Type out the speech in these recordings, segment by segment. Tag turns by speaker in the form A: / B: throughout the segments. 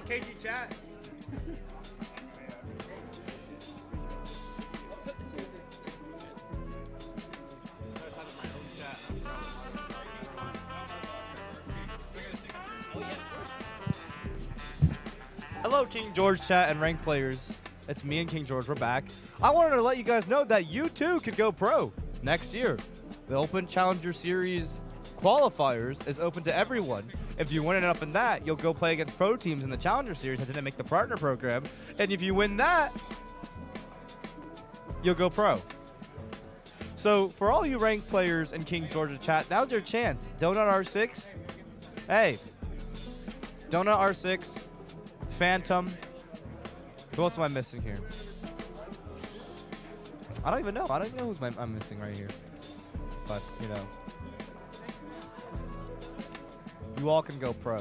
A: KG chat. Hello, KingGeorge chat and ranked players. It's me and KingGeorge. We're back. I wanted to let you guys know that you too could go pro next year. The Open Challenger Series qualifiers is open to everyone. If you win enough in that, you'll go play against pro teams in the Challenger Series and didn't make the partner program. And if you win that, you'll go pro. So for all you ranked players in KingGeorge's chat, now's your chance. Donut R6. Hey. Donut R6. Phantom. Who else am I missing here? I don't even know. I don't even know who's I'm missing right here. But, you know. You all can go pro.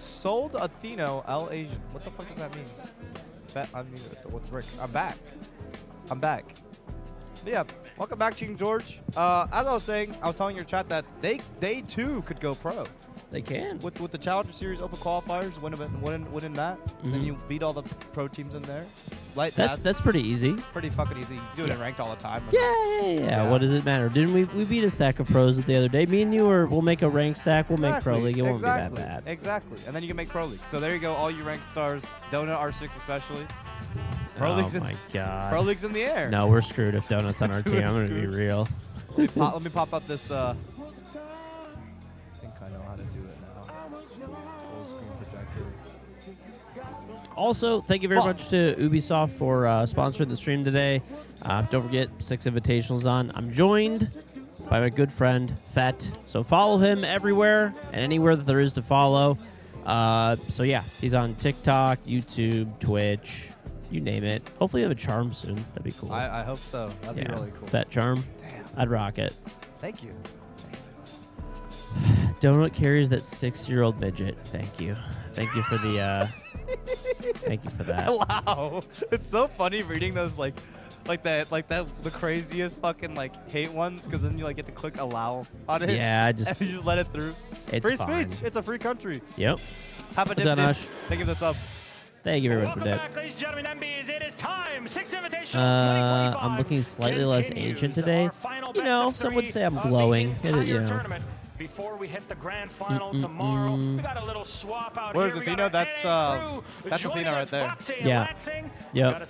A: Sold Atheno L Asian. What the fuck does that mean? I mean, with bricks. I'm back. I'm back. But yeah, welcome back, KingGeorge. As I was saying, I was telling your chat that they too could go pro.
B: They can.
A: With the Challenger Series Open qualifiers, winning that, then you beat all the pro teams in there.
B: That's pretty easy.
A: Pretty fucking easy. You do it in ranked all the time.
B: Yeah. What does it matter? Didn't we beat a stack of pros the other day? Me and you we'll make a ranked stack. We'll make pro league. It won't be that bad.
A: Exactly. And then you can make pro league. So there you go. All you ranked stars. Donut R6 especially. Pro league's
B: my God.
A: Pro league's in the air.
B: No, we're screwed if Donut's on our team. I'm gonna be real.
A: Let me pop up this. I think I know how to do it now. Full screen projector.
B: Also, thank you very much to Ubisoft for sponsoring the stream today. Don't forget, 6 Invitationals on. I'm joined by my good friend, Fett. So follow him everywhere and anywhere that there is to follow. So yeah, he's on TikTok, YouTube, Twitch, you name it. Hopefully you have a charm soon. That'd be cool.
A: I hope so. That'd be really cool.
B: Fett charm.
A: Damn.
B: I'd rock it.
A: Thank you.
B: Donut carries that 6-year-old midget. Thank you. Thank you for the... Thank you for that.
A: Wow, it's so funny reading those the craziest fucking hate ones, because then you get to click allow on it.
B: Yeah,
A: and you just let it through.
B: It's
A: free
B: fine.
A: speech. It's a free country.
B: Yep.
A: Have a dip. Thank you for the sub.
B: Thank you very much for that. I'm looking slightly less ancient today. You know, some would say I'm glowing.
C: Before we hit the grand final tomorrow, we got a little swap out
A: Where's
C: here.
A: Athena? That's Athena right there.
B: Yeah. Yep.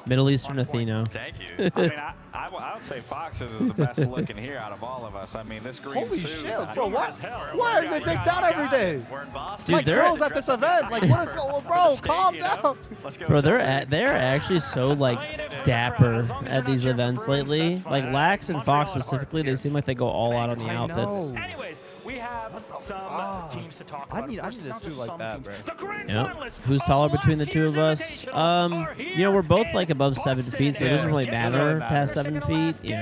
B: Middle Eastern Athena.
D: Thank you. I mean, I would say Fox's is the best looking here out of all of us. I mean, this green
A: Holy
D: suit.
A: shit, bro! Why are they take down every day?
D: We're in Boston.
A: Dude, girls at this event. What is going on, bro? Calm down.
B: Bro, they're actually so dapper at these events lately. Lax and Fox specifically, they seem like they go all out on the outfits.
C: Anyways, we have some teams to talk about.
A: I need a suit like that, bro.
B: Yep. Who's taller between the two of us? We're both above 7 feet, so it doesn't really matter past 7 feet.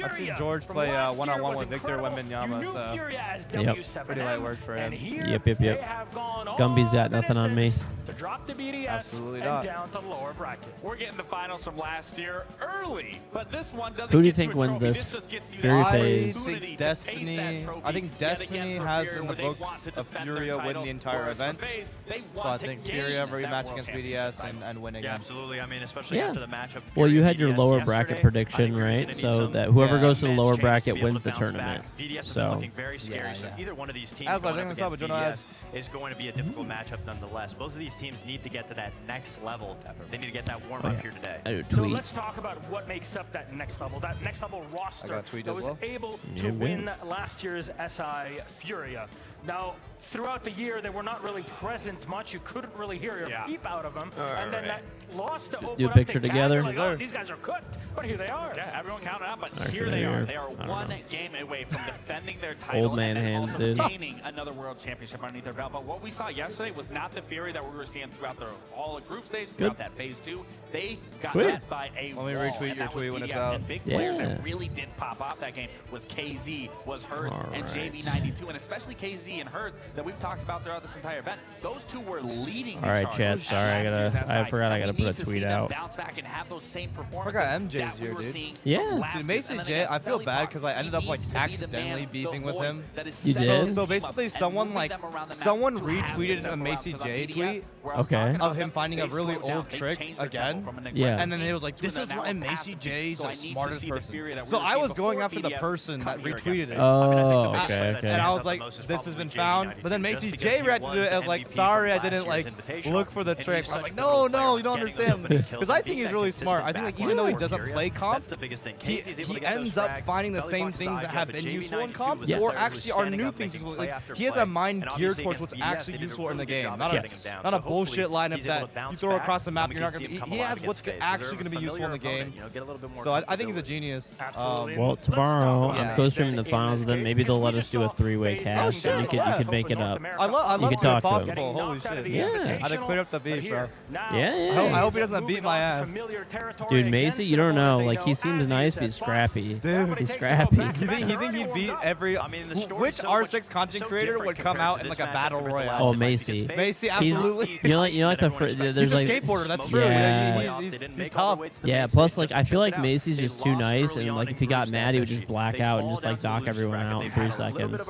A: I've seen George play one-on-one with Victor Wembanyama, so
B: yep.
A: Pretty light work for him.
B: Yep. Gumby's got nothing on me.
C: To drop the BDS
A: Absolutely
C: and
A: not.
C: down to lower bracket.
D: We're getting the finals from last year early, but this one doesn't.
B: Who do you
D: get
B: think
D: you a
B: wins
D: trophy.
B: this?
D: Just gets you
B: Fury
D: that
B: phase.
D: opportunity to
A: Destiny.
D: taste that trophy
A: I think
D: yet
A: Destiny
D: again for
A: has
D: Fury,
A: in the
D: where they
A: books
D: want to
A: of
D: defend
A: Fury
D: their
A: win
D: title,
A: the entire
D: whereas for
A: event.
D: FaZe, they
A: So I
D: want to
A: think
D: gain
A: Fury every
D: that
A: match
D: world
A: against
D: championship
A: BDS
D: title.
A: and win
E: Yeah,
A: again.
E: absolutely. I mean, especially
B: Yeah.
E: after the matchup.
B: Well, you had
E: Fury
B: your
E: BDS
B: lower
E: yesterday,
B: bracket
E: I
B: prediction,
E: think there's
B: right?
E: gonna be
B: So
E: some
B: that whoever goes to the
E: immense
B: lower
E: chances to
B: bracket
E: be able
B: wins
E: to
B: the
E: bounce
B: tournament.
E: back. BDS has
B: So
E: been looking very scary. So either one of these teams
A: As I
E: going
A: think
E: up
A: it's up,
E: against
A: but Jonah
E: BDS is going to be a difficult matchup nonetheless. Both of these teams need to get to that next level. They need to get that warm-up here today.
B: I do a
C: So
B: tweet.
C: let's talk about what makes up that next level roster
A: I got a tweet
C: that
A: as
C: was
A: well.
C: able to
B: Yeah,
C: win last year's SI Furia. Now, throughout the year, they were not really present much. You couldn't really hear a peep out of them. And then that loss to open
B: Do a
C: up
B: picture
C: the
B: together?
C: Like, oh, these guys are cooked. But here they are.
D: Yeah, everyone counted out, but
B: Actually,
D: here they are. They are
B: I don't
D: one
B: know.
D: game away from defending their title
B: Old man
D: and then
B: hands,
D: also
B: dude.
D: gaining another world championship underneath their belt. But what we saw yesterday was not the Fury that we were seeing throughout the all the group stage, throughout that phase 2. They got
B: Sweet.
D: hit by a
A: Let me
D: wall,
A: retweet
D: and
A: your
D: that was
A: tweet when it's
D: BDS.
A: out.
D: And big players
B: Yeah.
D: that really did pop off that game was KZ, was Hertz, and
B: Alright.
D: JB92, and especially KZ and Hertz that we've talked about throughout this entire event. Those two were leading.
B: All right, chat. Sorry, I forgot I gotta put a
D: need to
B: tweet
D: see them
B: out.
D: bounce back and have those same performances
A: Forgot MJ's
D: that we
A: here,
D: were
A: dude.
D: seeing
B: Yeah.
D: last
A: Dude,
D: year.
A: Macy
D: And then
A: J,
D: again,
A: I feel
D: Belly
A: bad
D: Box,
A: because I ended
D: he
A: up like
D: needs to be the
A: accidentally
D: man,
A: beefing
D: the
A: with
D: voice
A: him.
D: that is
B: You
D: setting
B: did?
D: the
A: So
D: team
A: basically,
D: up and
A: someone
D: moving
A: like
D: them around the map
A: someone
D: to have
A: retweeted
D: success
A: a
D: for
A: Macy
D: us. So
A: J
D: that
A: tweet
D: where I was
B: Okay.
D: talking about
A: of him
D: them,
A: finding a
D: they
A: really
D: slowed down.
A: old
D: They
A: trick
D: changed their
A: again.
D: tempo from an
B: Yeah.
D: aggressive
A: And then it
D: team
A: was like,
D: to
A: this
D: an
A: is
D: now
A: why Macy
D: passive
A: J
D: team.
A: is
D: So I
A: the
D: need to
A: smartest
D: see the
A: person.
D: Fury that we
A: So
D: were
A: I
D: seeing
A: was going
D: before
A: after the
D: BDS
A: person that
D: come here
A: retweeted
D: against
A: it.
D: Vegas.
B: Oh, okay, okay.
A: And I was like, this has been found. But then Macy J reacted to it as like, sorry, I didn't like look for the trick. I was like, no, you don't understand. Because I think he's really smart. I think like even though he doesn't play comp, he ends up finding the same things that have been useful in comp,
B: Yes.
A: or actually are new things useful. Like, he has a mind geared towards what's actually useful in the game, not a bullshit lineup that you throw across the map. You're not gonna be. He has what's actually gonna be useful in the game. So I think he's a genius.
C: Absolutely.
B: Well, tomorrow
A: Yeah.
B: I'm co-streaming the finals with them. Maybe they'll let us do a 3-way cast, and you could make it up.
A: I love
B: You
A: to
B: could talk
A: if
B: to him.
A: possible. Holy shit.
B: Yeah.
A: I'd have cleared up the beef, bro.
B: Yeah.
A: I hope he doesn't beat my ass.
B: Dude, Macy, you don't know. Like, he seems nice, but he's scrappy.
A: Dude.
B: He's scrappy.
A: You think he'd beat every? Which R6 content creator would come out in like a battle royale?
B: Oh, Macy.
A: Macy,
B: He's,
A: absolutely.
B: you know, like
A: He's
B: there's
A: a
B: like,
A: skateboarder. That's true.
B: Yeah.
A: He's tough.
B: yeah. Plus, like, I feel like Macy's just too nice, and like if he got mad, he would just black out and just like knock everyone out in 3 seconds.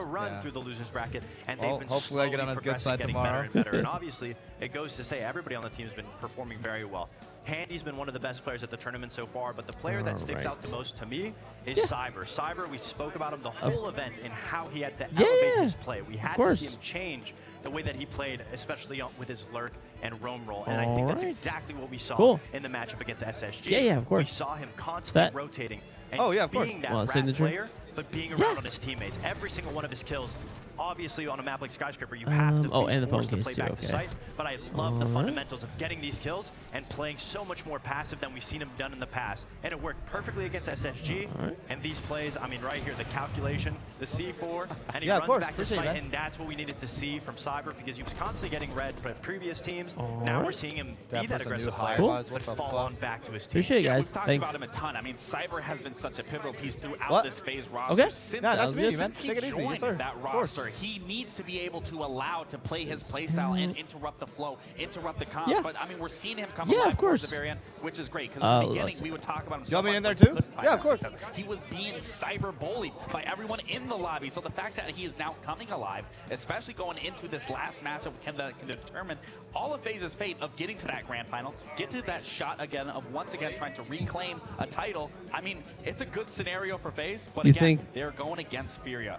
A: Well, hopefully I get on his good side tomorrow.
E: And obviously, it goes to say everybody on the team has been performing very well. Handy's been one of the best players at the tournament so far, but the player that sticks out the most to me is Cyber. Cyber, we spoke about him the whole event and how he had to elevate his play. We had to see him change the way that he played, especially with his lurk and roam roll. And I think that's exactly what we saw in the matchup against SSG.
B: Yeah, of course.
E: We saw him constantly rotating and being that rat player, but being around on his teammates. Every single one of his kills. Obviously, on a map like Skyscraper, you have to be
B: and the phone
E: forced to
B: case
E: play
B: too,
E: back to site. But I love the fundamentals of getting these kills and playing so much more passive than we've seen him done in the past. And it worked perfectly against SSG. And these plays, I mean, right here, the calculation, the C4, and he runs back to site, and that's what we needed to see from Cyber because he was constantly getting red by previous teams. Now we're seeing him be that aggressive player, but fall on back to his team.
B: Appreciate it, guys.
D: We've talked
B: Thanks.
D: about him a ton. I mean, Cyber has been such a pivotal piece throughout this phase roster.
B: Okay.
D: Since
A: Yeah, that's me, man.
D: since he
A: Take it easy. Yes,
D: joined
A: sir.
D: that
A: Of course.
D: roster, he needs to be able to allow to play his playstyle and interrupt the flow, interrupt the comp.
B: Yeah.
D: But I mean, we're seeing him come
B: Yeah,
D: alive
B: of course.
D: towards the very end, which is great. Because in the beginning,
B: let's
D: we would talk about him.
A: You want me
D: so
A: in
D: much,
A: there
D: but
A: too?
D: couldn't find
A: Yeah, of
D: that
A: course.
D: success. He was being cyber bullied by everyone in the lobby. So the fact that he is now coming alive, especially going into this last matchup, can determine all of FaZe's fate of getting to that grand final, get to that shot again of once again trying to reclaim a title. I mean, it's a good scenario for FaZe, but
B: You
D: again,
B: think-
D: they're going against Furia.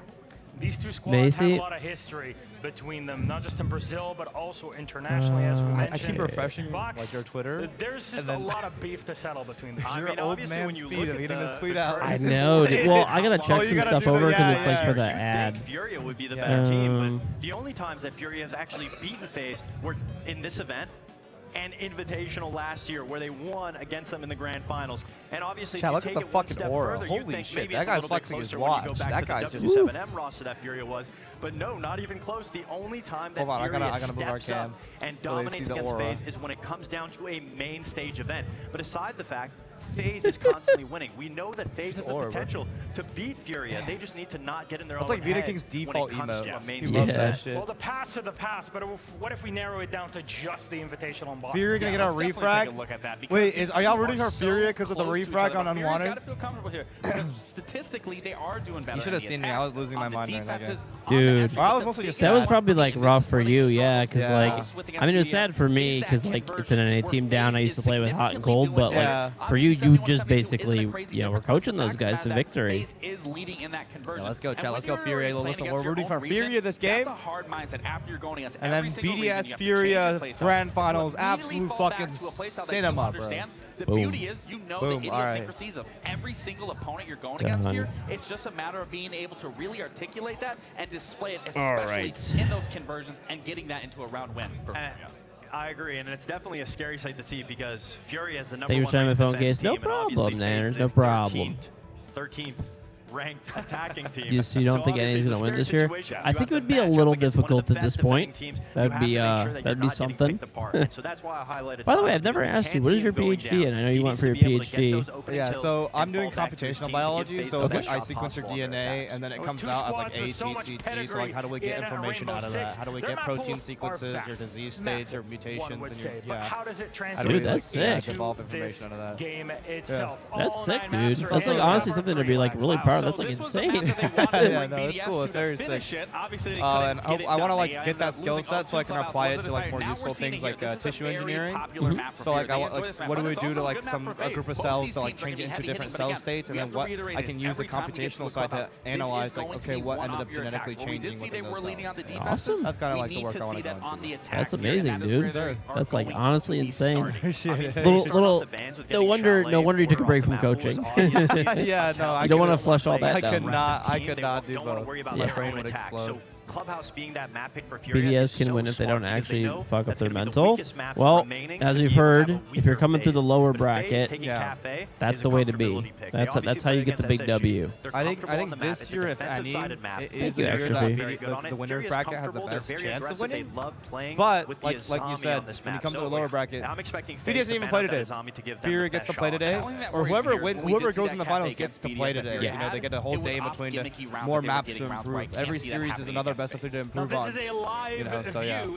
C: These two squads
B: Macy?
C: have a lot of history between them, not just in Brazil, but also internationally, as we mentioned.
A: I keep refreshing
C: Vox,
A: like your Twitter.
C: There's just
A: and then-
C: a lot of beef to settle between them.
A: Your old man speed of getting this tweet out.
B: I know. Dude. Well, I gotta check
A: you
B: some
A: gotta
B: stuff
A: do the-
B: over because
A: yeah,
B: it's like
A: yeah.
B: for the
E: I
B: ad.
E: think Furia would be the better team, but the only times that Furia has actually beaten FaZe were in this event and Invitational last year, where they won against them in the grand finals. And obviously,
A: Chat,
E: if you
A: look at
E: take
A: the
E: it one
A: fucking
E: step
A: aura.
E: further,
A: Holy
E: you'd think
A: shit,
E: maybe
A: that
E: it's a
A: guy's
E: little bit
A: flexing his
E: closer when you go
A: watch.
E: back
A: That
E: to
A: guy's
E: the
A: just-
E: W7M roster that Furia was. But no, not even close. The only time that
A: Hold on, I
E: Furia
A: gotta move our
E: steps up
A: cam
E: and
A: so they see
E: dominates
A: the
E: against
A: aura.
E: FaZe is when it comes down to a main stage event. But aside the fact, FaZe is constantly winning. We know that FaZe has the
A: aura, bro.
E: potential to beat Furia. They just need to not get in their
A: That's
E: own
A: like Vita
E: head
A: King's
E: when it
A: default
E: comes to
A: emote.
E: a main
A: He
E: stage
A: loves
E: event.
A: that shit.
C: Well, the past are the past, but what if we narrow it down to just the Invitational in Boston?
A: Furia gonna get our
D: Let's definitely take a
A: refrag?
D: look at that, because
A: Wait,
D: these
A: are y'all
D: two
A: rooting for
D: so
A: Furia because of the
D: close to each
A: refrag
D: other,
A: on
D: but Furia's
A: Unwanted?
D: gotta feel comfortable here, because statistically they are doing better.
A: You should
D: in
A: have
D: the
A: seen me. I was
D: attacks,
A: losing
D: on
A: my
D: the
A: mind during that
D: defenses,
A: game.
D: on the
B: Dude.
D: edges,
A: I was
D: but the
A: mostly just
B: That was
A: sad.
B: probably like rough for you, yeah, because
A: Yeah.
B: like I mean it was sad for me because like it's an NA team down. I used to play with Hot and Cold, but
A: Yeah.
B: like for you, you just basically were coaching those guys to victory.
A: Yeah, let's go, chat. Let's go, Furia. Listen, we're rooting for Furia this game.
D: That's a hard mindset after you're going against
A: And then
D: every single region, you
A: BDS
D: have to change
A: Furia
D: your playstyle.
A: Grand Finals,
D: To immediately
A: absolute
D: fall back
A: fucking
D: to a playstyle that you
A: cinema, bro.
D: understand, the
B: Boom.
D: beauty is you know
A: Boom,
D: the
A: all right.
D: idiosyncrasies of every single opponent you're going against
B: Done.
D: here. It's just a matter of being able to really articulate that and display it,
B: All
D: especially
B: right.
D: in those conversions and getting that into a round win for Furia.
E: I agree, and it's definitely a scary sight to see because Furia is the number
B: Thank you
E: one
B: for sharing
E: ranked
B: my phone
E: defense
B: case. No
E: team, and obviously
B: problem, man.
E: faced
B: There's no
E: the
B: problem.
E: 13th ranked attacking team.
B: So you don't think anybody's going to win this year? I think it would be a little difficult at this point. That'd be something.
E: So that's why I highlighted.
B: By the way, I've never asked you, what is your PhD in? I know you went for your PhD.
A: Yeah, so I'm doing computational biology, so it's like I sequence your DNA, and then it comes out as like A, T, C, T. So like, how do we get information out of that? How do we get protein sequences, your disease states, your mutations, and your
C: how does it translate?
A: How do we,
B: Dude, that's sick.
A: Develop information out of that.
C: Game itself.
B: That's sick, dude. That's like honestly something to be like really proud of. That's like insane.
A: Yeah, no, it's cool. It's very sick. And I want to like get that skill set so I can apply it to like more useful things like tissue engineering. So like, what do we do to like a group of cells to like change it into different cell states, and then what I can use the computational side to analyze like, okay, what ended up genetically changing within those cells.
B: Awesome.
A: That's kind of like the work I want to go into.
B: That's amazing, dude. That's like honestly insane.
A: Little,
B: no wonder you took a break from coaching.
A: Yeah, no,
B: you don't want to flush all that down.
A: I could not do both. My brain would explode.
E: Clubhouse being that map pick for Furia
B: BDS can win if they don't actually fuck up their mental. Well, as you've heard, if you're coming through the lower bracket, that's the way to be. That's how you get the big W.
A: I think this year, if any, it is the year that the winner bracket has the best chance of winning. But like you said, when you come to the lower bracket, he doesn't even play today. Furia gets to play today, or whoever goes in the finals gets to play today. You know, they get a whole day in between to more maps to improve. Every series is another best of 3 to improve on. You know, so yeah.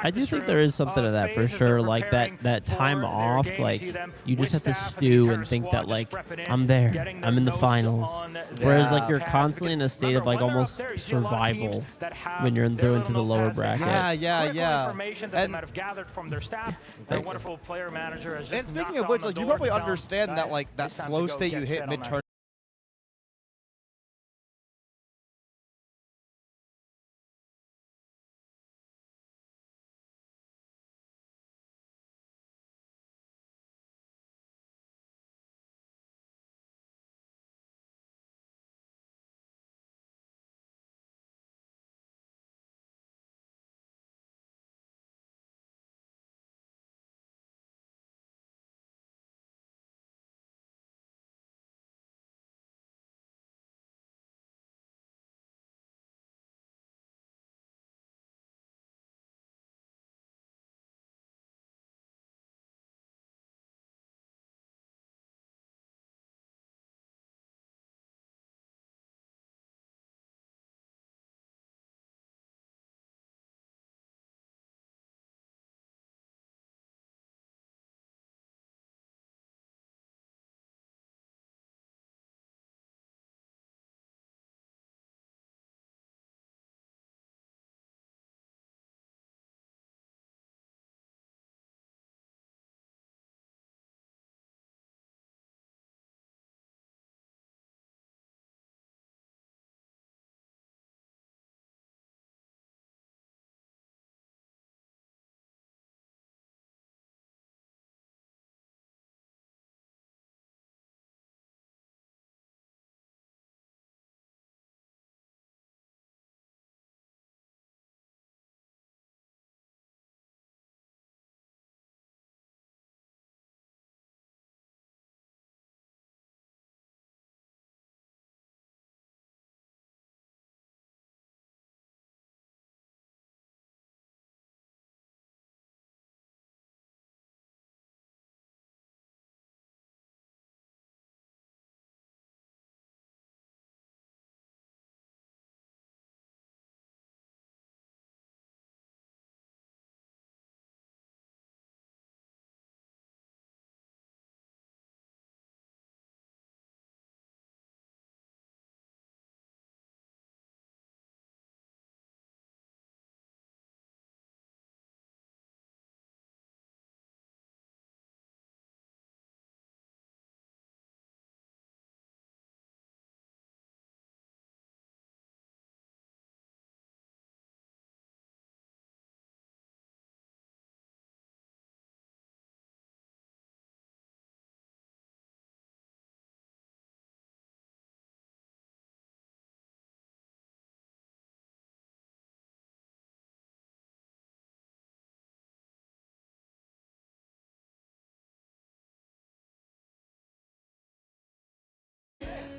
B: I do think there is something to that for sure. Like that time off, like you just have to stew and think that like I'm there, I'm in the finals. Whereas like you're constantly in a state of like almost survival when you're into the lower bracket.
A: Yeah.
C: Information that they might have gathered from their staff. Their wonderful player manager has just
A: and speaking of which, like you probably understand that like that flow state you hit mid-turn.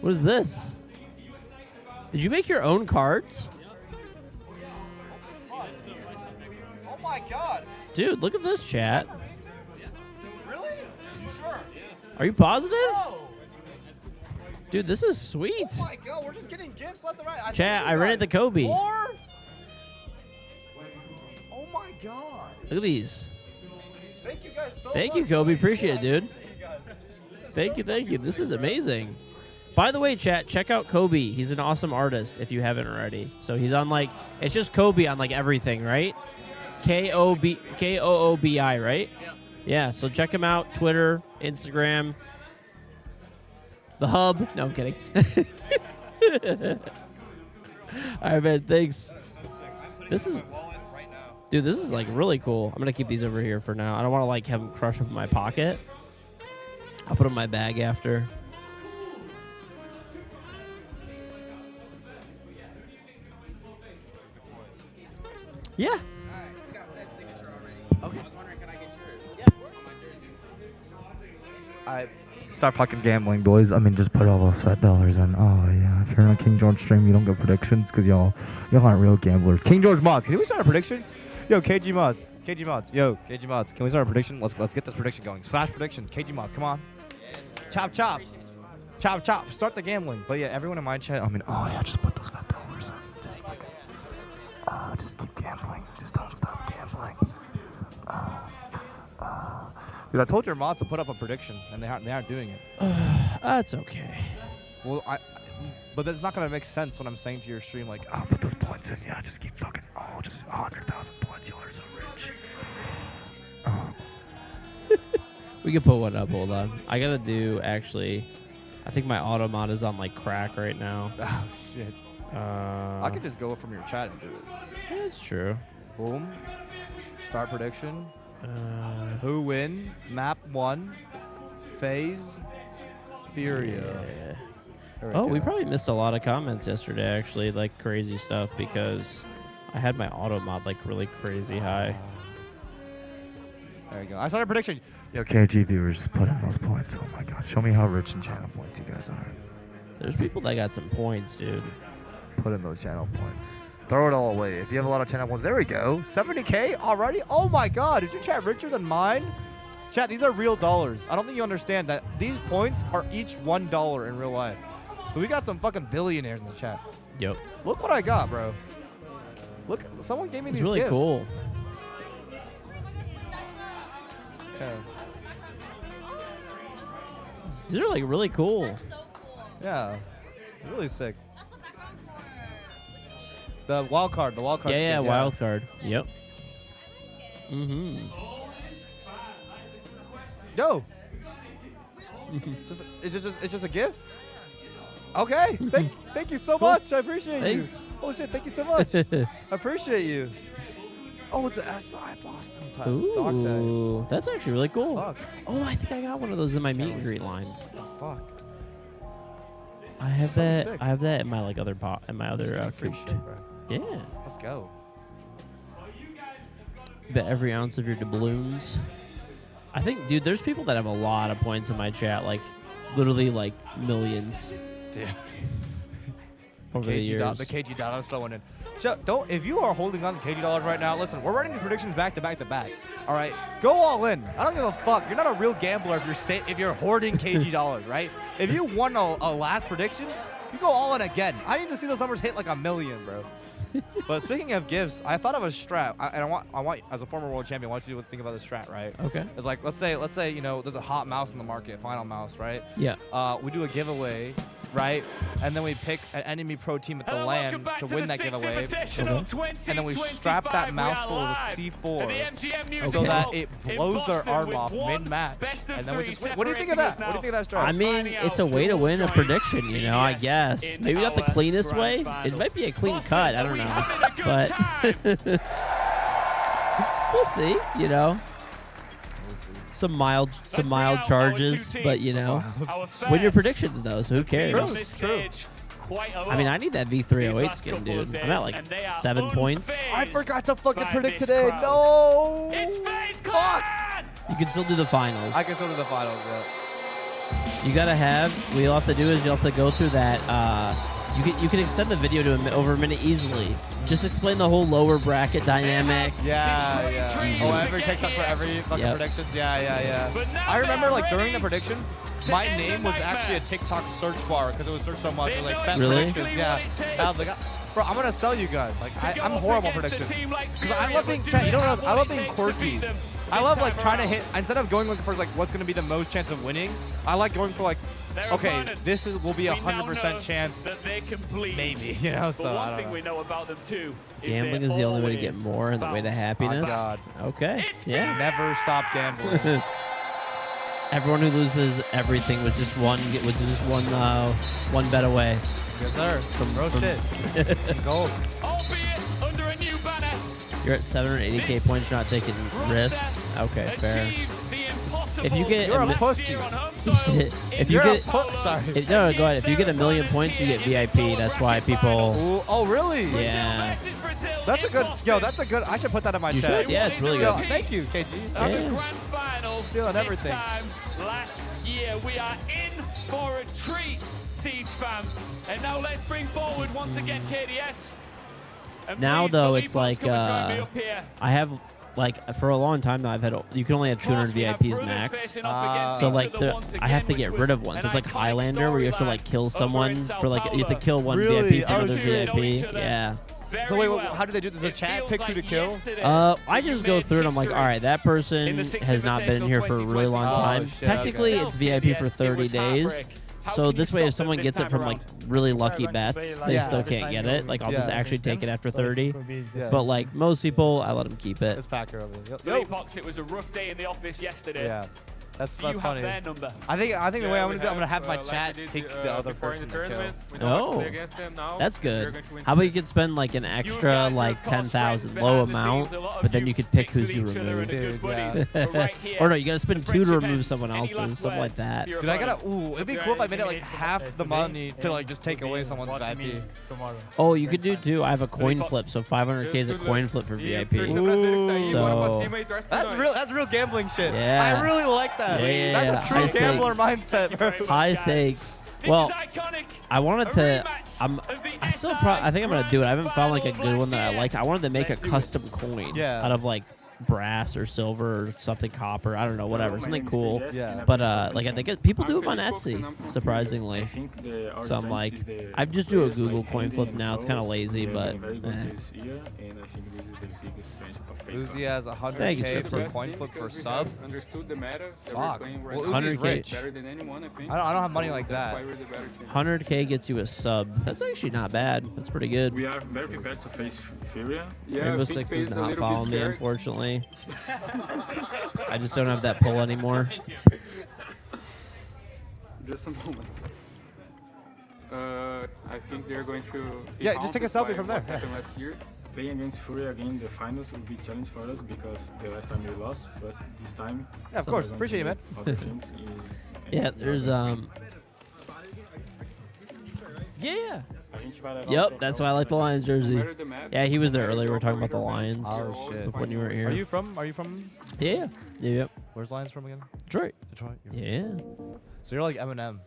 B: What is this? Did you make your own cards?
A: Oh my god.
B: Dude, look at this, chat.
A: Really? You sure?
B: Are you positive?
A: No.
B: Dude, this is sweet.
A: Oh my god, we're just getting gifts left and right.
B: Chat, I rented the Kobe.
A: More? Oh my god.
B: Look at these.
A: Thank you guys so
B: Thank
A: much.
B: you, Kobe. Appreciate it, dude.
A: Thank you.
B: Thank you. This is amazing. By the way, chat, check out Kobe. He's an awesome artist if you haven't already. So he's on like, it's just Kobe on like everything, right? K-O-O-B-I, right? Yeah, so check him out. Twitter, Instagram, the hub. No, I'm kidding. All right, man, thanks. This is, dude, this is like really cool. I'm going to keep these over here for now. I don't want to like have them crush up in my pocket. I'll put them in my bag after. Yeah.
F: Start fucking gambling, boys. I mean, just put all those fat dollars in. Oh, yeah. If you're on a KingGeorge stream, you don't get predictions because y'all aren't real gamblers. KingGeorge mods, can we start a prediction? Yo, KG mods. Yo, KG mods. Can we start a prediction? Let's get this prediction going. Slash prediction. KG mods, come on. Chop, chop. Chop, chop. Start the gambling. But yeah, everyone in my chat, I mean, oh, yeah, just put those fat dollars in. Just fucking, just keep gambling. Just don't stop gambling.
A: Dude, I told your mods to put up a prediction, and they aren't doing it.
B: That's okay.
A: Well, but that's not gonna make sense when I'm saying to your stream like,
F: Oh, put those points in. Yeah, just keep fucking, just 100,000 points. Y'all are so rich.
B: We can put one up. Hold on. I gotta do actually. I think my auto mod is on like crack right now.
A: oh shit. I could just go from your chat and do it.
B: Yeah, it's true.
A: Boom. Start prediction. Who win? Map 1. Phase. Furia.
B: Yeah.
A: There
B: Oh,
A: go.
B: we probably missed a lot of comments yesterday. Actually, like crazy stuff because I had my auto mod like really crazy high.
A: There you go. I started prediction.
F: Yo, KG viewers, just put in those points. Oh my god, show me how rich in channel points you guys are.
B: There's people that got some points, dude.
F: Put in those channel points. Throw it all away. If you have a lot of channel points, there we go.
A: 70K already? Oh my god, is your chat richer than mine? Chat, these are real dollars. I don't think you understand that these points are each $1 in real life. So we got some fucking billionaires in the chat.
B: Yep.
A: Look what I got, bro. Look, someone gave me
B: It's
A: these
B: really
A: gifts.
B: cool.
A: Okay.
B: These are like really cool.
A: Yeah, really sick. The wild card
B: Yeah,
A: skin,
B: yeah, wild card. Yep. Mm-hmm.
A: Yo. It's just a gift? Okay. Thank you so much. I appreciate
B: Thanks.
A: you. Oh shit, thank you so much. I appreciate you. Oh, it's a SI Boston type dog tag.
B: Ooh, that's actually really cool.
A: Fuck.
B: Oh, I think I got one of those in my meet and greet line.
A: What the fuck?
B: I have
A: So
B: that.
A: sick.
B: I have that in my like other pot, in my other
A: Free
B: fruit.
A: shit, bro.
B: Yeah.
A: Let's go.
B: Bet every ounce of your doubloons. I think, dude, there's people that have a lot of points in my chat, like literally like millions
A: Dude.
B: over the years.
A: The KG dollars throwing in. So if you are holding on to KG dollars right now, listen, we're running the predictions back to back to back. All right, go all in. I don't give a fuck. You're not a real gambler if you're hoarding KG dollars, right? If you won a last prediction, you go all in again. I need to see those numbers hit like 1 million, bro. But speaking of gifts, I thought of a strat. I want as a former world champion, I want you to think about this strat, right?
B: Okay.
A: It's like let's say there's a hot mouse in the market, final mouse, right?
B: Yeah.
A: We do a giveaway, right? And then we pick an enemy pro team at the LAN to win that giveaway. And then we strap that mouse full of C4 so that it blows their arm off mid-match. And then we just win. What do you think of that? What do you think of that strat?
B: I mean, it's a way to win a prediction, you know, I guess. Maybe not the cleanest way. It might be a clean cut. I don't know. But we'll see, you know. Some mild charges, but you know, win your predictions though. So who cares?
A: True.
B: I mean, I need that V308 skin, dude. I'm at like 7 points.
A: I forgot to fucking predict today. No. Fuck.
B: You can still do the finals.
A: I can still do the finals, yeah.
B: You gotta have. What you'll have to do is you'll have to go through that You can extend the video to over a minute easily. Just explain the whole lower bracket dynamic.
A: Yeah. Oh, every TikTok for every fucking predictions. Yeah. I remember like during the predictions, my name was actually a TikTok search bar because it was searched so much. It was like predictions. Yeah. I was like, bro, I'm gonna sell you guys. Like, I'm horrible at predictions because I love being. You know what? I love being quirky. I love like trying to hit instead of going looking for like what's gonna be the most chance of winning. I like going for like, okay, this will be 100% chance
C: that they complete.
A: Maybe, you know. So
C: one thing we know about them too.
B: Gambling is the only way to get more and the way to happiness.
A: Oh, God.
B: Okay. Yeah.
A: Never stop gambling.
B: Everyone who loses everything was just one bet away.
A: Yes, sir. From shit. Gold.
C: Albeit under a new banner.
B: You're at 780k points. You're not taking risks. Okay, fair. If you get
A: you're a pussy.
B: if you get
A: sorry.
B: No, go ahead. If you get 1,000,000 points, you get VIP. That's why people.
A: Ooh, oh, really?
B: Yeah.
A: That's a good. Yo, that's a good. I should put that in my
B: You
A: chat.
B: should. Yeah, it's really
A: Yo,
B: good.
A: thank you, KG. I'm just
C: Grand final.
A: stealing everything.
C: Last year, we are in for a treat, Siege fam. And now let's bring forward once again KDS. And
B: Now
C: please,
B: though,
C: Philippe,
B: it's like
C: come and join me up here.
B: I have like for a long time now. I've had you can only have 200 VIPs max. So like I have to get rid of one. So it's like Highlander where you have to like kill someone for like you have to kill one
A: Really?
B: VIP for
A: Oh,
B: another
A: shit.
B: VIP. Yeah.
A: So wait, how do they do this? Does the chat pick who to kill?
B: I just go through and I'm like, all right, that person has not been here for a really long time.
A: shit,
B: Technically,
A: okay.
B: it's VIP for 30 days. So this way, if someone gets it from like really lucky bets, they still can't get it. Like I'll just actually take it after 30.
A: Yeah.
B: But like most people, I let them keep it.
A: It's Packer over there.
C: Philippe Ox, it was a rough day in the office yesterday.
A: Yeah. That's
C: You have
A: funny.
C: their number.
A: I think the way I'm gonna have my chat pick the other person to kill.
B: Oh, that's good. How about you could spend like an extra like 10,000 low amount, but then you could pick who's you remove.
A: Dude, yeah.
B: Or no, you gotta spend 2 to remove someone else's, something like that.
A: Dude, I gotta. Ooh, it'd be cool if I made it like half the money to like just take away someone's VIP.
B: Oh, you could do too. I have a coin flip, so 500k is a coin flip for VIP.
A: Ooh.
B: So
A: That's real gambling shit.
B: Yeah.
A: I really like that.
B: Yeah.
A: That's a true
B: High
A: gambler
B: stakes.
A: mindset, bro.
B: high stakes. Well, I wanted to. I think I'm gonna do it. I haven't found like a good one that I like. I wanted to make a custom coin out of like brass or silver or something copper. I don't know, whatever, something cool.
A: Yeah.
B: But like I think people do them on Etsy, surprisingly. So I'm like, I just do a Google coin flip now. It's kind of lazy, but.
A: Uzi has
B: Thank you,
A: 100k
B: sir.
A: for a coin flip for sub. Fuck. Well, Uzi's
B: 100K.
A: rich. I don't have money like that.
B: 100k gets you a sub. That's actually not bad. That's pretty good.
G: We are very prepared to face Furia.
B: Rainbow Six does not follow me, unfortunately. I just don't have that pull anymore.
G: Just a moment. I think they're going to.
A: Yeah, just take a selfie from there.
G: What happened last year. Playing against Furia again in the finals will be a challenge for us because the last time we lost, but this time.
A: Yeah, of course. Appreciate you, man.
B: Yeah, there's Yeah. Yep, that's why I like the Lions jersey. Yeah, he was there earlier. We were talking about the Lions.
A: Oh shit.
B: When you weren't here.
A: Are you from?
B: Yeah. Yep.
A: Where's Lions from again?
B: Detroit.
A: Detroit.
B: Yeah.
A: So you're like Eminem.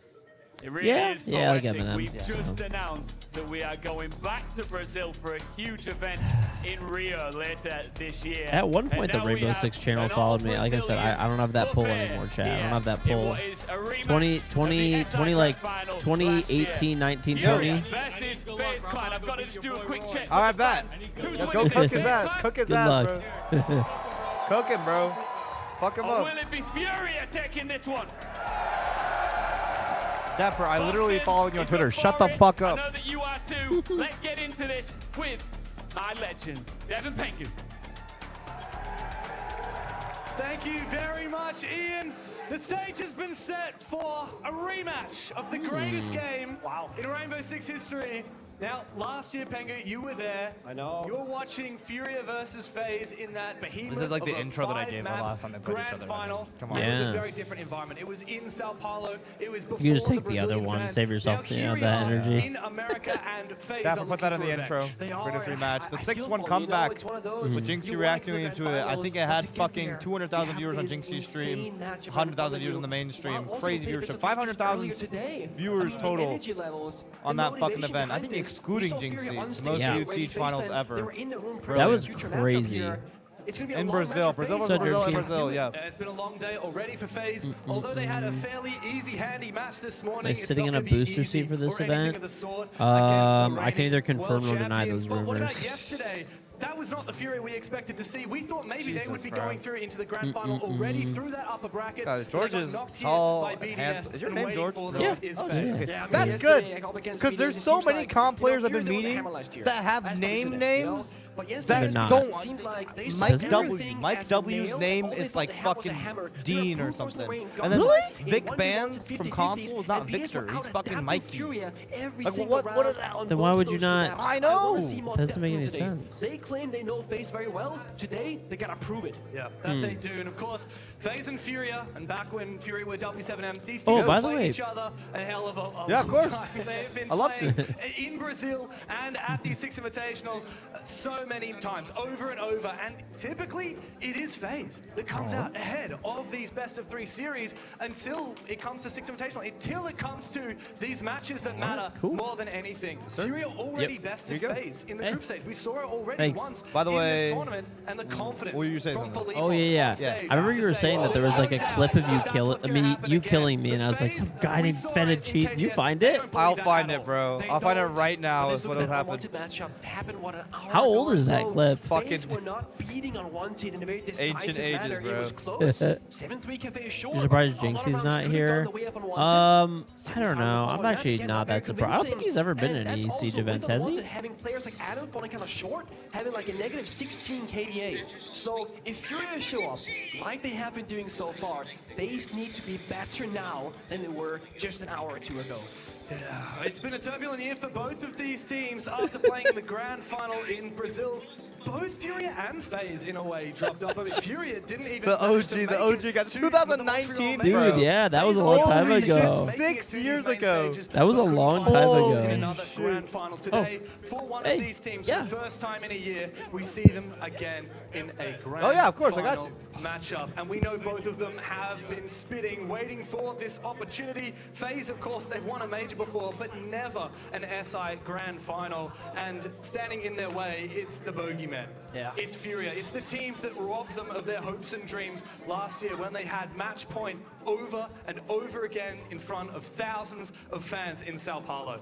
C: It really
B: Yeah,
C: is
B: yeah, like
C: poetic.
B: Eminem.
C: We've
B: Yeah.
C: just announced that we are going back to Brazil for a huge event in Rio later this year.
B: At one point, the
C: And now we
B: Rainbow
C: have
B: Six channel
C: an
B: followed me. Like I said, I don't have that pull anymore, chat. I don't have that pull. 2018, 19, 20.
C: Versus FaZe Clan. I've got to just do a quick check.
A: All right, bet. Yo, go cook his ass. Cook his
B: Good
A: ass,
B: luck.
A: bro. Cook him, bro. Fuck him
C: Or
A: up.
C: will it be Furia taking this one?
A: Dapper, I literally followed you on Twitter. Shut the fuck
C: I
A: up.
C: know that you are too. Let's get into this with my legends. Devin Penkin.
H: Thank you very much, Ian. The stage has been set for a rematch of the greatest game in Rainbow Six history. Now, last year, Pengu, you were there.
I: I know.
H: You were watching Furia versus FaZe in that behemoth.
A: This is like
H: of
A: the
H: a
A: intro that I gave the
H: 5-map
A: last time they played each
H: grand
A: other.
H: final.
A: Come on.
H: It was
B: Yeah.
H: a very different environment. It was in Sao Paulo. It was before
B: You just take
H: the
B: the other
H: Brazilian
B: one,
H: fans.
B: save yourself,
H: Now,
B: you know,
H: here
B: that
H: we are
B: energy.
H: in America, and FaZe
A: Dapper,
H: are
A: put that in
H: looking
A: the
H: for
A: intro.
H: revenge. They
A: Bring a free
H: are
A: match. The
H: a
A: 6-1
H: guild
A: comeback
H: it's one of those.
A: with Jinxie
H: You
A: reacting
H: want
A: into it. I think it had fucking 200,000
H: have
A: viewers on
H: this
A: Jinxie's stream,
H: insane matchup in
A: 100,000
H: front of
A: viewers
H: you.
A: on the main stream,
H: Also,
A: crazy
H: maybe
A: viewership,
H: some
A: 500,000
H: pictures earlier today.
A: viewers
H: The
A: total
H: energy levels,
A: on
H: the
A: that fucking
H: motivation
A: event. I
H: behind
A: think
H: this.
A: excluding
H: We saw Furia
A: Jinxie,
H: on
A: the
H: stage
A: most
B: Yeah.
A: viewed
H: ready
A: Siege
H: to
A: finals
H: face them.
A: ever.
H: They were in the room
B: That was
H: future matchup
B: crazy.
H: here. It's going to be a
A: In
H: long
A: Brazil.
H: match for
A: Brazil
H: FaZe.
A: versus Brazil in
B: Dirty.
A: Brazil, yeah.
H: It's been a long day already for FaZe. Although they had a fairly easy, handy match this morning.
B: Am I sitting in a booster seat for this event?
H: I
B: I can either confirm or deny those
H: What about
B: rumors.
H: yesterday? That was not the Fury we expected to see. We thought maybe they
A: Jesus,
H: would be
A: bro.
H: going through into the grand final already through that upper bracket.
A: Guys,
H: but
A: George
H: they got
A: is
H: knocked here
A: tall,
H: by BDS,
A: handsome. Is your
H: and
A: name
H: waiting
A: George?
H: for them
B: Yeah.
H: is
B: Oh,
H: FaZe.
B: yeah.
A: That's good, because there's so many comp players I've been meeting that have name names
B: They're
A: that
B: not.
A: don't. Mike
B: Doesn't
A: W. Mike W's name is like fucking Dean or something. And then
B: Really?
A: Vic Bands from console is not Victor. He's fucking Mikey. Like, what is that?
B: Then why would you not?
A: I know.
B: Doesn't make any sense.
I: They claim they know FaZe very well. Today, they gotta prove it.
H: Yeah, that they do. And of course, FaZe and Furia, and back when Fury were W7M, these
B: Oh,
H: teams
B: by
H: have
B: the
H: played
B: way-
H: each other a hell of a
A: Yeah, of
H: long
A: course.
H: time. They've been
A: I love
H: playing
A: to.
H: in Brazil and at these 6 Invitationals so many times, over and over. And typically, it is FaZe that comes out ahead of these best-of-3 series until it comes to 6 Invitational, until it comes to these matches that matter
B: cool.
H: more than anything. Furia already bested
A: Here you go.
H: FaZe in the
B: Hey.
H: group stage. We saw it already
B: Thanks.
H: once
A: By the
H: in
A: way,
H: this tournament, and the confidence
A: will you say
H: from
A: something?
H: Felipe
B: Oh yeah,
H: on
B: yeah.
H: stage
B: I remember
H: to
B: you were
H: say,
B: saying that there was like a clip of you killing me, and I was like, some guy named Fenned cheat. Did you find it?
A: I'll find it, bro. I'll find it right now. Is what happened.
B: How old is that clip?
A: Fucking
I: We're not beating on one seed in a very
A: ancient
I: decisive
A: ages,
I: manner.
A: bro.
I: It was close. 7-3 Cafe is short.
B: You're surprised
I: A lot of
B: Jinxie's
I: rounds
B: not
I: could have
B: here?
I: gone the way of Unwanted.
B: I don't know. I'm actually not that surprised. I don't think he's ever been in any Siege events, has he?
I: Having players like Adam falling kind of short, having like a negative 16 KDA. So if Furia show up like they have been doing so far, they need to be better now than they were just an hour or two ago.
H: It's been a turbulent year for both of these teams after playing in the grand final in Brazil. Both Furia and FaZe, in a way, dropped off. I mean, Furia didn't even
A: The
H: manage to
A: OG,
H: make
A: the
H: it
A: OG got
H: to
A: 2019,
H: the
B: Dude,
H: Montreal
B: yeah, that was a
H: FaZe
B: long time
H: only
B: ago.
H: making it
A: 6
H: to these
A: years
H: main
A: ago.
H: stages,
B: That was a
H: but couldn't
B: long
H: follow
B: time
H: in
B: ago.
H: another grand final today. For one
B: Hey,
H: of these teams,
B: yeah.
H: for the first time in a year, we see them again in a grand
A: Oh, yeah, of course, I got
H: final matchup. And we know both of them have been spitting, waiting for this opportunity. FaZe, of course, they've won a major before, but never an SI grand final. And standing in their way, it's the bogeyman.
I: Yeah.
H: It's Furia. It's the team that robbed them of their hopes and dreams last year when they had match point over and over again in front of thousands of fans in Sao Paulo.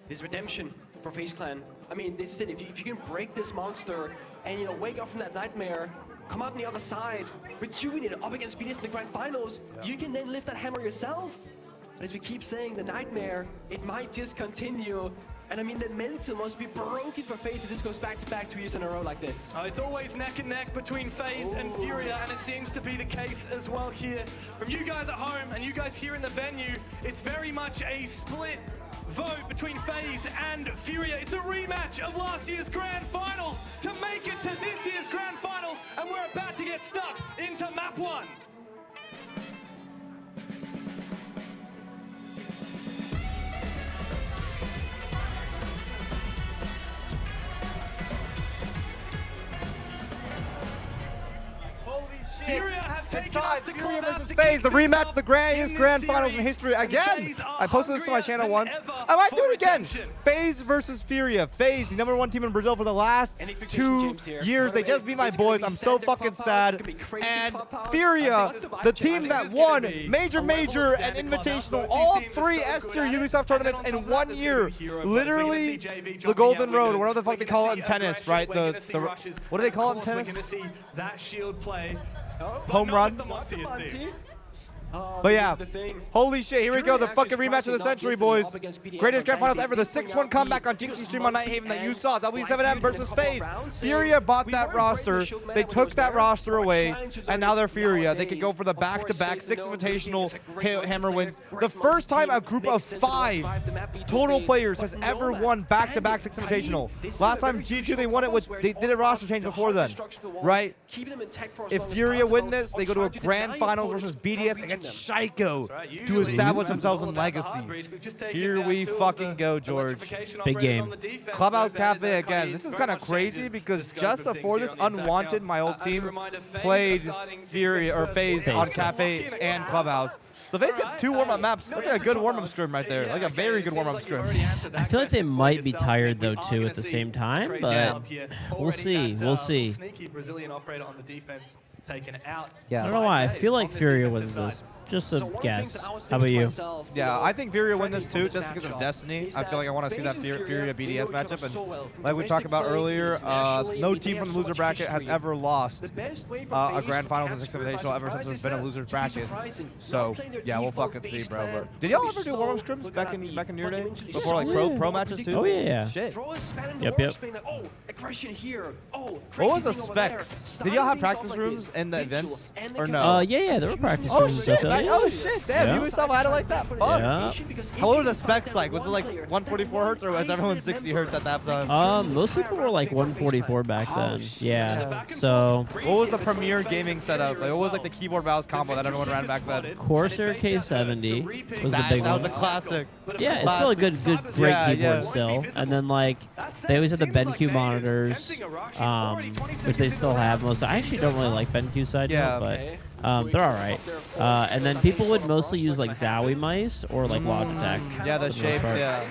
I: This redemption for FaZe Clan. I mean, this is it. If you can break this monster and, wake up from that nightmare, come out on the other side, rejuvenated up against BDS in the grand finals, you can then lift that hammer yourself. But as we keep saying, the nightmare, it might just continue. And I mean, the mental must be broken for FaZe if this goes back-to-back 2 years in a row like this.
H: It's always neck and neck between FaZe and Furia, and it seems to be the case as well here. From you guys at home and you guys here in the venue, it's very much a split vote between FaZe and Furia. It's a rematch of last year's grand final to make it to this year's grand final, and we're about to get stuck into map 1. Furia have taken us to
A: Furia
H: clubhouse
A: versus
H: to
A: FaZe, the
H: kick things
A: rematch
H: off
A: of the grandest
H: in
A: grand
H: this
A: finals in
H: series.
A: history
H: And
A: again.
H: FaZe are
A: I posted this to my
H: hungrier
A: channel
H: than
A: once.
H: ever
A: I might
H: for
A: do it again.
H: redemption.
A: FaZe versus Furia. FaZe, the #1 team in Brazil for the last
I: Any fiction
A: 2
I: James here.
A: years.
I: By
A: They
I: the way,
A: just beat my
I: it's gonna
A: boys.
I: be
A: I'm so
I: standard
A: fucking
I: clubhouse,
A: sad.
I: it's gonna be crazy
A: And
I: clubhouse.
A: Furia,
I: I think
A: the
I: it's
A: team
H: I
A: that
H: think it's gonna
A: won
H: be
A: major,
H: a level
A: major, and
H: standard clubhouse.
A: invitational,
H: Both these
A: all
H: teams are
A: 3
H: so
A: S
H: good
A: tier
H: at it.
A: Ubisoft tournaments
H: And then on
A: in
H: top of
A: 1
H: that, there's
A: year.
H: gonna be hero players. We're gonna
A: Literally,
H: see JV
A: the
H: jumping
A: Golden
H: out. We're
A: Road,
H: gonna-
A: whatever the fuck
H: we're
A: they
H: gonna
A: call it
H: see
A: in tennis,
H: aggression.
A: right?
H: We're
A: The
H: gonna see rushes.
A: what do they call it in
H: Of course,
A: tennis?
H: We're going to see that shield play. But
A: Home
H: not
A: run?
H: with the Monty, it seems.
A: But yeah, holy shit, here we go, the fucking rematch of the century, boys. Greatest grand finals ever, the 6-1 comeback on Jinxie stream on Nighthaven that you saw. W7M versus FaZe. Furia bought that roster, they took that roster away, and now they're Furia. They could go for the back-to-back 6 invitational hammer wins. The first time a group of 5 total players has ever won back-to-back 6 invitational. Last time G2, they won it with, they did a roster change before then, right? If Furia win this, they go to a grand finals versus BDS against Shaiko to establish themselves in legacy. Here we fucking go, George.
B: Big game.
A: Clubhouse Cafe again. This is kind of crazy because just before this, Unwanted, my old team, played Furia or FaZe on Cafe and Clubhouse. So FaZe got 2 warm-up maps. That's like a good warm-up scrim right there. Like a very good warm-up scrim.
B: I feel like they might be tired though too at the same time, but we'll see. We'll see.
H: Sneaky Brazilian operator on the defense taken out.
B: I don't know why. I feel like Furia wins this. Just a guess. How about you?
A: Yeah, I think Furia win this too, just because of Destiny. I feel like I want to see that Furia BDS matchup, and like we talked about earlier, no team from the loser bracket has ever lost a grand finals and 6 invitational ever since there's been a loser's bracket. So yeah, we'll fucking see, bro. But did y'all ever do warm-up scrims back in your day before like pro matches too?
B: Oh yeah.
A: Shit.
B: Yep.
A: What was the specs? Did y'all have practice rooms in the events or no?
B: Yeah, there were practice
A: Oh
B: rooms.
A: shit! Oh shit! Damn, you yourself had it like that. Fuck.
B: Yeah.
A: How were the specs like? Was it like 144 hertz or was everyone 60 hertz at that time?
B: Most people were like 144 back then. Yeah. So.
A: What was the premier gaming setup? Like, what was like the keyboard mouse combo that everyone ran back then?
B: Corsair K70 was the big
A: That was
B: one.
A: a classic.
B: Yeah, it's still a great
A: Yeah,
B: keyboard
A: yeah.
B: still. And then like they always had the BenQ monitors, which they still have most. I actually don't really like BenQ side note, but they're all right. And then people would mostly use like Zowie mice or like Logitech.
A: Yeah, the
B: for most
A: shapes.
B: part.
A: Yeah.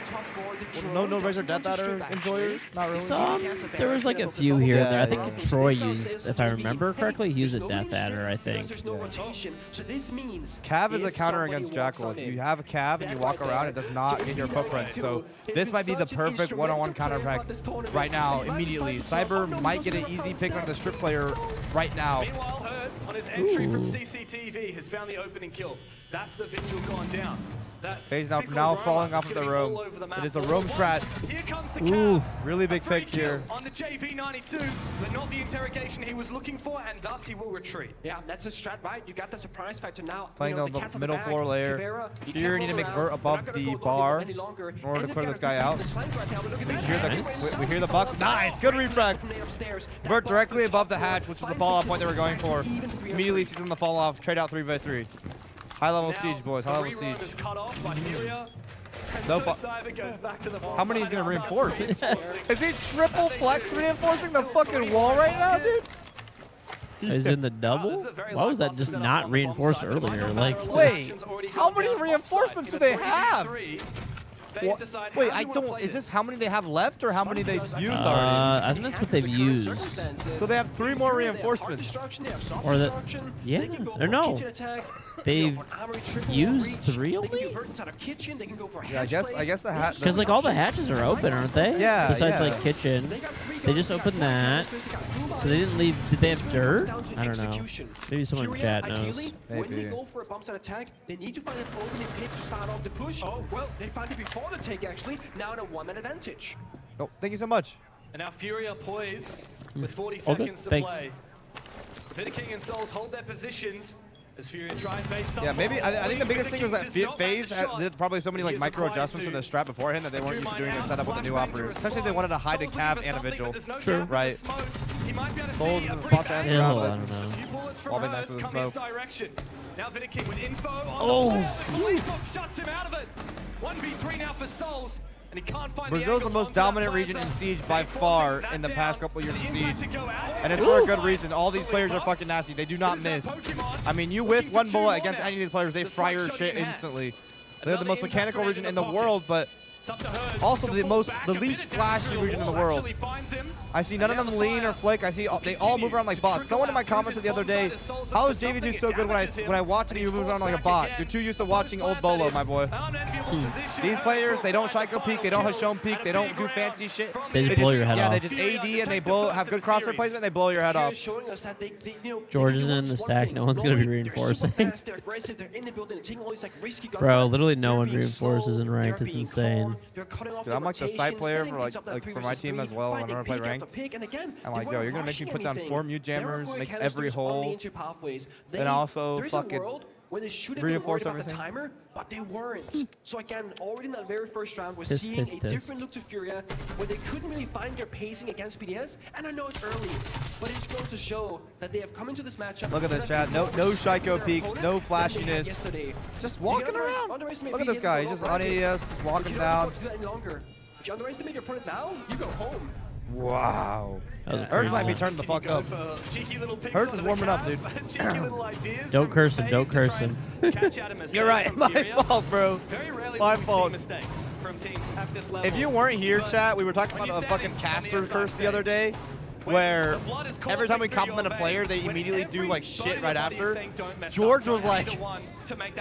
A: No Razor Death Adder enjoyers. Not really.
B: Some, there was like a few here and there. I think Troy used, if I remember correctly, he used a Death Adder, I think.
A: Cav is a counter against Jackal. If you have a Cav and you walk around, it does not hit your footprints. So this might be the perfect one-on-one counter pack right now, immediately. Cyber might get an easy pick on the strip player right now.
H: Meanwhile, Hertz on his entry from CCTV has found the opening kill. That's the vigil gone down.
A: FaZe now falling off of the roam. It is a roam strat.
H: Here comes the Cav.
A: Really big pick here.
H: On the JV92, but not the interrogation he was looking for, and thus he will retreat.
I: Yeah, that's a strat, right? You got the surprise factor now.
A: Playing the middle floor layer. Here, need to make Vert above the bar in order to clear this guy out. We hear the buck. Nice, good refrag. Vert directly above the hatch, which is the fall-off point they were going for. Immediately sees him the fall-off. Trade out 3v3. High-level siege, boys. High-level siege. No How many is going to reinforce? Is he triple flex reinforcing the fucking wall right now, dude?
B: Is in the double? Why was that just not reinforced earlier? Like,
A: wait, how many reinforcements do they have? Wait, I don't. Is this how many they have left or how many they've used already?
B: I think that's what they've used.
A: So they have 3 more reinforcements.
B: Or that? Yeah. Or no. They've used 3 only.
A: Yeah, I guess the hatch.
B: Because like all the hatches are open, aren't they?
A: Yeah.
B: Besides
A: yeah.
B: like kitchen, they just opened that. So they didn't leave. Did they have dirt? I don't know. Maybe someone in chat knows.
I: When they go for a bump side attack, they need to find an opening pit to start off the push. Oh, well, they found it before the take, actually. Now in a 1-man advantage.
A: Oh, thank you so much.
H: And now Furia poised with 40 seconds to play. Vidiking and Souls hold their positions as Furia try and bait some.
A: Yeah, maybe. I think the biggest thing was that FaZe did probably so many like micro adjustments to the strat beforehand that they weren't used to doing their setup with the new operators. Essentially, they wanted to hide a Cav and a Vigil.
B: True.
A: Right. Souls in the spot to end
B: I
A: around,
B: don't
A: but
B: know.
A: all back to the smoke.
H: Now Vidiking with info on
A: Oh!
H: shuts him out of it. 1v3 now for Souls. And he can't find
A: Brazil's the most dominant region in Siege by far in the past couple years of Siege. And it's for a good reason. All these players are fucking nasty. They do not miss. I mean, you whiff one bullet against any of these players, they fry your shit instantly. They're the most mechanical region in the world, but also the least flashy region in the world. I see none of them lean or flake. I see they all move around like bots. Someone in my comments said the other day, how is JV2 so good when I watch him, he moves around like a bot? You're too used to watching old Bolo, my boy.
H: position.
A: These players, they don't psycho peek, they don't Hashome peek, they don't do fancy shit.
B: They just blow your head
A: yeah,
B: off.
A: they just AD and they have good crossroad placement and they blow your head off.
B: George is in the stack. No one's going to be reinforcing. Bro, literally no one reinforces in ranked. It's insane.
A: Dude, I'm like the side player for for my team as well whenever I play ranked. I'm like, yo, you're going to make me put down 4 mute jammers, make every hole, and also fucking reinforce everything.
I: Timer, but they weren't. So again, already in that very first round, we're
B: Tisk,
I: seeing
B: tisk,
I: a
B: tisk.
I: different look to Furia, where they couldn't really find their pacing against BDS. And I know it's early, but it just goes to show that they have come into this matchup.
A: Look at this, chat. No psycho peeks, no flashiness. Just walking around. Look at this guy. He's just on ADS, just walking down.
I: If you underestimate your opponent now, you go home.
A: Wow.
B: That was a
A: Hurts
B: crazy
A: might be
B: one.
A: turning the fuck up. Hurts is warming up, dude.
B: Don't curse him. Don't curse him.
A: You're right. My fault, bro. My fault.
H: Mistakes from teams at this level.
A: If you weren't here, chat, we were talking about a fucking caster curse the other day, where every time we compliment a player, they immediately do like shit right after. George was like,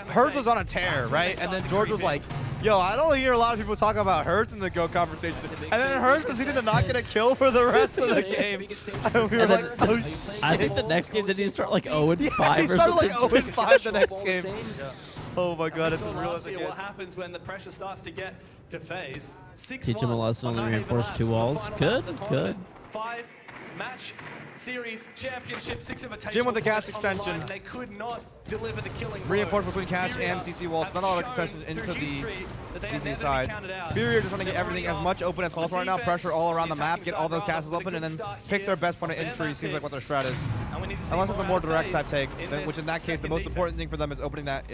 A: Hurts was on a tear, right? And then George was like, yo, I don't hear a lot of people talk about Hurts in the GO conversation. And then Hurts proceeded to not get a kill for the rest of the game. And we were like, oh shit.
B: I think the next game, did he start like 0-5
A: Yeah, he
B: or
A: started
B: something?
A: like 0-5 the next game. Oh my god, it's real as it
H: what
A: gets.
H: happens when the pressure starts to get to phase. 6-1
B: Teach him a lesson,
H: on
B: only
H: that
B: reinforce
H: last
B: 2 walls.
H: final
B: Good,
H: at the
B: good.
H: 5-match series championship, 6 invitational.
A: Jim with the cast
H: on the line.
A: extension.
H: They could not deliver the killing blow.
A: Reinforced between Cash and CC walls. Not a lot of contestants into the CC side. Fury are just trying to get everything as much open as possible right now. Pressure all around the map, get all those castles open, and then pick their best point of entry. Seems like what their strat is. Unless it's a more direct type take, which in that case, the most important thing for them is opening that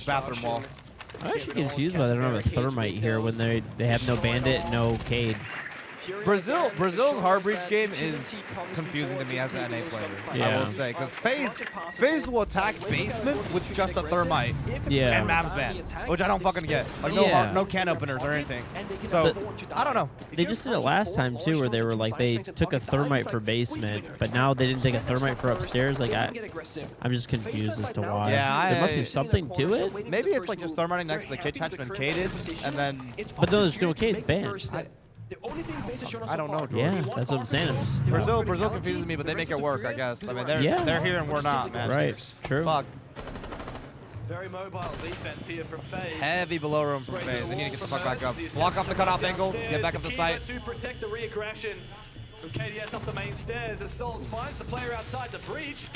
A: bathroom wall.
B: I'm actually confused why they don't have a thermite here when they have no bandit, no Cade.
A: Brazil's hard breach game is confusing to me as an NA player. I will say, because FaZe will attack basement with just a thermite and Mavs ban, which I don't fucking get. Like no can openers or anything. So I don't know.
B: They just did it last time too, where they were like they took a thermite for basement, but now they didn't take a thermite for upstairs. Like I'm just confused as to why.
A: Yeah,
B: there must be something to it.
A: Maybe it's like just thermiting next to the Cade hatch and Caded, and then.
B: But no, there's no Cade's banned.
A: I don't know, George.
B: Yeah, that's what I'm saying.
A: Brazil confuses me, but they make it work, I guess. I mean, they're here and we're not, man.
B: Right, true.
A: Fuck.
H: Very mobile defense here from FaZe.
A: Heavy below room from FaZe. They need to get the fuck back up. Block off the cutoff angle. Get back up the site.
H: To protect the re-aggression from KDS up the main stairs as Souls finds the player outside the breach.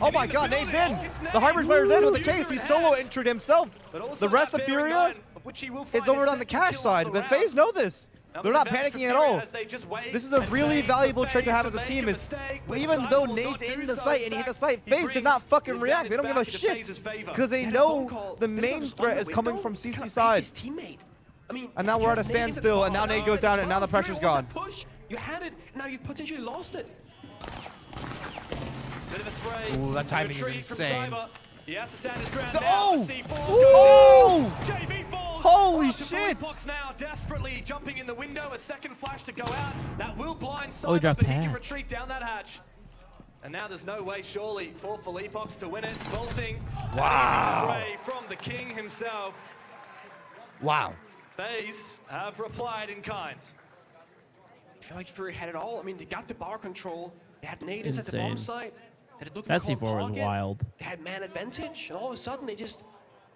A: Oh my god, Nade's in! The Hybrid player's in with the case. He solo entered himself. The rest of Furia is over on the cash side, but FaZe know this. They're not panicking at all. This is a really valuable trait to have as a team, is even though Nade's in the site and he hit the site, FaZe did not fucking react. They don't give a shit because they know the main threat is coming from CC side. And now we're at a standstill, and now Nade goes down, and now the pressure's gone.
I: You had it, now you've potentially lost it.
H: Bit of a spray.
A: Ooh, that timing is insane.
H: He has to stand his ground.
A: Oh!
H: JV falls.
A: Holy shit!
H: Now desperately jumping in the window, a second flash to go out. That will blind
B: Oh, he
H: Cyber,
B: dropped
H: but he can
B: patch.
H: retreat down that hatch. And now there's no way, surely, for Philippox to win it. Vaulting.
A: Wow.
H: An easy spray from the king himself.
A: Wow.
H: FaZe have replied in kind.
I: I feel like Fury had it all. I mean, they got the bar control. They had Nades at the bomb site.
B: That C4 was wild.
I: They had man advantage, and all of a sudden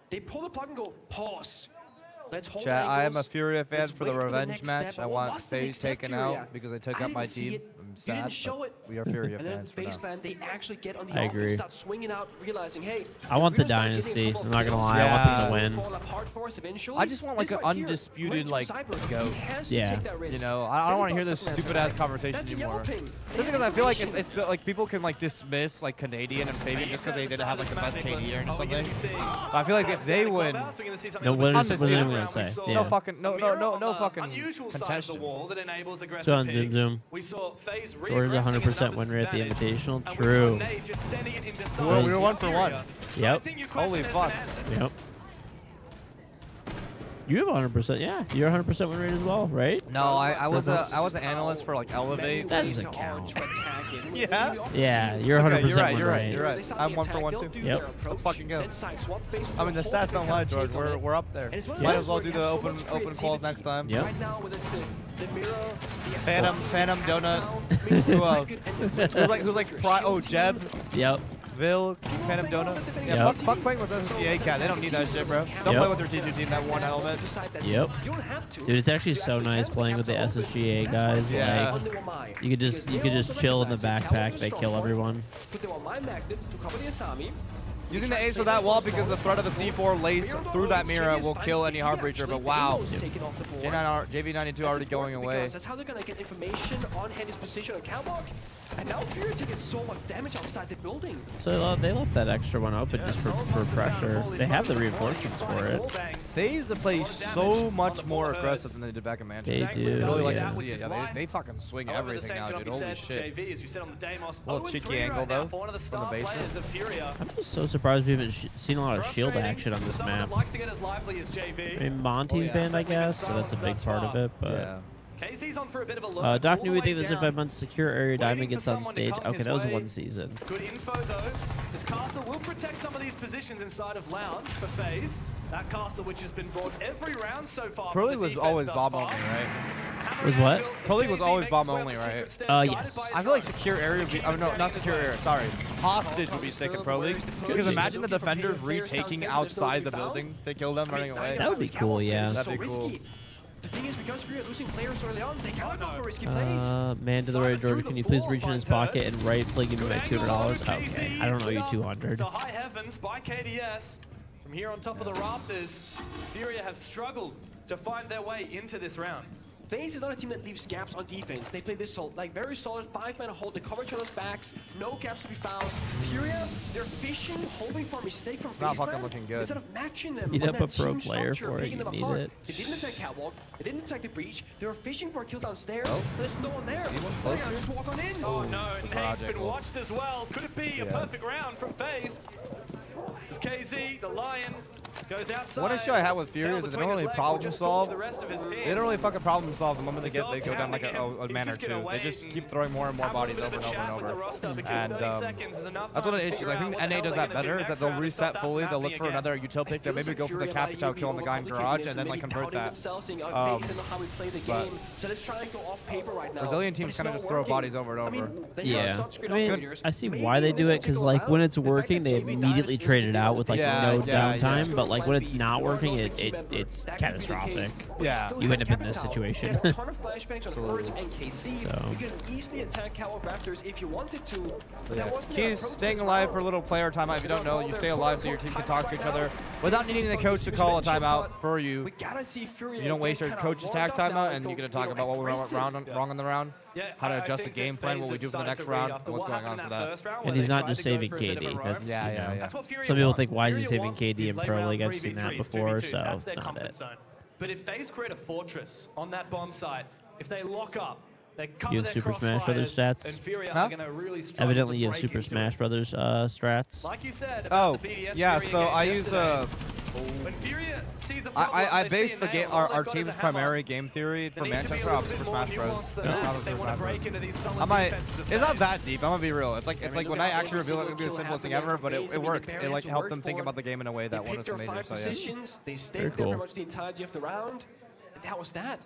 I: they pull the plug and go, pause. Let's hold
A: Chat, I am a
I: angles.
A: Furia fan
I: Let's
A: for the
I: wait
A: revenge
I: next
A: match.
I: step.
A: I
I: What
A: want
I: was the
A: FaZe
I: next step,
A: taken
I: Furia?
A: out because they took
I: I
A: out my
I: didn't see
A: team.
I: it.
A: I'm
I: You
A: sad,
I: didn't show
A: but
I: it.
A: we are Furia
I: And then
A: fans for now.
I: Baseline, they actually get on the
B: I
I: offense,
B: agree.
I: start swinging out, realizing, hey,
B: I want the
I: we're gonna start
B: dynasty.
I: getting a couple
B: I'm not gonna
I: of
B: lie. I want them to
I: kills.
B: win.
I: Fall apart for us eventually.
A: I just want like
I: This
A: an
I: right here,
A: undisputed
I: range
A: like
I: from Cyber.
A: GOAT.
I: He has to
B: Yeah.
I: take that risk.
A: You know, I don't want to hear this
I: Supplemental
A: stupid ass
I: right?
A: conversation
I: That's
A: anymore.
I: yelping.
A: Just because I feel like it's like people can like dismiss like Canadian and Fabian just because they didn't have like the best KD or something. But I feel like if they win,
B: No, what is
A: Undisputed.
B: anyone gonna say?
A: no
B: Yeah.
A: fucking no fucking
H: unusual side of
A: contestation.
H: the wall that enables aggressive
B: Zoom, zoom,
H: picks.
B: zoom.
H: We saw FaZe
B: George
H: regressing
B: 100%
H: and
B: win rate at the
H: disadvantage.
B: Invitational.
H: And we saw
B: True.
H: Nate just sending it into
A: We
H: Cyber.
A: were 1 for 1.
H: So I
B: Yep.
H: think your question
A: Holy
H: has
A: fuck.
H: been answered.
B: Yep. You have 100%. Yeah, you're 100% win rate as well, right?
A: No, I was an analyst for like Elevate.
B: That doesn't count.
A: Yeah.
B: Yeah, you're 100%
A: Okay, you're right.
B: win
A: You're right.
B: rate.
A: You're right. I'm 1 for 1 too.
B: Yep.
A: Let's fucking go. I mean, the stats don't lie, George. We're up there. Might as well do the open calls next time.
B: Yep.
A: Phantom Donut. Who else? Who's like Jeb.
B: Yep.
A: Vil, Phantom Donut. Yeah,
B: Yep.
A: fuck playing with SSGA cat. They don't need that shit, bro. Don't
B: Yep.
A: play with their T2 team that one helmet.
B: Yep. Dude, it's actually so nice playing with the SSGA guys.
A: Yeah.
B: Like, you could just chill in the backpack. They kill everyone.
A: Using the ace for that wall because the threat of the C4 lace through that mirror will kill any Heartbreacher, but wow. JV92 already going away.
I: That's how they're going to get information on Henry's position on catwalk. And now Fury taking so much damage outside the building.
B: So they left that extra one open just for pressure. They have the reinforcements for it.
A: Stays to play so much more aggressive than they did back in Manchester.
B: They do,
A: I really like
B: yeah.
A: to see it. Yeah, they fucking swing everything now, dude. Holy shit. Little cheeky angle though from the basement.
B: I'm just so surprised we haven't seen a lot of shield action on this map. I mean, Monty's banned, I guess, so that's a big part of it. But
A: Yeah.
H: KZ's on for a bit of a look.
B: Doc
H: all
B: knew
H: the
B: we think
H: way
B: this if
H: down.
B: I month secure area diamond
H: Waiting
B: gets
H: for
B: on
H: someone to
B: stage.
H: come
B: Okay,
H: his
B: that was
H: way.
B: one season.
H: Good info though. This castle will protect some of these positions inside of Lounge for FaZe. That castle which has been brought every round so far.
A: Pro
H: from
A: League
H: the
A: was
H: defense
A: always
H: thus
A: bomb
H: far.
A: only, right?
B: Was what?
A: Pro League was always bomb only, right?
B: Yes.
A: I feel like secure area would be, oh no, not secure area, sorry. Hostage would be sick in Pro League. Because imagine the defenders retaking outside the building to kill them running away.
B: That would be cool, yeah.
A: That'd be cool.
I: The thing is, because Fury are losing players early on, they cannot go for risky plays.
B: Man to the right, George, can you please reach in his pocket and rightfully give me my $200? Okay, I don't owe you 200.
H: To high heavens by KDS. From here on top of the rafters, Furia have struggled to find their way into this round.
I: FaZe is not a team that leaves gaps on defense. They play this very solid 5-man hold. They cover each other's backs. No gaps to be found. Furia, they're fishing, hoping for a mistake from
A: Not
I: FaZe.
A: fucking looking good.
I: Instead of matching them
B: Need
I: on
B: up
I: that
B: a pro
I: team
B: player
I: structure,
B: for it,
I: picking
B: you
I: them
B: need
I: apart.
B: it.
I: They didn't attack catwalk. They didn't attack the breach. They were fishing for a kill downstairs.
A: Oh.
I: There's no one there.
A: See one
I: They're
A: closer?
I: just walk on in.
H: Oh no, Nate's
A: project
H: been
A: will-
H: watched as well. Could it be a perfect round from FaZe? As KZ, the Lion, goes outside.
A: One issue I had with Fury is that they don't really problem solve.
H: The rest of his team.
A: They don't really fucking problem solve the moment they go down like a man or two. They just keep throwing more and more bodies over and over and over. And that's one of the issues. I think NA does that better, is that they'll reset fully, they'll look for another util pick, they'll maybe go for the Capital kill on the guy in garage, and then like convert that. Brazilian teams kind of just throw bodies over and over.
B: Yeah. I mean, I see why they do it, because like when it's working, they immediately trade it out with like no downtime, but like when it's not working, it's catastrophic.
A: Yeah.
B: You end up in this situation.
I: A ton of flashbangs on Birds and KC. You can easily attack Catwalk Raptors if you wanted to. But that wasn't their
A: Keys
I: approach
A: staying
I: this
A: alive
I: round.
A: for a little player timeout. If you don't know, you stay alive so your team can talk to each other without needing the coach to call a timeout for you.
I: We gotta see Fury
A: You don't waste your
I: get
A: coach's
I: kinda
A: tag
I: warmed up now
A: timeout, and you get to talk about what we went wrong in the round, how to adjust the game plan, what we do for the next round, and what's going on for that.
B: And he's not just saving KD. That's, you know, some people think, why is he saving KD in Pro League? I've seen that before, so it's not it.
H: But if FaZe create a fortress on that bomb site, if they lock up, they cover
B: You have
H: their
B: Super Smash Brothers
H: crossfires,
B: stats?
H: and Furia
A: Huh?
H: are gonna really struggle
B: Evidently,
H: to
B: you have
H: break
B: Super
H: into
B: Smash
H: it.
B: Brothers strats.
H: Like you said about
A: Oh,
H: the BDS
A: yeah.
H: Furia
A: So
H: game
A: I used
H: yesterday, when Furia sees a problem,
A: I
H: they
A: based
H: see
A: the
H: a
A: game,
H: nail, all
A: our
H: they've got
A: team's
H: is a hammer.
A: primary game theory for
H: They need to be a
A: Manchester
H: little
A: off Super
H: bit more
A: Smash Bros.
H: nuanced than
A: Yeah,
H: that
A: off
H: if they
A: Super
H: want to
A: Smash
H: break
A: Bros.
H: into these solid
A: I might.
H: defenses of
A: It's not
H: FaZe.
A: that deep. I'm gonna be real. It's like when I actually reveal it, it'll be the simplest thing ever, but it worked. It like helped them think about the game in a way that
I: They
A: won
I: picked
A: us the
I: their
A: major.
I: 5
A: So yeah.
I: positions. They stayed
B: Very
I: there
B: cool.
I: pretty much the entirety of the round. And that was that.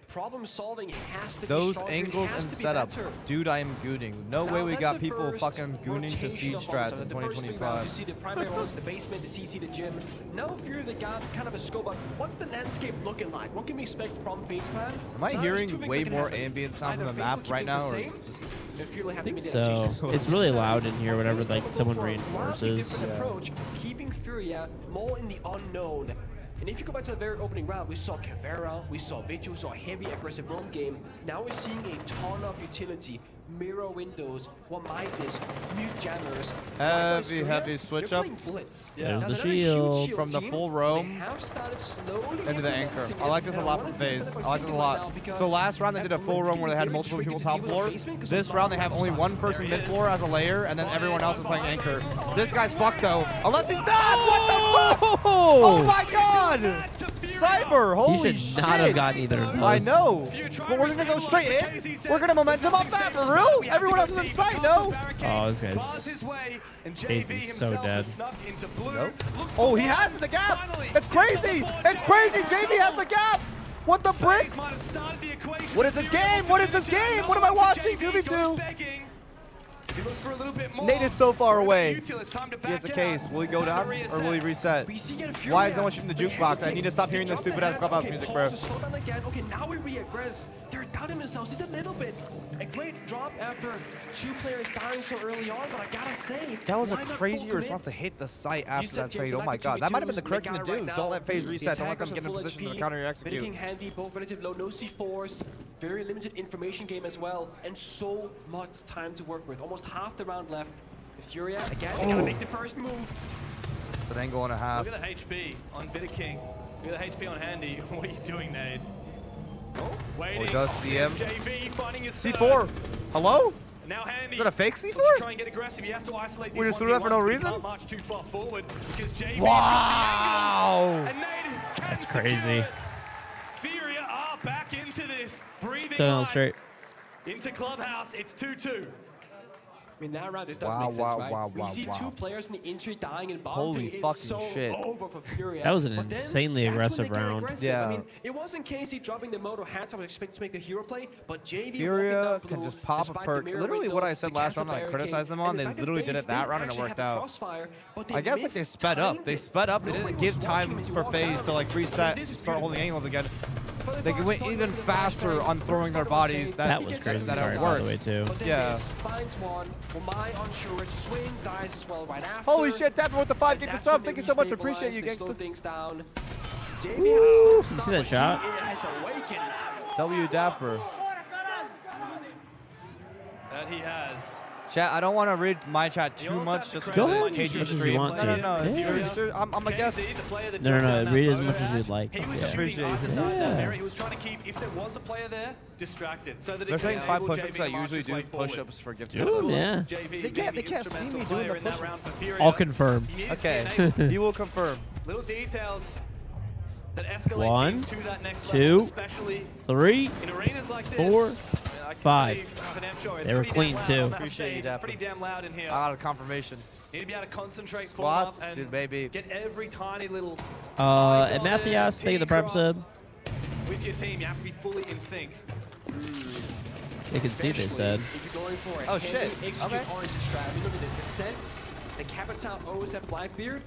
I: Problem solving has to be
A: Those
I: stronger, it
A: angles
I: has
A: and
I: to be
A: setup.
I: better.
A: Dude, I am gooning. No
I: Now
A: way we
I: that's
A: got
I: the
A: people
I: first
A: fucking gooning to
I: rotation
A: siege
I: of
A: strats
I: bombs.
A: in
I: The first 3 rounds, you see the primary ones, the basement, the CC, the gym. Now Fury, they got kind of a scope on what's the landscape looking like? What can we expect from FaZe Clan?
A: Am I
I: So there's 2
A: hearing
I: things
A: way
I: that can
A: more
I: happen.
A: ambient sound
I: Either
A: from the
I: FaZe will
A: map
I: keep
A: right
I: things
A: now,
I: the
A: or
I: same,
A: is it just?
I: and Fury will have the
B: So
I: adaptations.
B: it's really loud in here whenever
I: FaZe
B: like
I: will go
B: someone
I: for a wildly
B: reinforces.
I: different approach, keeping Furia more in the unknown. And if you go back to the very opening round, we saw Caveira, we saw Vigil, we saw a heavy aggressive roam game. Now we're seeing a ton of utility, mirror windows, what might this, mute jammers.
A: Heavy switch up.
B: There's
I: Now,
B: the
I: they're not a huge
B: shield.
A: From the
I: team,
A: full
I: they
A: roam
I: have started slowly
A: into the anchor.
I: implementing
A: I like
I: it,
A: this a
I: and
A: lot
I: I
A: from
I: wanna see
A: FaZe.
I: if
A: I like this a
I: now
A: lot.
I: because
A: So last round they did a full roam where they had multiple people top floor. This round they have only one person mid floor as a layer, and then everyone else is playing anchor. This guy's fucked though. Unless he's not! What the fuck? Oh my god! Cyber. Holy
B: He should
A: shit.
B: not have gotten either of those.
A: I know. But we're just gonna go straight in. We're gonna momentum off that for real. Everyone else is in sight, no?
B: Oh, this guy's Casey's so dead.
A: Nope. Oh, he has the gap. It's crazy. It's crazy. JV has the gap. What the bricks? What is this game? What is this game? What am I watching? 2v2. Nate is so far away. He has a case. Will he go down or will he reset? Why is no one shooting the jukebox? I need to stop hearing this stupid ass clubhouse music, bro.
I: Okay, now we reaggress. They're doubting themselves just a little bit. A great drop after 2 players dying so early on, but I gotta say,
A: That was a crazy response to hit the site after that trade. Oh my god, that might have been the correct thing to do. Don't let phase reset. Don't let them get in a position to counter execute.
I: King handy, both relative low, no C4s, very limited information game as well, and so much time to work with. Almost half the round left. Furia again, they gotta make the first move.
A: It's an angle and a half.
H: Look at the HP on King. Look at the HP on Handy. What are you doing, Nade?
A: Oh, he does see him.
H: JV finding his
A: C4. Hello?
H: Now Handy.
A: Is that a fake C4?
H: Try and get aggressive. He has to isolate these.
A: We just threw that for no reason?
H: Can't march too far forward because JV's
A: wow.
H: got the angle. And Nade
B: That's crazy.
H: Furia are back into this. Breathing
B: Turn
H: life
B: straight.
H: into Clubhouse. It's 2-2.
I: I mean, that round just doesn't make sense, right? We see 2 players in the entry dying and bombing.
A: Holy
I: It's
A: fucking
I: so
A: shit.
I: over for Furia.
B: That was an
I: But then,
B: insanely
I: that's when
B: aggressive
I: they get
B: round.
I: aggressive.
A: Yeah.
I: I mean, it wasn't Casey dropping the moto hats. I was expecting to make the hero play, but JV
A: Furia can just pop a perk. Literally what I said last round that I criticized them on, they literally did it that round and it worked out. I guess like they sped up. They sped up. They didn't give time for phase to like reset and start holding angles again. They went even faster on throwing their bodies.
B: That was crazy.
A: That
B: Sorry, by the way, too.
A: Yeah.
I: Finds one. Unsure swing, dies as well right after.
A: Holy shit, Dapper with the 5 gig sub. Thank you so much. Appreciate you, gangsta.
I: Things down.
B: Woo! You see that shot?
I: Has awakened.
A: W Dapper.
H: That he has.
A: Chat, I don't want to read my chat too much just
B: Go
A: because
B: ahead
A: it's
B: as much
A: KG
B: as
A: stream.
B: you want to.
A: No, I'm a guess.
B: No, read as much as you'd like.
H: He was shooting either side of that area. He was trying to keep, if there was a player there, distracted. So that
A: They're saying 5 push-ups. I usually do push-ups for gift.
B: Yeah.
A: They can't see me doing the push-ups.
B: I'll confirm.
A: Okay, he will confirm.
H: Little details that escalate
B: 1,
H: teams to that next
B: 2,
H: level, especially
B: 3,
H: in arenas like this.
B: 4,
H: I can
B: 5.
H: tell you, for damn sure, it's
B: They were
H: pretty
B: clean,
H: damn loud
B: too.
H: on that
A: Appreciate
H: stage.
A: you,
H: It's
A: Dapper.
H: pretty damn loud in here.
A: I got a confirmation.
H: Need to be able to concentrate, form up,
A: Squats,
H: and
A: dude, baby.
H: get every tiny little.
B: And Matthias, thank you the prep sub.
H: With your team, you have to be fully in sync.
B: They can see, they said.
I: If you're going for a
A: Oh, shit.
I: execute
A: Okay.
I: orange strat, I mean, look at this. The Sense, the Capital O's at Blackbeard,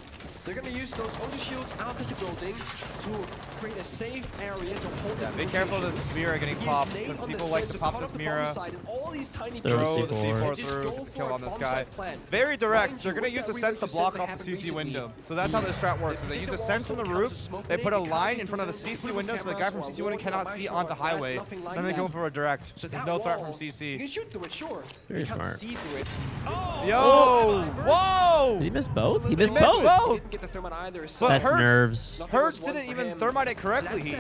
I: they're going to use those Ocean Shields outside the building to create a safe area to hold
A: Yeah,
I: the
A: be careful of this Mira getting popped because people like to pop this Mira.
I: All these tiny
B: Throw
A: Throw
B: the
A: the
B: C4
A: C4 through, kill on this guy. Very direct. They're going to use a sense to block off the CC window. So that's how this strat works. Is they use a sense from the roof, they put a line in front of the CC window so the guy from CC window cannot see onto highway. Then they go for a direct. There's no threat from
I: You
A: CC.
I: can shoot through it, sure.
B: Very
I: You can't
B: smart.
I: see through it.
A: Yo! Whoa!
B: Did he miss both? He missed
A: missed
B: both.
A: both.
I: Didn't get the thermite either, so
A: But
B: That's
A: Hertz-
B: nerves.
A: Hertz didn't even thermite it correctly.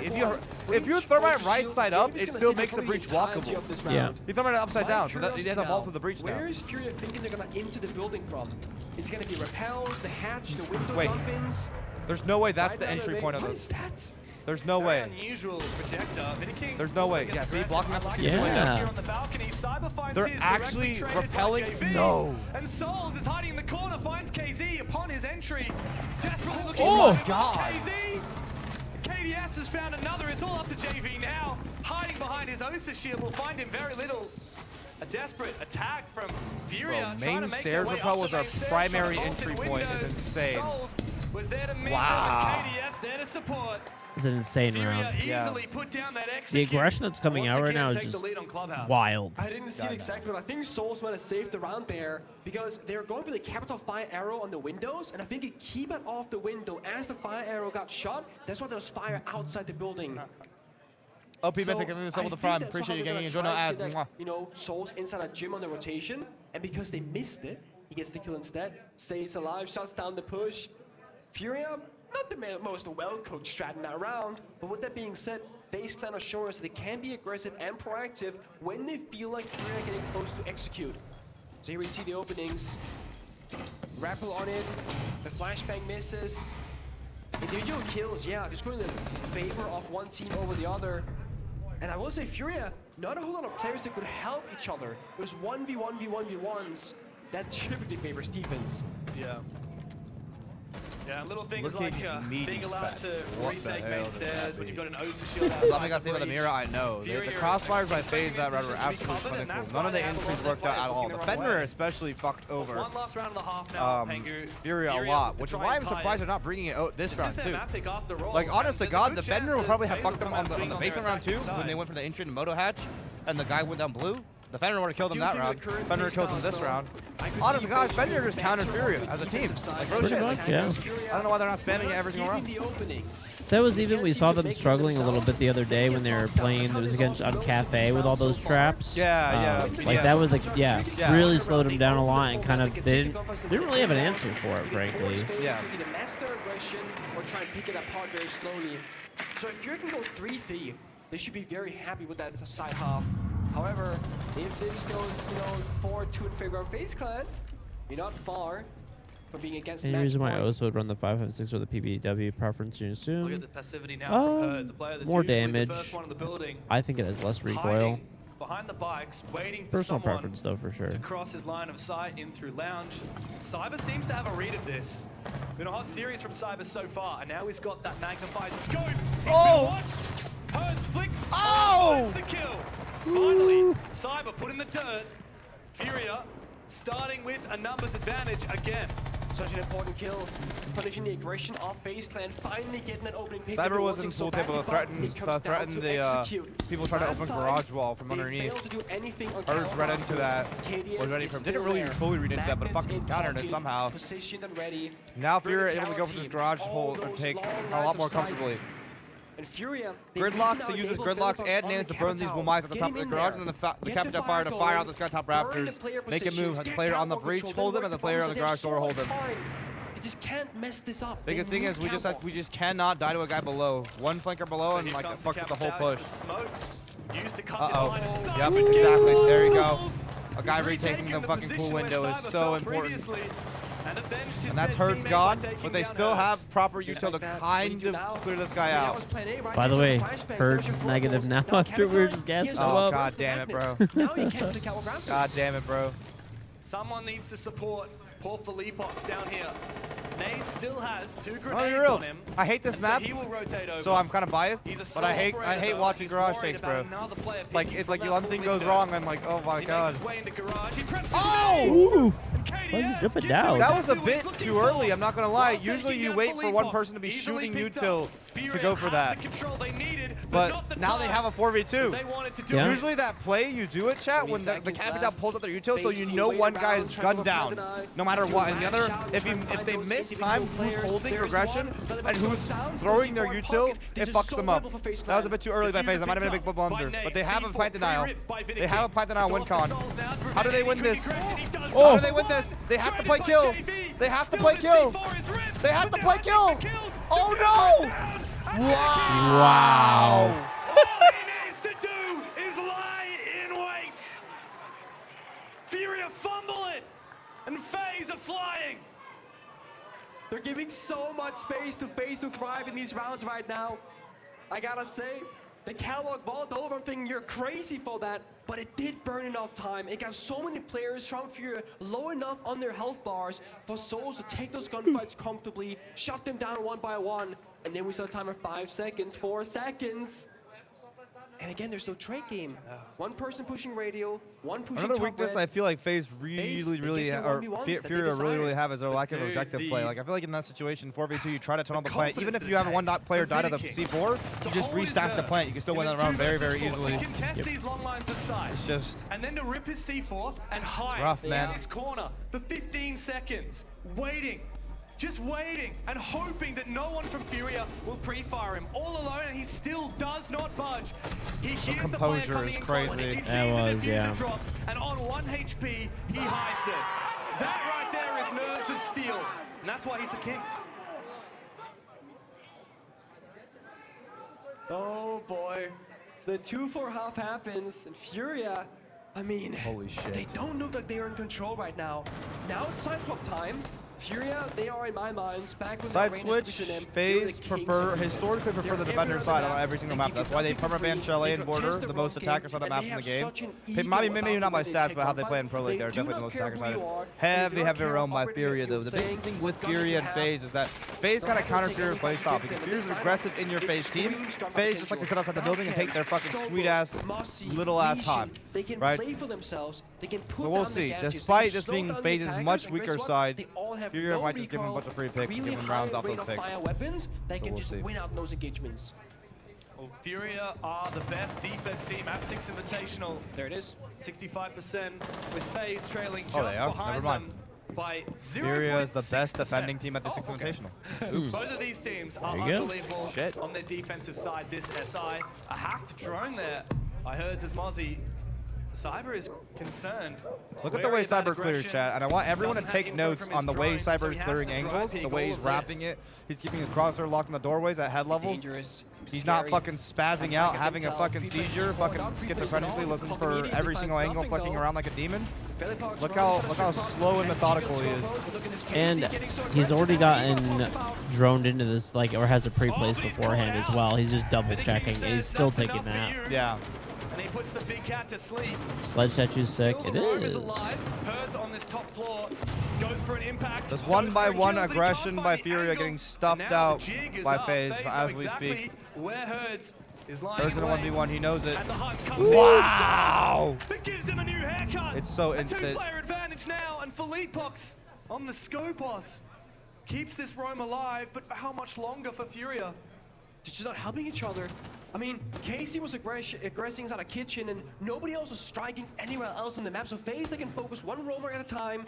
A: If you thermite right side up, it still makes the breach walkable.
B: Yeah.
A: He thermite it upside down, so that he has to vault to the breach now.
I: Where is Furia thinking they're gonna into the building from? Is it gonna be repels, the hatch, the window
A: Wait.
I: dump-ins?
A: There's no way that's
I: Right
A: the
I: down
A: entry
I: the
A: point of
I: What
A: this.
I: is that?
A: There's no
H: Very
A: way.
H: unusual projector. King
A: There's no
H: also
A: way.
H: gets
A: Yeah, see,
H: aggressive.
A: blocking
H: I
A: up the
H: like
A: CC
H: his
B: window.
H: right here on the balcony. Cyber finds
A: They're
H: his,
A: actually
H: directly traded by
A: repelling?
H: JV.
A: No.
H: And Souls is hiding in the corner, finds KZ upon his entry. Desperately looking
A: Oh,
H: for
A: God.
H: KZ. KDS has found another. It's all up to JV now. Hiding behind his Osa shield will find him very little. A desperate attack from Furia.
A: Bro,
H: trying
A: main
H: to make
A: stairs
H: their way
A: repel
H: up
A: was
H: the
A: our
H: main stairs,
A: primary
H: trying to vault in
A: entry point. It's
H: windows.
A: insane.
H: Souls was there to meet
A: Wow.
H: them, and KDS there to support.
B: It's an insane
H: Furia
B: round.
H: easily put down that
B: The
H: execute.
B: aggression that's coming
H: Once
B: out right
H: again,
B: now is
H: take the
B: just
H: lead on Clubhouse.
B: wild.
I: I didn't see it exactly, but I think Souls might have saved the round there because they're going for the capital fire arrow on the windows, and I think it keep it off the window as the fire arrow got shot. That's why there was fire outside the building.
A: OP Mythic, I'm going to sell with the prime.
I: that's
A: Appreciate you
I: how they're
A: getting
I: gonna
A: enjoy no
I: try
A: ads.
I: to get,
A: Mwah.
I: you know, Souls inside a gym on the rotation, and because they missed it, he gets the kill instead. Stays alive, shuts down the push. Furia, not the most well-coached strat in that round, but with that being said, FaZe Clan are showing us that they can be aggressive and proactive when they feel like Furia are getting close to execute. So here we see the openings. Rappel on it, the flashbang misses. individual kills, yeah, just going in favor of one team over the other. And I will say, Furia, not a whole lot of players that could help each other. It was 1v1v1v1s that typically favors defense.
H: Yeah. Yeah, little things
A: Looking
H: like
A: meaty
H: being allowed
A: fat.
H: to
A: What the
H: retake
A: hell
H: main
A: does
H: stairs
A: that
H: when
A: mean?
H: you've got an Osa shield
A: Something
H: outside
A: I say about the
H: breach.
A: mirror, I know. The
H: Furia
A: crossfires by
H: expecting
A: FaZe that
H: his
A: were
H: position to be
A: absolutely
H: covered, and
A: clinical.
H: that's
A: None
H: why
A: of the
H: they have a lot
A: entries
H: of
A: worked out
H: players
A: at all.
H: looking
A: The
H: the right
A: Fender
H: way.
A: especially fucked over
H: One last round and a half now, Pengu.
A: Furia a lot, which is why I'm surprised they're not bringing it out this round too. Like, honest to God, the Fender will probably have fucked them on the basement round 2 when they went for the entry in the Moto hatch, and the guy went down blue. The Fender would have killed him that round. Fender kills him this round. Honest to God, Fender just countered Furia as a team. Like, real shit.
B: much, yeah.
A: I don't know why they're not spamming it every single round.
B: That was even, we saw them struggling a little bit the other day when they were playing, it was against Cafe with all those traps.
A: Yeah,
B: Like that was like,
A: Yeah.
B: really slowed them down a lot and kind of, they didn't really have an answer for it, frankly.
A: Yeah.
I: To either match their aggression or try and pick it apart very slowly. So if you can go 3-3, they should be very happy with that side half. However, if this goes, 4-2 in favor of FaZe Clan, you're not far from being against
B: Any
I: match
B: reason why
I: point.
B: Osa would run the 5.56 or the PBW preference soon
H: Look
B: soon?
H: at the passivity now from her. It's a player that's
B: More
H: usually
B: damage.
H: the first one in the building.
B: I think it has less recoil.
H: Hiding behind the bikes, waiting for
B: Personal
H: someone
B: preference though, for sure.
H: to cross his line of sight in through lounge. Cyber seems to have a read of this. Been a hot series from Cyber so far, and now he's got that magnified scope. He's been watched. Hertz flicks.
A: Oh!
H: Finds the kill. Finally, Cyber put in the dirt. Furia starting with a numbers advantage again.
I: Such an important kill, punishing the aggression of FaZe Clan, finally getting that opening pick.
A: Cyber was in full table to threaten the people trying to open garage wall from underneath. Hertz read into that, was ready for, didn't really fully read into that, but fucking countered it somehow. Now Furia able to go for this garage hole and take a lot more comfortably.
I: And Furia,
A: Gridlocks, he uses gridlocks and nails to burn these Wumais at the top of the garage, and then the Captain Fire to fire out this guy top rafters, make a move, have the player on the breach hold him, and the player on the garage door hold him.
I: You just can't mess this up.
A: Biggest thing is we just cannot die to a guy below. One flanker below, and like it fucks up the whole push. Uh-oh. Yep, exactly. There you go. A guy retaking the fucking pool window is so important. And that's Hertz gone, but they still have proper util to kind of clear this guy out.
B: By the way, Hertz is negative now after we were just gassing him
A: Oh,
B: up.
A: god damn it, bro. God damn it, bro.
H: Someone needs to support poor Philippox down here. Nate still has 2
A: I'll be
H: grenades
A: real.
H: on him.
A: I hate this
H: so
A: map,
H: he will rotate over.
A: so I'm kind of biased,
H: He's a
A: but
H: slow
A: I hate
H: operator, though,
A: watching
H: he's
A: garage
H: worried
A: takes,
H: about
A: bro.
H: another player
A: It's like
H: picking from
A: one
H: that
A: thing
H: full
A: goes
H: window.
A: wrong, I'm like, oh my
H: He makes
A: god.
H: his way into garage. He preps
A: Oh!
B: Ooh. Jumping down.
A: That was a bit too early, I'm not gonna lie. Usually you wait for one person to be shooting util to go for that. But now they have a 4v2.
B: Yeah.
A: Usually that play, you do it, chat, when the Captain pulls out their util, so you know one guy is gunned down, no matter what. And the other, if they miss time, who's holding regression and who's throwing their util, it fucks them up. That was a bit too early by FaZe. That might have been a big blunder. But they have a plant denial. They have a plant denial win con. How do they win this? How do they win this? They have to play kill. They have to play kill. They have to play kill. Oh no! Wow.
H: All he needs to do is lie in wait. Furia fumble it, and FaZe are flying.
I: They're giving so much space to FaZe to thrive in these rounds right now. I gotta say, the catalog vault over, I'm thinking you're crazy for that, but it did burn enough time. It got so many players from Furia low enough on their health bars for Souls to take those gunfights comfortably, shut them down one by one, and then we saw a time of 5 seconds, 4 seconds. And again, there's no trade game. One person pushing radio, one pushing
A: Another
I: top
A: weakness
I: red.
A: I feel like FaZe really, or Furia really have is their lack of objective play. Like I feel like in that situation, 4v2, you try to tunnel the plant. Even if you have one player die to the C4, you just restamp the plant. You can still win that round very easily.
H: To contest these long lines of sight.
A: It's just,
H: And then to rip his C4 and hide
A: rough,
H: in
A: man.
H: this corner for 15 seconds, waiting. Just waiting and hoping that no one from Furia will pre-fire him. All alone, and he still does not budge. He hears the player
A: composure
H: coming
A: is
H: in close,
A: crazy.
H: and he sees
B: That
H: the
B: was,
H: diffuser
B: yeah.
H: drops, and on 1 HP, he hides it. That right there is nerves of steel, and that's why he's the king.
I: Oh boy. So the 2-4 half happens, and Furia, I mean,
A: holy shit.
I: they don't look like they are in control right now. Now it's side swap time. Furia, they are in my mind back with
A: Side
I: that
A: switch, FaZe historically prefer the defender side on every single map. That's why they permaban Chalet and Border, the most attacker side of maps in the game. Maybe not my stats, but how they play in Pro League, they're definitely the most attacker side. Heavy roam by Furia though. The biggest thing with Furia and FaZe is that FaZe kind of counters Furia's play style because Furia's aggressive in your FaZe team. FaZe just like to sit outside the building and take their fucking sweet ass, little ass time. Right? So we'll see. Despite this being FaZe's much weaker side, Furia might just give him a bunch of free picks and give him rounds off those picks.
I: They
A: So
I: can
A: we'll
I: just
A: see.
I: win out those engagements.
H: Well, Furia are the best defense team at 6 Invitational.
I: There it is.
H: 65% with FaZe trailing just
A: Oh, they are?
H: behind
A: Never mind.
H: them by 0.6%.
A: Furia is the best defending team at the 6 Invitational. Oops.
H: Both of these teams are
B: There you go.
H: unbelievable
A: Shit.
H: on their defensive side. This SI, a hacked drone there. I heard as Mozzie. Cyber is concerned.
A: Look at the way
H: Wary about
A: Cyber clears,
H: aggression.
A: chat, and I want everyone to
H: Doesn't have
A: take
H: info
A: notes
H: from
A: on the
H: his
A: way
H: drone, so
A: Cyber
H: he
A: is
H: has
A: clearing
H: to try
A: angles,
H: and
A: the
H: peek
A: way
H: all
A: he's
H: of
A: wrapping
H: this.
A: it. He's keeping his crosshair locked in the doorways at head level.
I: Dangerous.
A: He's not
I: scary.
A: fucking spazzing out, having a fucking seizure, fucking schizophrenically looking for every single angle, flicking around like a demon. Look how slow and methodical he is.
B: And he's already gotten droned into this, like, or has a pre-place beforehand as well. He's just double checking. He's still taking that.
A: Yeah.
H: And he puts the big cat to sleep.
B: Sledge statue's sick.
H: Still,
B: It
H: the rogue
B: is.
H: alive. Herds on this top floor. Goes for an impact.
A: There's
H: goes
A: one
H: for
A: by
H: a
A: one
H: kill, but he
A: aggression
H: can't
A: by
H: find the
A: Furia
H: angle.
A: getting stuffed
H: And now the
A: out
H: jig is
A: by
H: up.
A: FaZe
H: FaZe
A: as
H: know
A: we
H: exactly
A: speak.
H: where Herds is lying
A: Herds in a
H: in wait.
A: 1v1, he knows it.
H: And the hunt comes
A: Wow!
H: in. That gives him a new haircut.
A: It's so
H: a
A: instant.
H: two-player advantage now, and Philippox on the Scopos keeps this roam alive, but for how much longer for Furia?
I: They're just not helping each other. I mean, Casey was aggressing inside a kitchen, and nobody else was striking anywhere else on the map. So FaZe, they can focus one roamer at a time.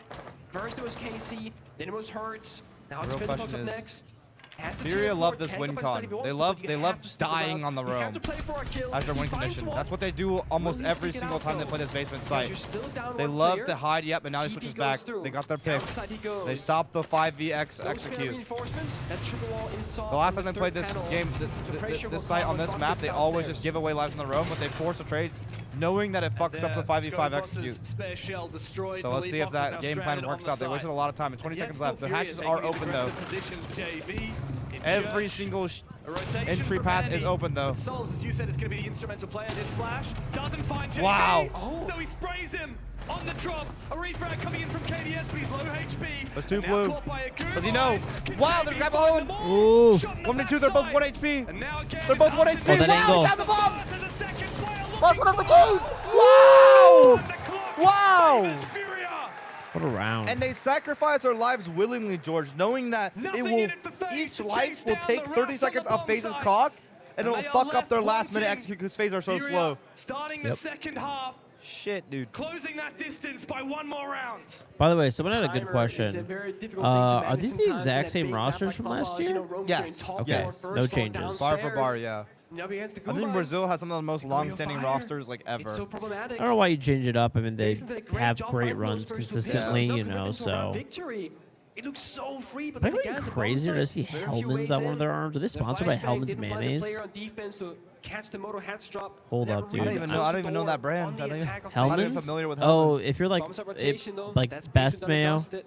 I: First it was Casey, then it was Hertz. Now it's
A: Real
I: Philippox
A: question
I: up
A: is,
I: next. Has the
A: Furia
I: tier
A: love
I: 4,
A: this
I: can
A: win
I: go by the side
A: con.
I: if he wants
A: They
I: to,
A: love
I: but you have to stick
A: dying
I: around.
A: on the
I: You have
A: roam
I: to play for a kill.
A: as their
I: If
A: win
I: he finds
A: condition.
I: one,
A: That's what they do almost
I: will he
A: every
I: stick it
A: single
I: out,
A: time they
I: though?
A: play this basement
I: Because
A: site.
I: you're still down
A: They
I: one
A: love
I: player.
A: to hide, yep, and now he
I: GP
A: switches
I: goes
A: back.
I: through.
A: They got their pick.
I: Outside he goes.
A: They stopped the 5vx
I: Those
A: execute.
I: reinforcements, that triple wall inside
A: The last
I: on
A: time they
I: third
A: played this
I: panel
A: game,
I: to pressure
A: this
I: will
A: site
I: come
A: on
I: when
A: this
I: Gon
A: map,
I: gets
A: they always
I: downstairs.
A: just give away lives on the roam, but they force the trades knowing that it fucks up the 5v5 execute.
H: Spare shell destroyed.
A: So let's see if
H: Philippox is
A: that
H: now
A: game plan
H: stranded on
A: works
H: the
A: out. They
H: side.
A: wasted a lot of time. 20
H: Yet
A: seconds
H: still
A: left. The
H: Furia
A: hatches
H: taking
A: are
H: his
A: open though.
H: aggressive positions, JV, in
A: Every
H: church.
A: single
H: A rotation
A: entry
H: from
A: path
H: Andy.
A: is open though.
H: But Souls, as you said, is going to be the instrumental player. This flash doesn't find JV.
A: Wow.
H: So he sprays him on the drop. A refrag coming in from KDS, but he's low HP.
A: There's two
H: And now
A: blue.
H: caught by a Guru
A: Does he know?
H: Can
A: Wow,
H: JV
A: there's a guy
H: find
A: behind.
H: them all?
B: Ooh.
H: Shot in the
A: 1 and 2, they're both
H: backside.
A: 1 HP.
H: And now again,
A: They're both
H: it's
A: 1
H: up
A: HP.
H: to
B: Oh, that
H: JV.
B: angle.
A: Wow, down the bomb.
H: There's a second player
A: That's
H: looking
A: what that's the
H: for
A: case.
H: one.
A: Wow!
H: The clock
A: Wow!
H: favors Furia.
B: What a round.
A: And they sacrifice their lives willingly, George, knowing that
H: Nothing
A: it
H: in
A: will
H: it for FaZe
A: each
H: to
A: life
H: chase
A: will
H: down
A: take
H: the
A: 30
H: Rats on
A: seconds
H: the
A: of
H: bomb
A: FaZe's
H: side.
A: clock, and
H: And
A: it'll
H: they are
A: fuck up
H: left
A: their last minute
H: wanting.
A: execute because FaZe are so
H: Furia
A: slow.
H: starting the second half,
A: Shit, dude.
H: closing that distance by one more round.
B: By the way, someone had a good
I: Timer is a
B: question.
I: very difficult thing to
B: Are
I: manage
B: these the
I: sometimes in
B: exact
I: that
B: same
I: big map
B: rosters
I: like
B: from
I: Clubhouse,
B: last
I: you
B: year?
I: know, roaming
A: Yes.
I: through top
B: Okay.
I: floor,
A: Yes.
I: first
B: No
I: fall
B: changes.
A: Bar for bar,
I: downstairs.
A: yeah.
I: Now against the
A: I think
I: Gumas.
A: Brazil has some of the most
I: Going
A: long-standing
I: fire.
A: rosters like
I: It's so
A: ever.
I: problematic.
B: I don't know why you change it up. I mean, they
I: FaZe did a great
B: have
I: job
B: great
I: fighting those
B: runs
I: first two picks.
B: consistently,
I: They'll
B: you
I: commit
B: know,
I: them to a round
B: so.
I: victory. It looks so free, but
B: Am I
I: then
B: going
I: again, the
B: crazy
I: bonus
B: to see
I: side, very few
B: Hellman's
I: ways
B: on one of
I: in.
B: their arms? Are they
I: The
B: sponsored by
I: flashbang
B: Hellman's
I: didn't find the
B: mayonnaise?
I: player on defense to catch the moto hats drop.
B: Hold
I: Never
B: up, dude.
I: really
B: I don't
A: even know
I: closed
A: that
I: the
A: brand.
I: door on the
A: I don't even-
I: attack of
A: I'm not
I: FaZe.
A: even familiar with
B: Oh,
A: Hellman's.
B: if you're like,
I: Bombs up rotation, though.
B: like
I: That's
B: best
I: done and
B: mayo.
I: dusted.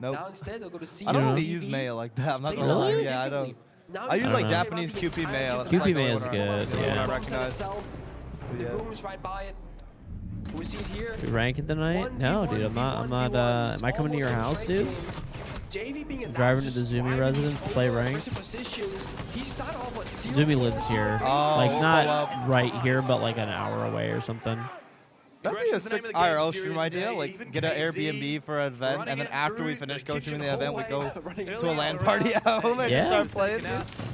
A: Nope.
I: Now instead they'll go to C.
A: I don't
B: know.
A: really use mayo like that. I'm not gonna
B: Really?
A: lie. Yeah, I don't. I use
B: I
A: like
B: don't know.
A: Japanese QP mayo. That's
B: QP
A: like the
B: mayo
A: only
B: is
A: one I-
B: good,
A: the only one
B: yeah.
A: I recognize.
I: The
A: Yeah.
I: room's right by it. We see it here.
B: We ranking tonight? No, dude. I'm not. Am I coming to your house, dude? Driving to the Zumi residence to play ranked? Zumi lives here.
A: Oh,
B: Like,
A: pull
B: not
A: up.
B: right here, but like an hour away or something.
A: That'd be a sick IRL stream idea. Like, get an Airbnb for an event, and then after we finish go streaming the event, we go to a LAN party at home and
B: Yeah.
A: start playing.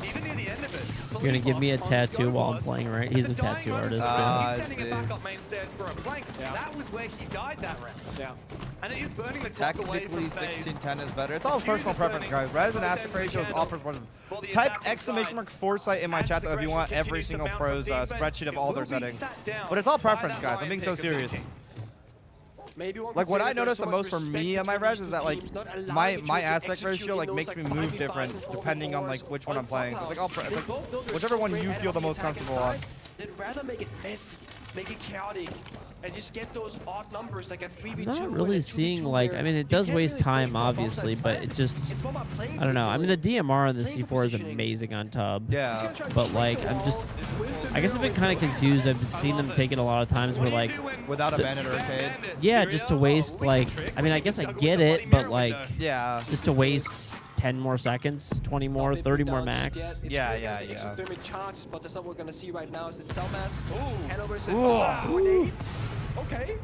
H: Even near the end of it,
B: You're gonna give me a tattoo while I'm playing, right? He's a tattoo artist, too.
A: I
H: He's sending
A: see.
H: it back up main stairs for a flank. That was where he died that round.
I: Yeah.
H: And it is burning the clock away
A: Technically,
H: from FaZe.
A: 16-10 is better. It's all personal preference, guys. Res and aspect ratios all personal preference. Type exclamation mark Foresight in my chat though if you want every single pro's spreadsheet of all their settings. But it's all preference, guys. I'm being so serious. Like what I noticed the most for me on my res is that like my aspect ratio like makes me move different depending on like which one I'm playing. So it's like, it's like whichever one you feel the most comfortable on.
I: They'd rather make it messy, make it chaotic, and just get those odd numbers like a 3v2.
B: Not really seeing like, I mean, it does waste time obviously, but it just, I don't know. I mean, the DMR on the C4 is amazing on Tub.
A: Yeah.
B: But like, I guess I've been kind of confused. I've seen them take it a lot of times where like,
A: Without a bandit or arcade.
B: yeah, just to waste like, I mean, I guess I get it, but like,
A: Yeah.
B: just to waste 10 more seconds, 20 more, 30 more max.
A: Yeah.
I: Exothermic charges, but that's not what we're gonna see right now. Is the cell mass? Handovers
A: Ooh.
I: grenades.
H: Okay.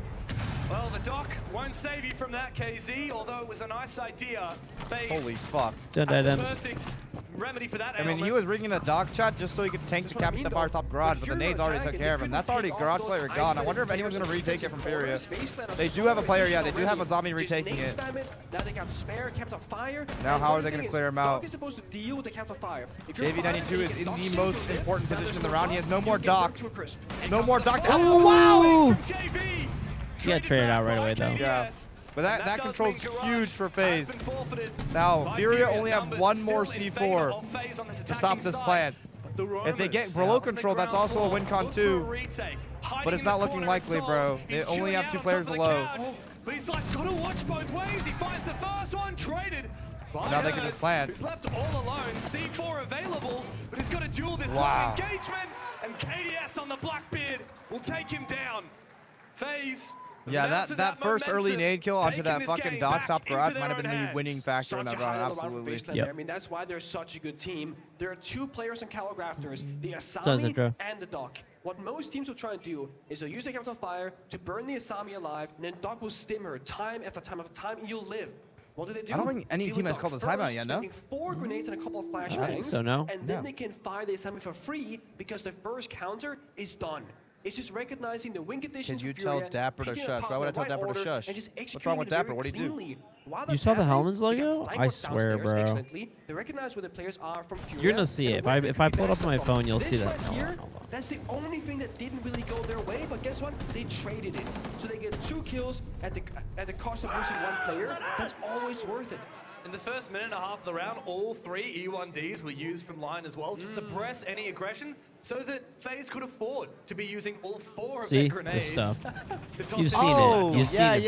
H: Well, the dock won't save you from that, KZ, although it was a nice idea. FaZe
A: Holy fuck.
B: Dun,
H: had
B: dun,
H: the
B: dun.
H: perfect remedy for that
A: I mean, he was rigging a dog shot just so he could tank the Captain Fire top garage, but the nades already took care of him. That's already garage player gone. I wonder if anyone's going to retake it from Furia. They do have a player, yeah, they do have a zombie retaking it.
I: Now they got spare, Captain Fire.
A: Now how are they going to clear him out?
I: Doc is supposed to deal with the Captain Fire. If you're
A: JV92
I: fire,
A: is in
I: Doc
A: the
I: stays
A: most
I: dead.
A: important position in the round. He has no
I: You
A: more
I: get
A: dock.
I: burnt to a crisp.
A: No more dock.
B: Oh,
A: Wow!
H: JV.
B: She got traded out right away though.
A: Yeah. But that
H: does
A: control's
H: mean Garage
A: huge for
H: has
A: FaZe.
H: been forfeited
A: Now,
H: by
A: Furia only have
H: Numbers
A: one
H: still
A: more
H: in favor
A: C4
H: of FaZe on this
A: to stop
H: attacking
A: this
H: side.
A: plan.
H: But the
A: If they get
H: Roamers
A: below
H: on the
A: control, that's
H: ground
A: also a
H: floor
A: win con
H: look for
A: too.
H: a retake. Hiding
A: But it's
H: in
A: not
H: the
A: looking
H: corner
A: likely,
H: of
A: bro.
H: Souls.
A: They
H: He's
A: only
H: chilling
A: have
H: out
A: 2
H: on
A: players
H: top of the
A: below.
H: card. But he's like, gotta watch both ways. He finds the first one, traded.
A: Now they can just plan.
H: Who's left all alone. C4 available, but he's got to duel this
A: Wow.
H: long engagement. And KDS on the Blackbeard will take him down. FaZe.
A: Yeah, that first early nade kill onto that fucking dock top garage might have been the
H: winning
A: winning factor in that round, absolutely.
B: Yep.
I: I mean, that's why they're such a good team. There are 2 players in Calografters, the
B: Does
I: Asami
B: it, Joe?
I: and the Doc. What most teams will try and do is they'll use the Captain Fire to burn the Asami alive, and then Doc will stim her time after time after time, and you'll live. What do they do?
A: I don't think any
I: Deal
A: team
I: with
A: has
I: Doc
A: called the timeout
I: first,
A: yet, no?
I: spending 4 grenades and a couple of
B: I
I: flashbangs.
B: think so, no?
I: And then
A: Yeah.
I: they can fire the Asami for free because the first counter is done. It's just recognizing the win conditions.
A: Could you
I: for
A: tell
I: Furia,
A: Dapper to
I: picking
A: shush?
I: apart
A: Why would I
I: in the
A: tell
I: right
A: Dapper to
I: order,
A: shush?
I: and just
A: What's wrong with
I: executing it
A: Dapper?
I: very
A: What did he do?
I: cleanly. While
B: You saw the
I: Dapper,
B: Hellman's
I: they got
B: logo?
I: flank
B: I
I: work
B: swear,
I: downstairs
B: bro.
I: excellently. They recognize where the players are from Furia.
B: You're gonna see it.
I: and
B: If I pull it up on my
I: best
B: phone, you'll
I: this
B: see that.
I: right
B: Hold
I: here,
B: on, hold on.
I: that's the only thing that didn't really go their way, but guess what? They traded it. So they get 2 kills at the cost of losing 1 player. That's always worth it.
H: In the first minute and a half of the round, all 3 E1Ds were used from line as well to suppress any aggression so that FaZe could afford to be using all 4 of
B: See?
H: their
B: This
H: grenades.
B: stuff.
H: to toss
B: You've
H: it
B: seen
H: down.
B: it. You've seen it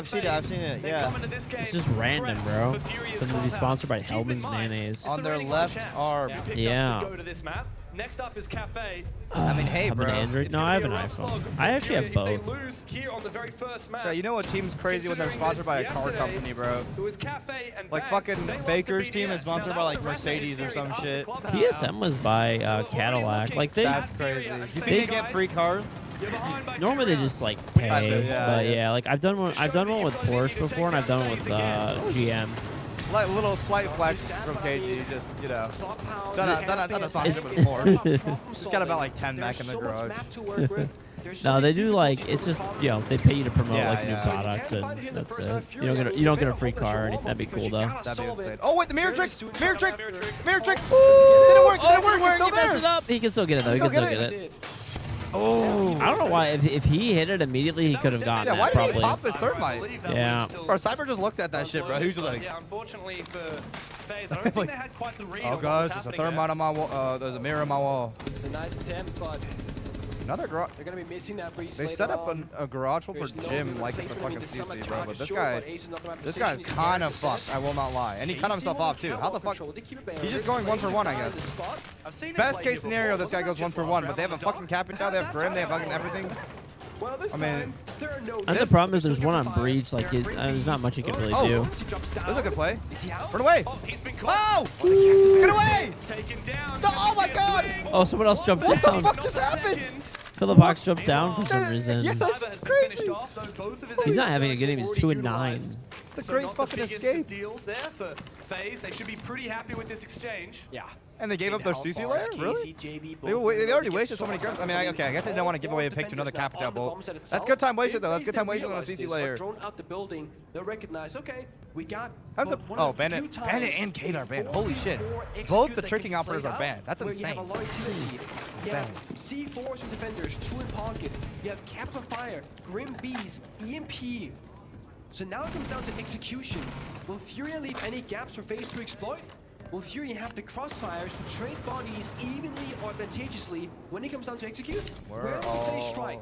B: for sure.
A: I've seen it,
H: They come into this game
B: It's just random, bro.
H: for Furia's
B: Them to be
H: compound.
B: sponsored by
H: Keep in
B: Hellman's
H: mind,
B: Mayonnaise.
H: it's
A: On
H: the
A: their
H: reigning
A: left
H: champs
A: arm.
H: who picked
B: Yeah.
H: us to go to this map. Next up is Cafe.
A: I mean, hey,
B: I'm an
A: bro.
B: Android.
H: It's
B: No,
H: gonna
B: I
H: be
B: have
H: a
B: an
H: rough slog
B: iPhone.
H: for
B: I actually have
H: Furia if
B: both.
H: they lose here on the very first map.
A: So you know what team's crazy when they're sponsored by a car
H: Considering
A: company, bro?
H: It was Cafe and
A: Like
H: Bang.
A: fucking
H: They lost to
A: Faker's team
H: BDS.
A: is sponsored
H: Now,
A: by
H: that
A: like
H: was the rest of the
A: Mercedes or
H: series
A: some
H: after
A: shit.
H: Clubhouse.
B: TSM was by
H: So what are you
B: Cadillac.
H: looking
B: Like they
A: That's
H: Furia
A: crazy.
H: and
A: You
H: say,
A: think they
H: guys,
A: get free cars?
H: you're behind by 2
B: normally they
H: rounds.
B: just like
A: I
B: pay,
A: know, yeah,
B: but
A: yeah.
B: yeah, like I've done one with Porsche before, and I've done one with GM.
A: Like little slight flex from KG, just, you know. Done a sponsorship before. Just got about like 10 back in the garage.
B: No, they do like it's just they pay you to promote
A: Yeah,
B: like a new
A: yeah.
B: product, and that's it. You don't get a free car or anything. That'd be cool though.
A: That'd be insane. Oh wait, the mirror trick! Mirror trick! Mirror trick!
B: Ooh,
A: Didn't work!
B: oh,
A: Didn't work! It's still
B: He messed it
A: there!
B: up. He can still get it though. He can still get it.
A: Oh!
B: I don't know why. If he hit it immediately, he could have gotten
A: Yeah, why
B: that
A: did he
B: probably.
A: pop his thermite?
B: Yeah.
A: Bro, Cyber just looked at that shit, bro. He was just like,
H: Yeah, unfortunately for FaZe, I don't think they had quite the read
A: oh
H: on what
A: guys,
H: was
A: there's a
H: happening
A: thermite on my wall. There's a mirror on my wall.
I: It's a nice attempt, but
A: Another garage.
I: they're going to be missing that breeze
A: They
I: later
A: set up
I: on.
A: a garage hole for
I: There's no
A: Jim
I: good
A: like it's a
I: replacement. I mean,
A: fucking
I: the summer
A: CC, bro. But
I: charge
A: this
I: is
A: guy,
I: short, but Ace is not the right
A: this
I: position.
A: guy's
I: He's
A: kind of
I: careful.
A: fucked. I will not lie. And he cut
I: AC
A: himself
I: won't
A: off too.
I: have
A: How the
I: ball
A: fuck?
I: control. They keep it better.
A: He's just
I: They're
A: going 1 for
I: playing
A: 1, I
I: behind
A: guess.
I: the spot.
H: I've seen him
A: Best
H: play
A: case
H: here
A: scenario,
H: before.
A: this guy goes 1 for 1, but they have a fucking Captain Cow, they have Grim, they have fucking everything.
I: Well, this
A: I mean,
I: time, there are no
B: And the problem is there's one on breach. Like there's not much you can really do.
A: This is a good play.
I: Is he out?
A: Run away!
H: Oh, he's been caught.
A: Oh! Get away!
H: It's taken down.
A: No, oh my god!
B: Oh, someone else jumped
A: What the
B: down.
A: fuck just happened?
B: Philip Hawks jumped down for some reason.
A: Yes,
H: Cyber
A: that's
H: has been finished
A: crazy.
H: off, though both of his
B: He's not
H: aces
B: having a good game. He's
H: already
B: 2-9.
H: utilized.
A: It's a
H: So
A: great
H: not
A: fucking
H: the biggest
A: escape.
H: of deals there for FaZe. They should be pretty happy with this exchange.
I: Yeah.
A: And they gave up their CC layer? Really? They already wasted so many grips. I mean, okay, I guess they didn't want to give away a pick to another Capital bolt. That's good time wasted, though. That's good time wasted on a CC layer.
I: Drone out the building, they'll recognize, okay, we got.
A: How's it?
I: one of
A: Oh,
I: the few
A: Bandit.
I: times
A: Bandit and Kate are banned. Holy shit.
I: before
A: Both
I: execute
A: the
I: that
A: tricking
I: can be
A: operators
I: played
A: are banned.
I: out,
A: That's
I: where you have a
A: insane.
I: lot of utility. You have
A: Insane.
I: C4s from defenders, 2 in pocket. You have Capital Fire, Grim Bees, EMP. So now it comes down to execution. Will Furia leave any gaps for FaZe to exploit? Will Fury have the crossfires to trade bodies evenly or advantageously when it comes down to execute? Where will they strike?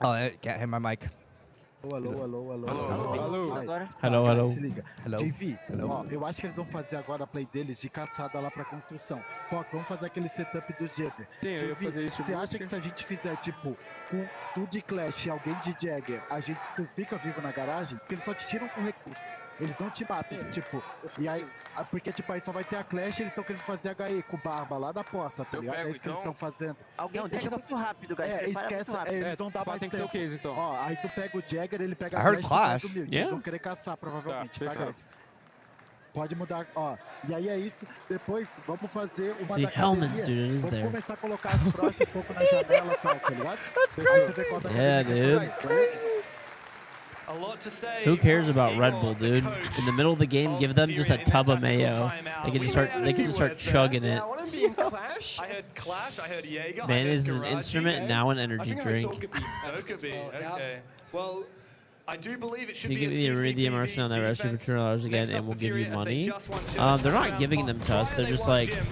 A: Oh, I can't hit my mic.
B: Hello, hello.
J: Se liga.
A: Hello.
J: JV,
A: Hello.
J: ó, eu acho que eles vão fazer agora a play deles de caçada lá pra construção. Fox, vamos fazer aquele setup do Jagger.
G: Sim, eu ia fazer
J: JV,
G: isso de
J: você acha
G: música.
J: que se a gente fizer, tipo, com tu de Clash e alguém de Jagger, a gente tu fica vivo na garagem? Porque eles só te tiram com recurso. Eles não te matam, tipo, e aí, porque tipo, aí só vai ter a Clash e eles estão querendo fazer HE com barba lá da porta, tá ligado? É isso que eles estão fazendo.
K: Alguém deixa muito rápido, guys.
J: Esquece, eles vão dar mais
G: tem que ser o
J: tempo.
G: case, então.
J: Ó, aí tu pega o Jagger, ele pega
A: I
J: a
A: heard
J: Clash
A: Clash.
J: do Mute.
B: Yeah.
J: Eles vão querer caçar, provavelmente, tá,
G: fechado.
J: guys? Pode mudar, ó. E aí é isso. Depois vamos fazer uma
B: See,
J: da
B: helmets,
J: academia.
B: dude, it is
J: Vamos
B: there.
J: começar a colocar as broches um pouco na janela, tá ligado? That's crazy.
B: Yeah, dude.
H: A lot to say
B: Who cares
H: from
B: about Red
H: Eagle,
B: Bull,
H: the
B: dude?
H: coach
B: In the middle of the game,
H: of
B: give them just a
H: Fury in
B: tub
H: their
B: of
H: tactical
B: mayo.
H: timeout.
B: They can
H: We
B: just start.
H: had a
B: They can
H: few
B: just start
H: words there.
B: chugging it.
I: Yeah, I want to be in Clash.
H: I heard Clash, I heard Jaeger, I
B: Man,
H: heard
B: this is an
H: Garage,
B: instrument now an energy drink.
H: Dokkaebi, okay. Well, I do believe it should
B: You
H: be
B: give
H: a
B: me the Iridium
H: CCTV
B: Arsenal and that rest
H: defense.
B: for $2 again,
H: Next up
B: and we'll
H: for
B: give you
H: Fury as they
B: money.
H: just won two
B: They're not
H: round
B: giving them to us.
H: try
B: They're
H: they
B: just
H: won
B: like.
H: Jim.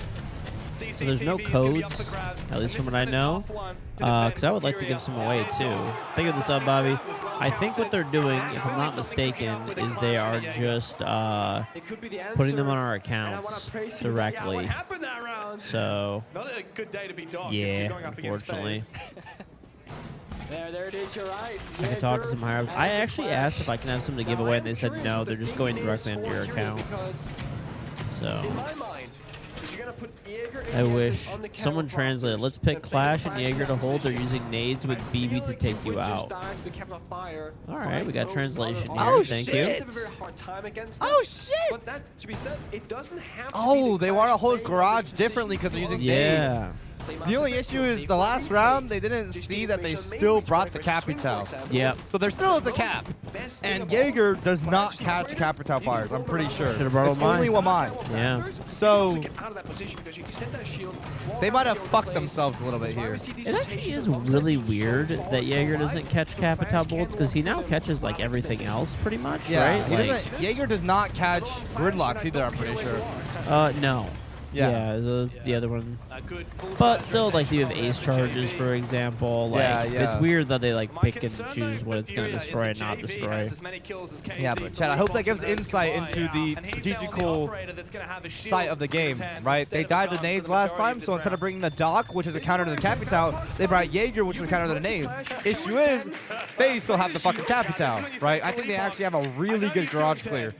B: So there's no
H: CCTV is gonna be up
B: codes,
H: for grabs,
B: at least
H: and
B: from
H: this
B: what I
H: has been a
B: know.
H: tough one to defend
B: Because I would like to
H: Fury
B: give some
H: up.
B: away too. Think of this up, Bobby. I think what they're doing, if I'm not mistaken, is they are just
I: It could be the answer.
B: putting them on our
I: And I wanna
B: accounts
I: praise him for, yeah, what
B: directly.
I: happened that round?
B: So
H: Not a good day to be Doc if
B: yeah,
H: you're going up against
B: unfortunately.
H: FaZe.
I: There it is. You're right.
B: I could talk to some higher. I actually asked if I can have some to give away, and they said no. They're just going directly into your account. So
I: In my mind, if you're gonna put Jaeger and
B: I
I: Yessus
B: wish
I: on the
B: someone
I: camera
B: translate.
I: rosters,
B: Let's pick
I: then
B: Clash
I: play
B: and Jaeger to hold. They're
I: position.
B: using nades with BB to take you out. All right, we got translation here.
A: Oh,
B: Thank
A: shit.
B: you.
I: They have a very hard time against
A: Oh,
I: them.
A: shit.
I: But that, to be said, it doesn't have to
A: Oh,
I: be the
A: they want to
I: Clash
A: hold
I: playing
A: Garage
I: position
A: differently because they're using
B: Yeah.
A: nades. The only issue is the last round, they didn't see that they still brought the Capital.
B: Yep.
A: So there still is a cap. And Jaeger does not catch Capital fires, I'm pretty sure.
B: Should've brought
A: It's
B: mine.
A: only one mine.
B: Yeah.
A: So
I: out of that position because you set that shield.
A: they might have fucked themselves a little bit here.
B: It actually is really weird that Jaeger doesn't catch Capital bullets because he now catches like everything else pretty much, right?
A: he
B: Like,
A: doesn't- Jaeger does not catch gridlocks either, I'm pretty sure.
B: no.
A: Yeah.
B: Yeah, those the other one.
H: A good full
B: But
H: size
B: still, like you have
H: rotation
B: ace
H: from
B: charges,
H: JV.
B: for example. Like
A: Yeah,
B: it's
A: yeah.
B: weird that they like
H: My
B: pick and
H: concern,
B: choose
H: though,
B: what
H: for
B: it's gonna
H: Fury is
B: destroy
H: that
B: and not
H: JV
B: destroy.
H: has as many kills as KZ,
A: Yeah, but Chad, I hope that gives
H: Box and
A: insight
H: Oaks
A: into the
H: and he's now the
A: strategical
H: operator that's gonna have a shield
A: site of the
H: in
A: game,
H: his hands
A: right?
H: instead
A: They
H: of a
A: died
H: gun
A: to
H: for
A: nades
H: the
A: last
H: majority
A: time,
H: of
A: so
H: this
A: instead of
H: round.
A: bringing the Doc, which is a counter to the Capital, they brought Jaeger, which is a counter to the nades. Issue is, FaZe still have the fucking Capital, right? I think they actually have a really good garage clear.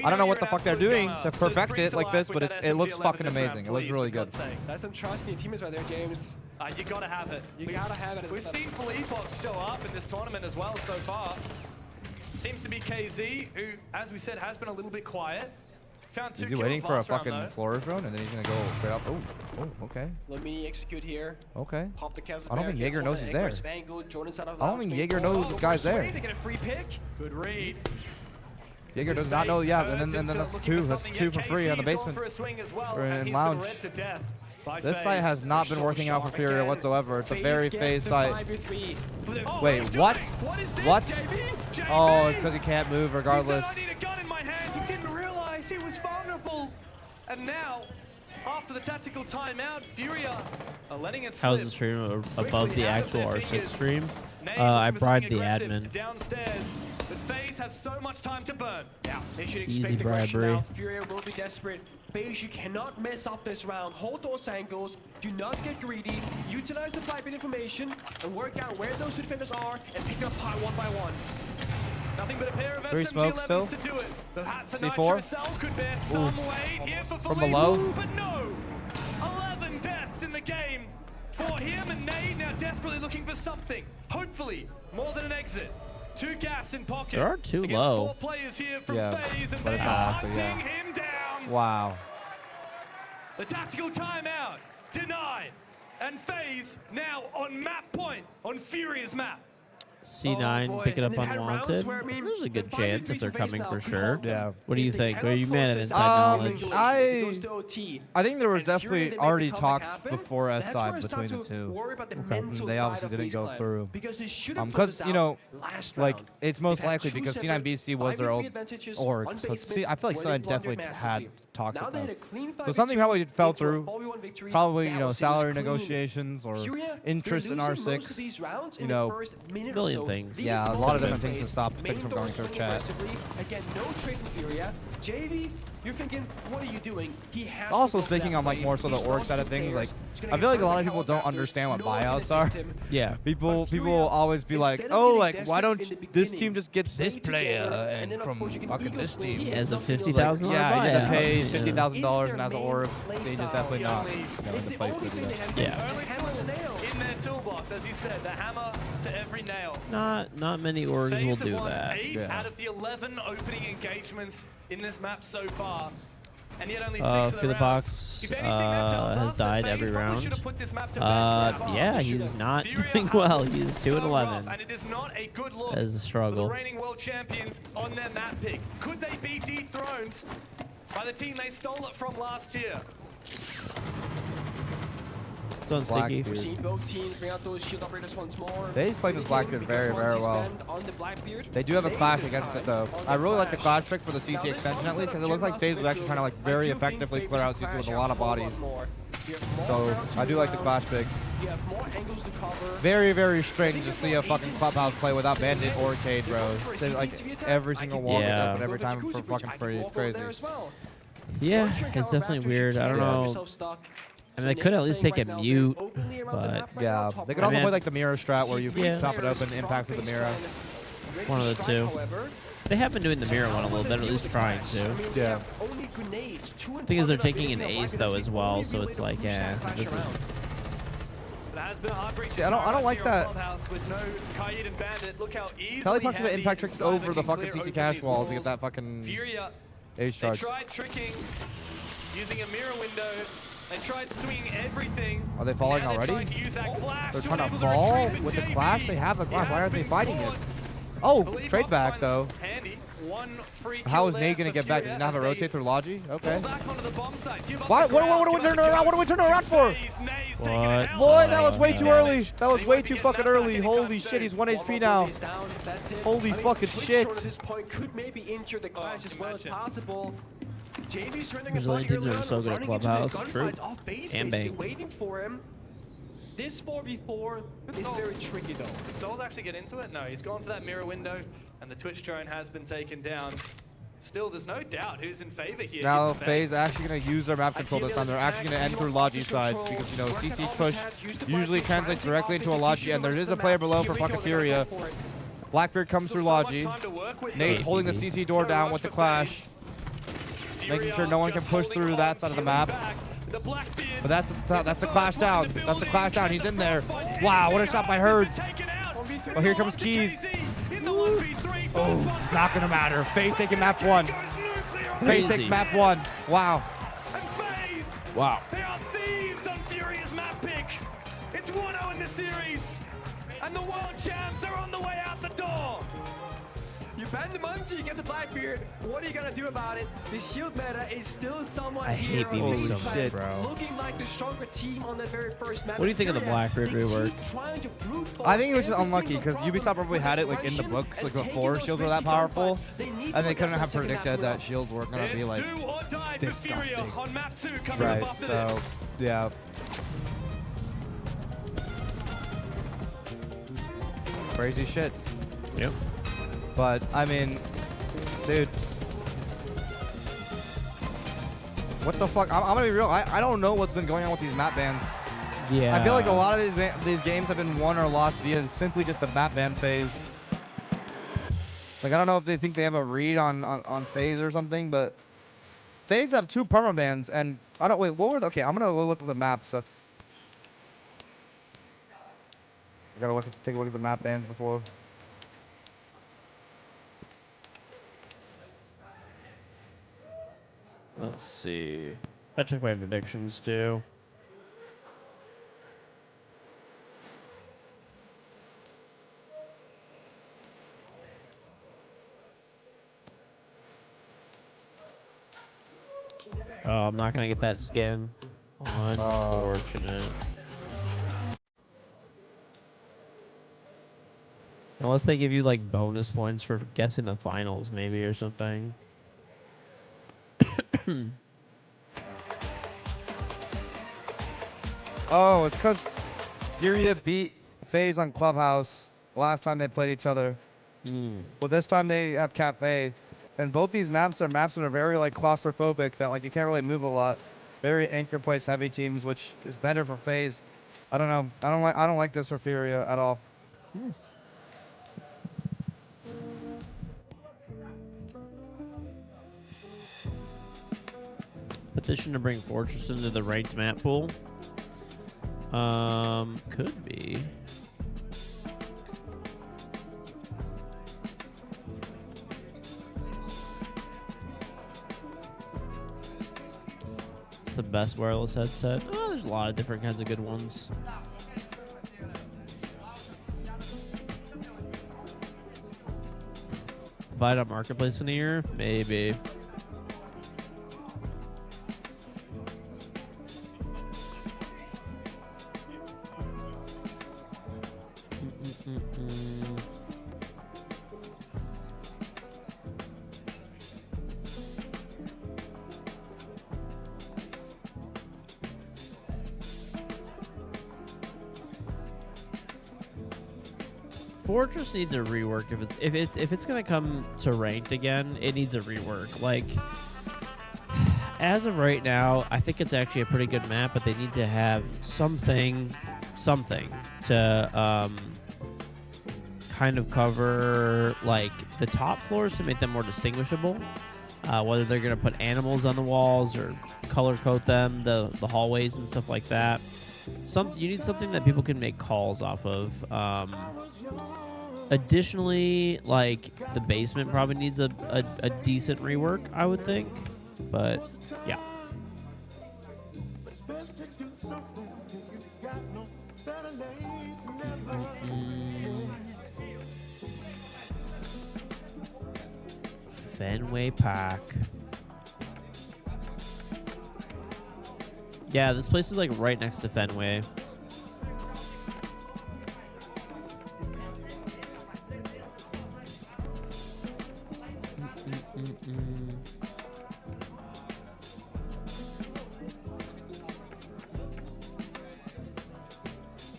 A: I don't know what the fuck they're doing to perfect it like this, but it looks fucking amazing. It looks really good.
I: That's some trust in your teammates right there, James.
H: You gotta have it.
I: You gotta have it.
H: We've seen Felipox show up in this tournament as well so far. Seems to be KZ, who, as we said, has been a little bit quiet. Found 2
A: Is he
H: kills
A: waiting for a
H: last round,
A: fucking
H: though.
A: floor drone and then he's gonna go straight up? Oh, okay.
I: Let me execute here.
A: Okay.
I: Pop the Kessel
A: I don't think Jaeger knows he's there. I don't think Jaeger knows this guy's there.
H: To get a free pick. Good read.
A: Jaeger does not know, yeah, and then that's two. That's two for free on the basement. Or in lounge. This site has not been working out for Furia whatsoever. It's a very FaZe site. Wait, what? What? Oh, it's because he can't move regardless.
H: He need a gun in my hands. He didn't realize he was vulnerable. And now, after the tactical timeout, Furia are letting it slip.
B: How's the stream above the actual R6
H: fingers.
B: stream?
H: Name
B: I
H: for
B: bribed
H: something
B: the
H: aggressive
B: admin.
H: downstairs, but FaZe have so much time to burn.
I: Yeah, they should
B: Easy
I: expect aggression
B: bribery.
I: now. Furia will be desperate. FaZe, you cannot mess up this round. Hold those angles. Do not get greedy. Utilize the piping information and work out where those two defenders are and pick them apart one by one.
H: Nothing but a pair of
A: Three
H: SMG
A: smoke still.
H: 11s to do it. The Hats
A: C4.
H: Nitro cell could bear some weight here for
A: From below.
H: Philippos, but no. 11 deaths in the game for him, and Nade now desperately looking for something. Hopefully, more than an exit. 2 gas in pocket.
B: There are 2
H: against
B: low.
H: 4 players here from
A: Yeah,
H: FaZe, and
A: but
H: they
A: it's
H: are
A: not likely,
H: hunting
A: yeah.
H: him down.
A: Wow.
H: The tactical timeout denied, and FaZe now on map point on Furia's map.
B: C9,
I: boy.
B: pick it
I: And
B: up
I: they've had rounds
B: unwanted.
I: where, I mean,
B: There's a good
I: they're 5v3
B: chance if they're
I: for FaZe
B: coming
I: now.
B: for
I: Could
B: sure.
I: hold
A: Yeah.
B: What do you
I: If they
B: think? Are
I: cannot
B: you
I: close
B: mad at
I: this
B: inside
I: out,
B: knowledge?
I: it goes to OT.
A: I think there was
I: And Fury,
A: definitely
I: they make the
A: already
I: comeback
A: talks
I: happen.
A: before
I: That's
A: SI
I: where I start
A: between the
I: to
A: two.
I: worry about the
A: Okay.
I: mental
A: They
I: side
A: obviously
I: of
A: didn't
I: FaZe
A: go
I: Clan,
A: through.
I: because they should have
A: Because, you know,
I: last
A: like,
I: round.
A: it's most
I: They've had
A: likely
I: two
A: because
I: separate
A: C9BC was their
I: 5v3
A: old
I: advantages
A: org.
I: on
A: So
I: basement
A: I feel like
I: where they
A: C9
I: blundered
A: definitely had
I: massively.
A: talks
I: Now
A: with
I: they
A: them.
I: had a clean
A: So
I: 5
A: something
I: victory
A: probably fell
I: into a
A: through.
I: 4v1 victory.
A: Probably,
I: That
A: you know,
I: was
A: salary
I: clean.
A: negotiations or
I: Furia,
A: interest in
I: they're losing most of
A: R6.
I: these rounds
A: You
I: in
A: know,
I: the first minute or
B: million
I: so.
B: things.
I: These
A: Yeah, a
I: small
A: lot of
I: team
A: different things to
I: plays,
A: stop things from
I: main
A: going
I: doors
A: through
I: swinging
A: chat.
I: aggressively. Again, no trade from Furia. JV, you're thinking, what are you doing? He has
A: Also
I: to go for
A: speaking
I: that
A: on like
I: play.
A: more so the
I: He's
A: org
I: lost
A: side of
I: two
A: things, like
I: players. He's gonna
A: I
I: get
A: feel like a lot of
I: perfect
A: people don't
I: helicopters.
A: understand what
I: No one can
A: buyouts are.
I: assist him.
B: Yeah.
A: People
I: Furia,
A: will always be like,
I: instead of
A: oh,
I: getting
A: like why
I: desperate
A: don't
I: in the
A: this
I: beginning,
A: team just get this
I: play
A: player
I: together,
A: and
I: then, of
A: from
I: course, you can
A: fucking
I: ego
A: this
I: swing
A: team?
B: He
I: and
B: has a
I: something else.
B: $50,000
A: Yeah, he just
B: buyout.
A: pays
B: Yeah.
A: $50,000 and
I: It's
A: has an
I: their
A: orb.
I: main
A: Sage is
I: play
A: definitely
I: style.
A: not in
I: It's
A: the
I: the
A: place to
I: only
A: do
I: thing they
A: that.
I: have.
B: Yeah.
I: Only hammer and the nail.
C: In their toolbox, as you said, the hammer to every nail.
B: Not many orgs will
C: FaZe have
B: do
C: won
B: that.
C: 8
A: Yeah.
C: out of the 11 opening engagements in this map so far. And yet only 6 of the
B: Feel the
C: rounds.
B: Box
C: If anything, that tells
B: has
C: us that
B: died
C: FaZe
B: every
C: probably
B: round.
C: should have put this map to bed so far.
B: Yeah,
C: They
B: he's
C: should've.
B: not
C: Furia
B: doing
C: have
B: well.
C: looked
B: He's
C: so
B: 2-11.
C: rough, and it is not a good look
B: As a
C: for
B: struggle.
C: the reigning world champions on their map pick. Could they be dethroned by the team they stole it from last year?
B: It's on Sticky.
I: We're seeing both teams bring out those shield operators once more.
A: FaZe played this Blackbeard very, very well. They do have a clash against it though. I really like the clash pick for the CC extension at least because it looks like FaZe was actually trying to like very effectively clear out CC with a lot of bodies. So I do like the clash pick. Very, very strange to see a fucking clubhouse play without Bandit or Cade, bro. They like every single wall gets
B: Yeah.
A: open every time for fucking free. It's crazy.
B: Yeah, it's definitely weird. I don't know. I mean, they could at least take a mute, but
A: Yeah, they could also
B: mean,
A: play like the mirror strat where you
B: Yeah.
A: pop it open, impact with the mirror.
B: one of the two. They have been doing the mirror one a little bit, at least trying to.
A: Yeah.
B: Thing is, they're taking an ace though as well, so it's like, this is.
C: It has been a heartbreak.
A: See, I don't like that.
C: With no Kaid and Bandit. Look how easily
A: Kelly punches the
C: Handy
A: impact tricks
C: and Simon
A: over the
C: can
A: fucking
C: clear
A: CC
C: open
A: cash
C: these
A: wall to get
C: walls.
A: that fucking
C: Furia,
A: ace
C: they
A: charge.
C: tried tricking, using a mirror window. They tried swinging everything.
A: Are they falling
C: Now
A: already?
C: Trying to use that clash
A: They're
C: to
A: trying to
C: enable the
A: fall
C: retreat, but
A: with the
C: JV,
A: clash. They have the clash.
C: it
A: Why
C: has
A: aren't they
C: been
A: fighting it?
C: fought.
A: Oh,
C: Believe
A: trade
C: Box
A: back
C: finds
A: though.
C: Handy. One free
A: How
C: kill
A: is
C: there
A: Nate gonna
C: for
A: get back? Does he
C: Furia
A: not have a
C: as they
A: rotate through Logi? Okay.
C: fall back onto the bomb site. Give up
A: Why?
C: the
A: What
C: ground,
A: are we
C: give up
A: turning
C: the
A: around? What are we turning around for?
C: Nays taking
B: What?
C: an L.
A: Boy, that was way too
B: Yeah.
A: early. That was
C: They
A: way
C: won't be
A: too
C: getting
A: fucking
C: that back
A: early.
C: anytime
A: Holy
C: soon.
A: shit, he's 1
I: One
A: HP
I: more
A: now.
I: body is down, that's it.
A: Holy
I: I think
A: fucking
I: Twitch
A: shit.
I: At this point could maybe injure the clash as well as
C: imagine.
I: possible. JV's running
B: Brazilian teams are so good at Clubhouse, true. And Bank.
I: waiting for him. This 4v4 is very tricky though.
C: Did Souls actually get into it? No, he's gone for that mirror window, and the Twitch drone has been taken down. Still, there's no doubt who's in favor here.
A: Now
C: It's
A: FaZe actually gonna use their map control this time. They're actually gonna end through Logi's side because you know CC push usually translates directly into a Logi, and there is a player below for fucking Furia. Blackbeard comes through Logi. Nate's holding the CC door down with the clash, making sure no one can push through that side of the map. But that's the clash down. That's the clash down. He's in there. Wow, what a shot by Herds. Oh, here comes Keys. Oh, not gonna matter. FaZe taking map 1. FaZe takes map 1. Wow.
B: Wow.
C: They are thieves on Furia's map pick. It's 1-0 in the series, and the world champs are on the way out the door.
I: You ban the Muncie, you get the Blackbeard. What are you gonna do about it? The shield meta is still somewhat
B: I
I: here.
B: hate BB
I: on
B: so
I: this
B: much,
I: side,
B: bro.
I: Looking like the stronger team on that very first map.
B: What do you think of the Blackbeard rework?
A: I think it was just unlucky because Ubisoft probably had it like in the books like before shields were that powerful, and they couldn't have predicted that shields were gonna be like
C: Do or die for Furia
A: disgusting.
C: on map 2 coming up
A: Right.
C: after
A: So
C: this.
A: yeah. Crazy shit.
B: Yep.
A: But I mean, dude, what the fuck? I'm gonna be real. I don't know what's been going on with these map bans.
B: Yeah.
A: I feel like a lot of these games have been won or lost via simply just the map ban phase. Like I don't know if they think they have a read on FaZe or something, but FaZe have 2 perma bans, and I don't wait. What were okay? I'm gonna look at the maps. So I gotta take a look at the map bans before.
B: Let's see. I check my predictions too. Oh, I'm not gonna get that skin. Unfortunate. Unless they give you like bonus points for guessing the finals, maybe or something.
F: Oh, it's because Furia beat FaZe on Clubhouse last time they played each other. Well, this time they have Cafe. And both these maps are maps that are very like claustrophobic that like you can't really move a lot. Very anchor place heavy teams, which is better for FaZe. I don't know. I don't like this for Furia at all.
B: Petition to bring Fortress into the ranked map pool. Could be. It's the best wireless headset. Oh, there's a lot of different kinds of good ones. Buy it on Marketplace in a year? Maybe. Fortress needs a rework. If it's gonna come to ranked again, it needs a rework. Like, as of right now, I think it's actually a pretty good map, but they need to have something to kind of cover like the top floors to make them more distinguishable. Whether they're gonna put animals on the walls or color code them, the hallways and stuff like that. You need something that people can make calls off of. Additionally, like the basement probably needs a decent rework, I would think. But yeah. Fenway Park. Yeah, this place is like right next to Fenway.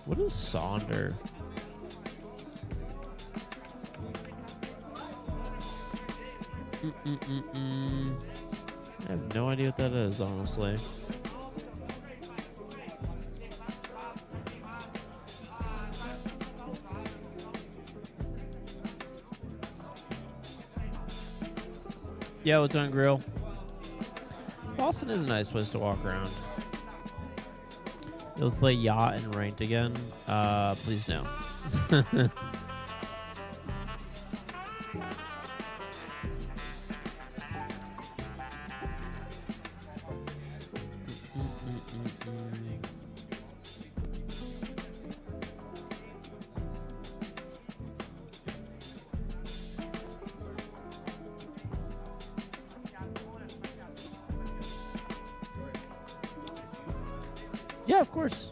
B: What is Sonder? I have no idea what that is, honestly. Yeah, what's on grill? Boston is a nice place to walk around. You'll play Yacht and Ranked again? Please no. Yeah, of course.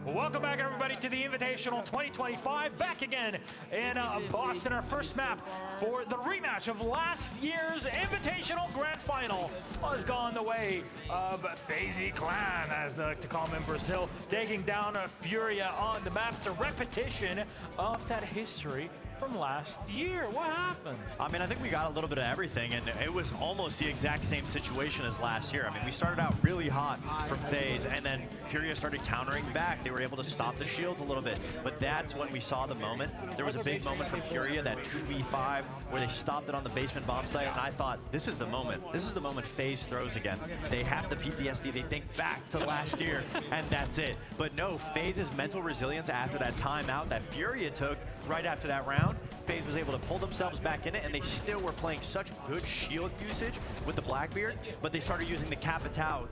C: Welcome back, everybody, to the Invitational 2025. Back again in Boston, our first map for the rematch of last year's Invitational Grand Final has gone the way of FaZe Clan, as they like to call them in Brazil, taking down Furia on the map. It's a repetition of that history from last year. What happened?
E: I mean, I think we got a little bit of everything, and it was almost the exact same situation as last year. I mean, we started out really hot from FaZe, and then Furia started countering back. They were able to stop the shields a little bit, but that's when we saw the moment. There was a big moment from Furia, that 2v5, where they stopped it on the basement bomb site, and I thought, this is the moment. This is the moment FaZe throws again. They have the PTSD. They think back to last year, and that's it. But no, FaZe's mental resilience after that timeout that Furia took right after that round, FaZe was able to pull themselves back in it, and they still were playing such good shield usage with the Blackbeard, but they started using the Capitao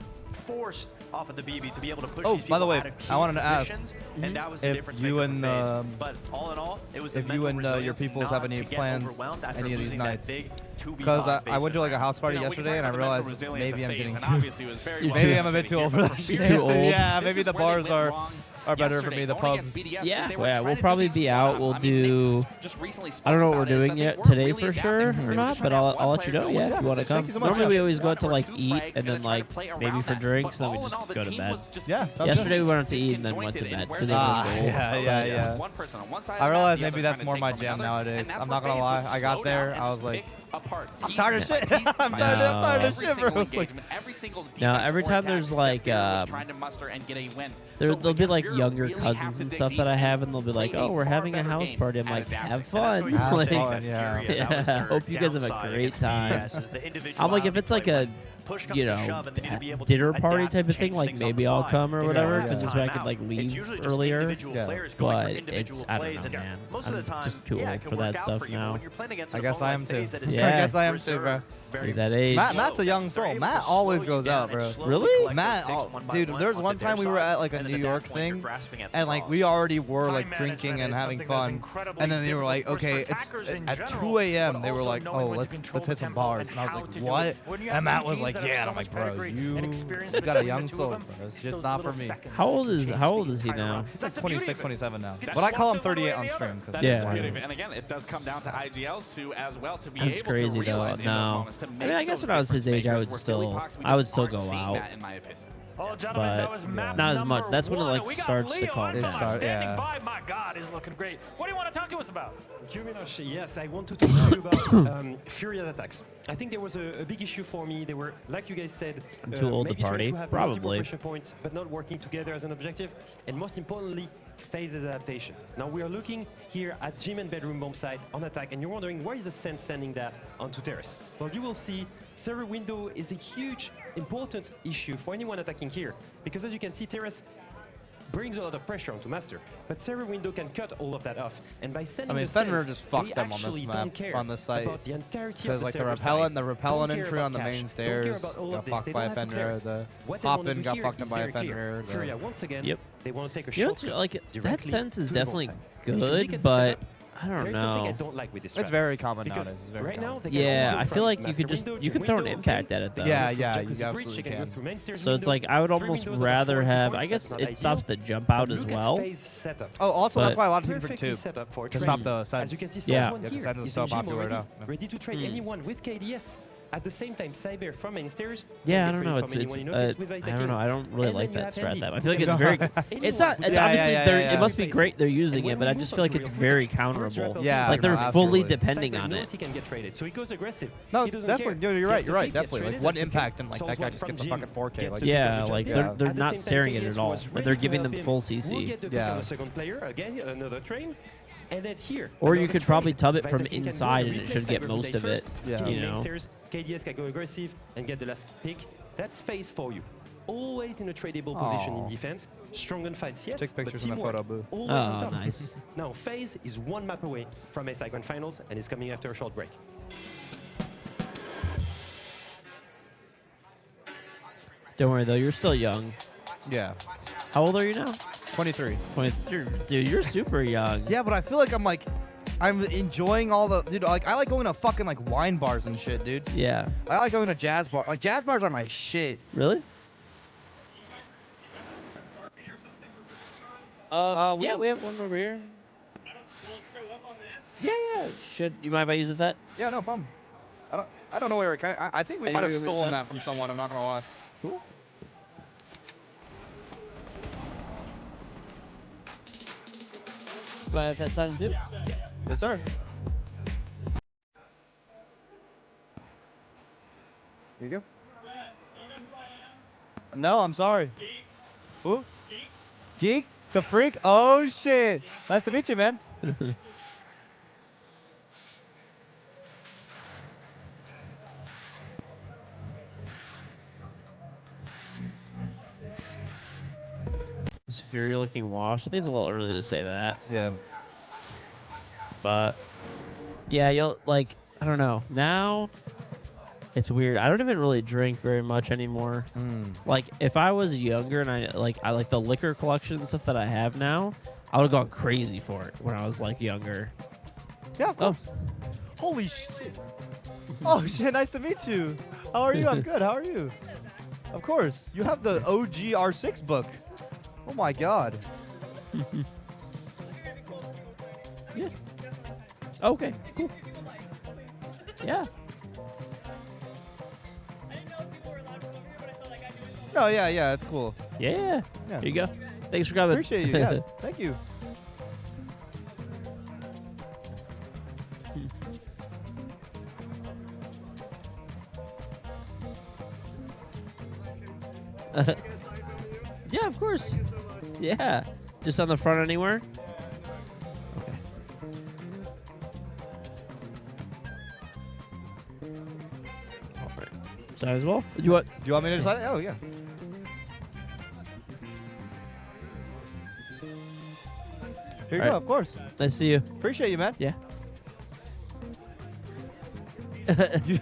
E: forced off of the BB to be able to push these people
A: by the way,
E: out of key
A: I wanted to ask,
E: positions, and that was the
A: if
E: difference
A: you
E: maker
A: and
E: for FaZe. But all in all, it was the
A: if you and
E: mental
A: your
E: resilience
A: peoples
E: not
A: have any
E: to get
A: plans
E: overwhelmed after
A: any of these
E: losing that
A: nights,
E: big 2v5
A: because I went to like a
E: basement
A: house party
E: round.
A: yesterday and I realized maybe I'm getting too
B: Maybe
A: I'm a bit too old for that shit.
B: Too old.
A: Yeah, maybe the bars are better for me, the pubs.
B: Yeah, we'll probably be out. We'll do. I don't know what we're doing yet today for sure or not, but I'll let you know. Yeah, if you want to come. Normally we always go out to like eat and then like maybe for drinks, and then we just go to bed.
A: Yeah.
B: Yesterday we went out to eat and then went to bed because everyone's old.
A: Yeah. I realized maybe that's more my jam nowadays. I'm not gonna lie. I got there, I was like, I'm tired of shit. I'm tired of shit, bro.
B: Now every time there's like there'll be like younger cousins and stuff that I have, and they'll be like, "Oh, we're having a house party." I'm like, "Have fun."
A: Have
B: Like,
A: fun, yeah.
B: Hope you guys have a great time. I'm like, if it's like a dinner party type of thing, like maybe I'll come or whatever, because this way I could like leave earlier. But it's, I don't know, man. I'm just too old for that stuff now.
A: I guess I am too.
B: Yeah.
A: I guess I am too, bro.
B: At that age.
A: Matt's a young soul. Matt always goes out, bro.
B: Really?
A: Matt, dude, there's one time we were at like a New York thing, and like we already were like drinking and having fun, and then they were like, okay, it's at 2 a.m. They were like, oh, let's hit some bars, and I was like, what? And Matt was like, yeah, and I'm like, bro, you got a young soul, bro. It's just not for me.
B: How old is he now?
A: He's like 26, 27 now. But I call him 38 on stream.
B: Yeah.
D: And again, it does come down to IGLs too, as well, to be
B: That's
D: able
B: crazy
D: to realize
B: though.
D: in those
B: No,
D: moments to
B: I
D: make
B: mean, I guess
D: those
B: when I was his age, I would
D: difference makers, where Philly Pox, we
B: still
D: just
B: go
D: aren't seeing
B: out.
D: that, in my opinion.
C: Oh, gentlemen, that was
B: But
C: map
B: not as much.
C: number
B: That's when it
C: one.
B: like
C: We got
B: starts to
C: Leo
B: calm
C: and
B: down.
C: Thomas standing by. My God, he's looking great. What do you want to talk to us about?
L: Yes, I want to talk to you about Furious attacks. I think there was a big issue for me. They were, like you guys said,
B: I'm too old to
L: maybe trying
B: party.
L: to have
B: Probably.
L: multiple pressure points, but not working together as an objective. And most importantly, phases adaptation. Now we are looking here at gym and bedroom bomb site on attack, and you're wondering where is the sense sending that onto terrace? Well, you will see server window is a huge, important issue for anyone attacking here, because as you can see, terrace brings a lot of pressure onto master, but server window can cut all of that off, and by sending the
A: Fenrir
L: sense,
A: just fucked
L: they
A: them on this
L: actually
A: map,
L: don't care
A: on this site.
L: about the entirety
A: Because
L: of
A: like the
L: server
A: repellent,
L: side.
A: the repellent
L: Don't care
A: entry
L: about
A: on the
L: cache.
A: main
L: Don't care
A: stairs
L: about all
A: got
L: of this.
A: fucked
L: They
A: by
L: don't have to clear
A: Fenrir.
L: it.
A: The
L: What they want to
A: Hoppin
L: do
A: got
L: here
A: fucked
L: is
A: by
L: very clear.
A: Fenrir.
L: Furia, once again,
B: Yep.
L: they want to take a
B: You know,
L: shortcut
B: like that
L: directly
B: sense is
L: to the bomb
B: definitely
L: site. If you look
B: good,
L: at the
B: but
L: setup,
B: I don't
L: there is something I
B: know.
L: don't like with this
A: It's
L: strat.
A: very common
L: Because
A: nowadays. It's very
L: right now,
A: common.
L: they can
B: Yeah,
L: only
B: I
L: go
B: feel
L: from
B: like you
L: master
B: could just
L: window
B: you
L: to
B: can throw an
L: window,
B: impact at it though.
A: Yeah,
L: Through
A: yeah,
L: jacuzzi
A: you
L: bridge,
A: absolutely
L: they can go
A: can.
L: through main stairs
B: So it's
L: window,
B: like I would
L: three
B: almost
L: windows of
B: rather
L: 40
B: have.
L: points,
B: I guess
L: that's not
B: it
L: ideal.
B: stops the jump out
L: But
B: as
L: look at
B: well.
L: phase setup.
A: Oh, also that's
B: But-
A: why a lot of people pick
L: Perfectly
A: two
L: set up for
A: to
L: trading.
A: stop the
L: As you
A: sense.
L: can see,
B: Yeah.
L: Source one
A: Yeah, the
L: here
A: sense is
L: is
A: so
L: in gym
A: popular
L: already,
A: now. Yeah.
L: ready to trade anyone with KDS. At the same time, Cyber from main stairs.
B: Yeah, I
L: can
B: don't
L: get
B: know.
L: traded
B: It's
L: from anyone you notice with
B: I don't know. I don't really
L: And
B: like
L: then you
B: that
L: have
B: strat
L: Andy.
B: that. I feel like it's
A: No.
B: very. It's not. It's
A: Yeah,
B: obviously
A: yeah,
B: they're.
A: yeah,
B: It must be
L: yeah.
B: great they're using
L: And
B: it,
L: when
B: but
L: we
B: I
L: move
B: just
L: on
B: feel like
L: to
B: it's
L: real
B: very
L: footage,
B: counterable.
A: Yeah,
B: like they're
A: no,
B: fully
A: absolutely.
B: depending
L: Cyber
B: on
L: knows
B: it.
L: he can get traded, so he goes aggressive.
A: No,
L: He doesn't
A: definitely.
L: care.
A: You're
L: Gets
A: right.
L: the
A: You're right.
L: pick, gets
A: Definitely. Like
L: traded,
A: one
L: that's okay.
A: impact and like
L: Souls
A: that guy
L: one
A: just
L: from
A: gets a
L: gym,
A: fucking 4K.
L: gets
A: Like
L: the
B: Yeah,
L: pick,
B: like
L: jump
B: they're
L: in.
B: they're
L: At the
B: not
L: same
B: staring
L: time,
B: at it
L: KDS
B: at all.
L: was
B: Like
L: ready
B: they're
L: to
B: giving
L: help
B: them
L: him.
B: full
L: We'll
B: CC.
L: get the pick
A: Yeah.
L: on the second player, again, another train. And then here,
B: Or you
L: another
B: could probably
L: trade.
B: tub it from
L: Vita can go
B: inside and it
L: replace
B: should get
L: Cyber
B: most
L: Blade
B: of it.
L: first,
A: Yeah.
L: kill
B: You
L: main
B: know.
L: stairs, KDS can go aggressive and get the last pick. That's phase for you. Always in a tradable position in
A: Aw.
L: defense. Strong on fights, yes.
A: Take
L: but
A: pictures in the
L: teamwork,
A: photo booth.
L: always on
B: Oh,
L: top.
B: nice.
L: Now, phase is one map away from SI Grand Finals and is coming after a short break.
B: Don't worry though, you're still young.
A: Yeah.
B: How old are you now?
A: 23.
B: 23. Dude, you're super young.
A: Yeah, but I feel like I'm enjoying all the dude. Like I like going to fucking like wine bars and shit, dude.
B: Yeah.
A: I like going to jazz bars. Like jazz bars are my shit.
B: Really? Yeah, we have one over here. Yeah. Should you mind if I use that?
A: Yeah, no problem. I don't know where it. I think we
B: Hey,
A: might have
B: give me a
A: stolen
B: sec.
A: that from someone. I'm not gonna lie.
B: Cool. Mind if that sign too?
A: Yes, sir. Here you go. No, I'm sorry. Who? Geek? The freak? Oh, shit. Nice to meet you, man.
B: Superior looking wash. I think it's a little early to say that.
A: Yeah.
B: But yeah, you'll like, I don't know. Now it's weird. I don't even really drink very much anymore. Like if I was younger and I like the liquor collection and stuff that I have now, I would have gone crazy for it when I was like younger.
A: Yeah, of course. Holy shit. Oh shit, nice to meet you. How are you? I'm good. How are you? Of course. You have the OG R6 book. Oh my god.
B: Yeah. Okay, cool. Yeah.
A: No, yeah, it's cool.
B: Yeah.
A: Yeah.
B: Here you go. Thanks for coming.
A: Appreciate you. Yeah, thank you.
B: Yeah, of course. Yeah. Just on the front anywhere? Okay. All right. Side as well?
A: Do you want me to decide? Oh, yeah. Here you
B: All
A: go,
B: right.
A: of course.
B: Nice to see you.
A: Appreciate you, man.
B: Yeah.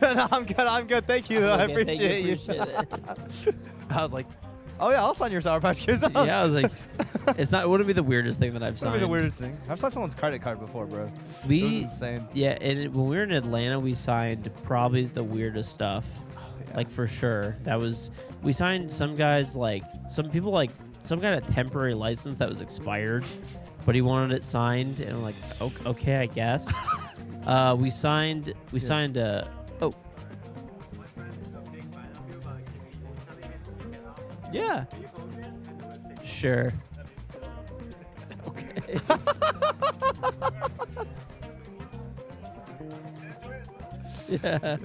A: No, I'm good. Thank you. I
B: Okay, thank you,
A: appreciate you.
B: appreciate it.
A: I was like, oh yeah, I'll sign your Sour Patch Kids.
B: Yeah, I was like, it wouldn't be the weirdest thing that I've
A: That'd
B: signed.
A: be the weirdest thing. I've signed someone's credit card before, bro. It was insane.
B: Yeah, and when we were in Atlanta, we signed probably the weirdest stuff. Like for sure. We signed some guys some guy had a temporary license that was expired, but he wanted it signed, and I'm like, okay, I guess. We signed oh. Yeah. Sure. Okay. Yeah.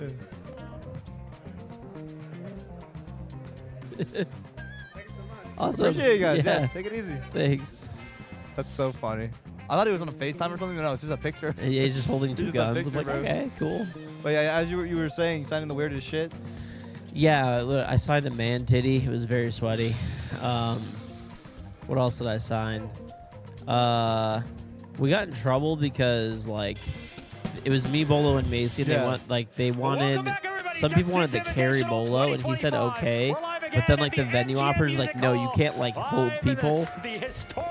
B: Awesome.
A: Appreciate you guys. Yeah, take it easy.
B: Thanks.
A: That's so funny. I thought he was on a FaceTime or something, but no, it's just a picture.
B: Yeah, he's just holding two
A: Just a
B: guns.
A: picture,
B: I'm like,
A: bro.
B: okay, cool.
A: But yeah, as you were saying, signing the weirdest shit.
B: Yeah, I signed a man titty. It was very sweaty. What else did I sign? We got in trouble because it was me, Bolo, and Macy. And they wanted some people wanted to carry Bolo, and he said okay. But then the venue operators no, you can't hold people.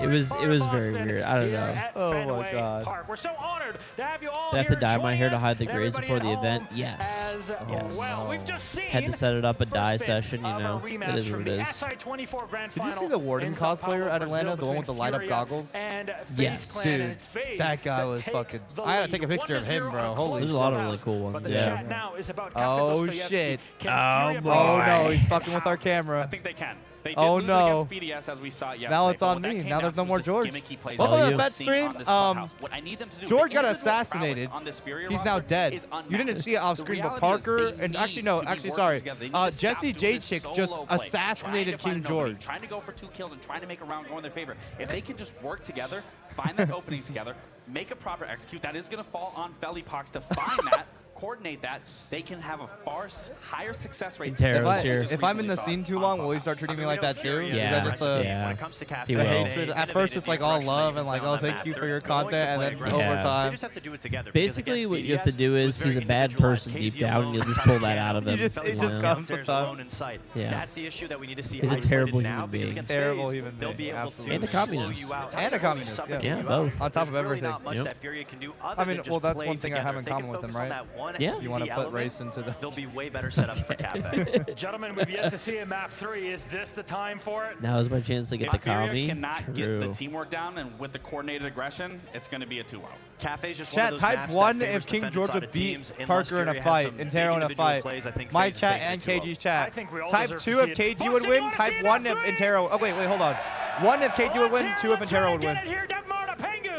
B: It was very weird. I don't know.
A: Oh my god.
C: We're so honored to have you all
B: Did I have to
C: here
B: dye my
C: joining
B: hair to
C: us.
B: hide the grays before the
C: Everybody at
B: event?
C: home
B: Yes.
C: as
B: Yes.
C: well. We've just seen
B: Had to set it up a dye
C: first bit
B: session, you
C: of
B: know.
C: a
B: It
C: rematch
B: is
C: from
B: what it
C: the
B: is.
C: SI24 Grand
A: Did you see
C: Final
A: the Warden
C: in Sao
A: cosplayer
C: Paulo,
A: at Atlanta,
C: Brazil,
A: the one with the
C: between
A: light up
C: Furia
A: goggles?
C: and
B: Yes.
C: FaZe Clan, and
A: Dude,
C: it's FaZe
A: that guy was
C: take
A: fucking.
C: the
A: I had to
C: lead.
A: take a picture of him,
C: 1-0
A: bro.
C: on
A: Holy
C: close
B: There's a lot of
C: rounds.
B: really cool ones,
C: But the
B: yeah.
C: chat now is about
A: Oh
C: Dostoevsky.
A: shit.
C: Can
B: Oh,
C: Furia
B: boy.
A: Oh no, he's
C: break
A: fucking with our camera.
D: I think they can. They did
A: Oh,
D: lose
A: no.
D: against BDS as we saw yesterday.
A: Now it's
D: but
A: on
D: what that
A: me.
D: came
A: Now
D: down
A: there's
D: to
A: no
D: was
A: more
D: just
A: George.
D: gimmicky plays
A: Welcome
D: that
A: to
D: we've
A: the Fed
D: seen
A: stream.
D: on this clubhouse. What I need them to do,
A: George
D: the
A: got
D: individual prowess
A: assassinated.
D: on this Furia
A: He's now
D: roster
A: dead.
D: is
A: You didn't see it off
D: The
A: screen, but
D: reality is
A: Parker
D: they
A: and
D: need
A: actually
D: to
A: no,
D: be
A: actually
D: working
A: sorry,
D: together. They need to stop
A: Jesse
D: doing
A: J
D: this
A: Chick
D: solo
A: just
D: play,
A: assassinated
D: trying
A: King
D: to find an opening,
A: George.
D: trying to go for 2 kills and trying to make a round go in their favor. If they can just work together, find that opening together, make a proper execute, that is going to fall on Felipox to find that. Coordinate that, they can have a far higher success rate.
B: Intero's here.
A: If I'm in the scene too long, will he start treating me like that too?
B: Yeah.
A: Is that just the
B: Yeah.
E: When it comes to
B: He
E: cafe,
B: will.
A: hatred? At first, it's like all love and like, oh, thank you for your content, and then over
B: Yeah.
E: They
A: time,
E: just have to do it together.
B: Basically, what you have to do is he's a bad person deep down, and you'll just pull that out of him.
A: it just comes with time.
E: alone in sight.
B: Yeah.
E: That's the issue that we need to see.
B: He's a
E: isolated
B: terrible
E: now,
B: human
E: because
B: being.
E: against
A: Terrible
E: FaZe,
A: human
E: they'll
A: being,
E: be able
A: absolutely.
B: And a
E: to slow
B: communist.
E: you out.
A: And a communist,
E: Suffocate
A: yeah.
B: Yeah,
E: you
B: both.
E: out.
A: On top of
E: There's really
A: everything.
E: not much
B: Yep.
E: that Furia can do other
A: I mean,
E: than
A: well,
E: just
A: that's
E: play
A: one thing I have
E: together.
A: in
E: If they can
A: common with him,
E: focus on
A: right?
E: that one
B: Yeah.
A: You want to
E: easy
A: put
E: element,
A: race into the.
E: they'll be way better set up for Cafe.
C: Gentlemen, we've yet to see a map 3. Is this the time for it?
B: Now is my chance to get the
D: If Furia
B: Kami.
D: cannot get
B: True.
D: the teamwork down and with the coordinated aggression, it's going to be a 2-0.
E: Cafe's just
A: Chat,
E: one of those
A: type
E: maps
A: 1
E: that favors
A: if King
E: defenders
A: George
E: out
A: would
E: of
A: beat
E: teams. Unless
A: Parker in a
E: Furia has
A: fight,
E: some big
A: Intero in a
E: individual
A: fight.
E: plays, I think
A: My
E: FaZe is
A: chat
E: taking
A: and
E: it 2-0.
A: KG's
C: I
A: chat.
C: think we all
A: Type
C: deserve to
A: 2
C: see
A: if
C: it.
A: KG would
C: Bussy,
A: win.
C: you wanna
A: Type
C: see
A: 1
C: that
A: if
C: three?
A: Intero. Oh, wait, hold on. 1 if KG would win, 2 if Intero would win.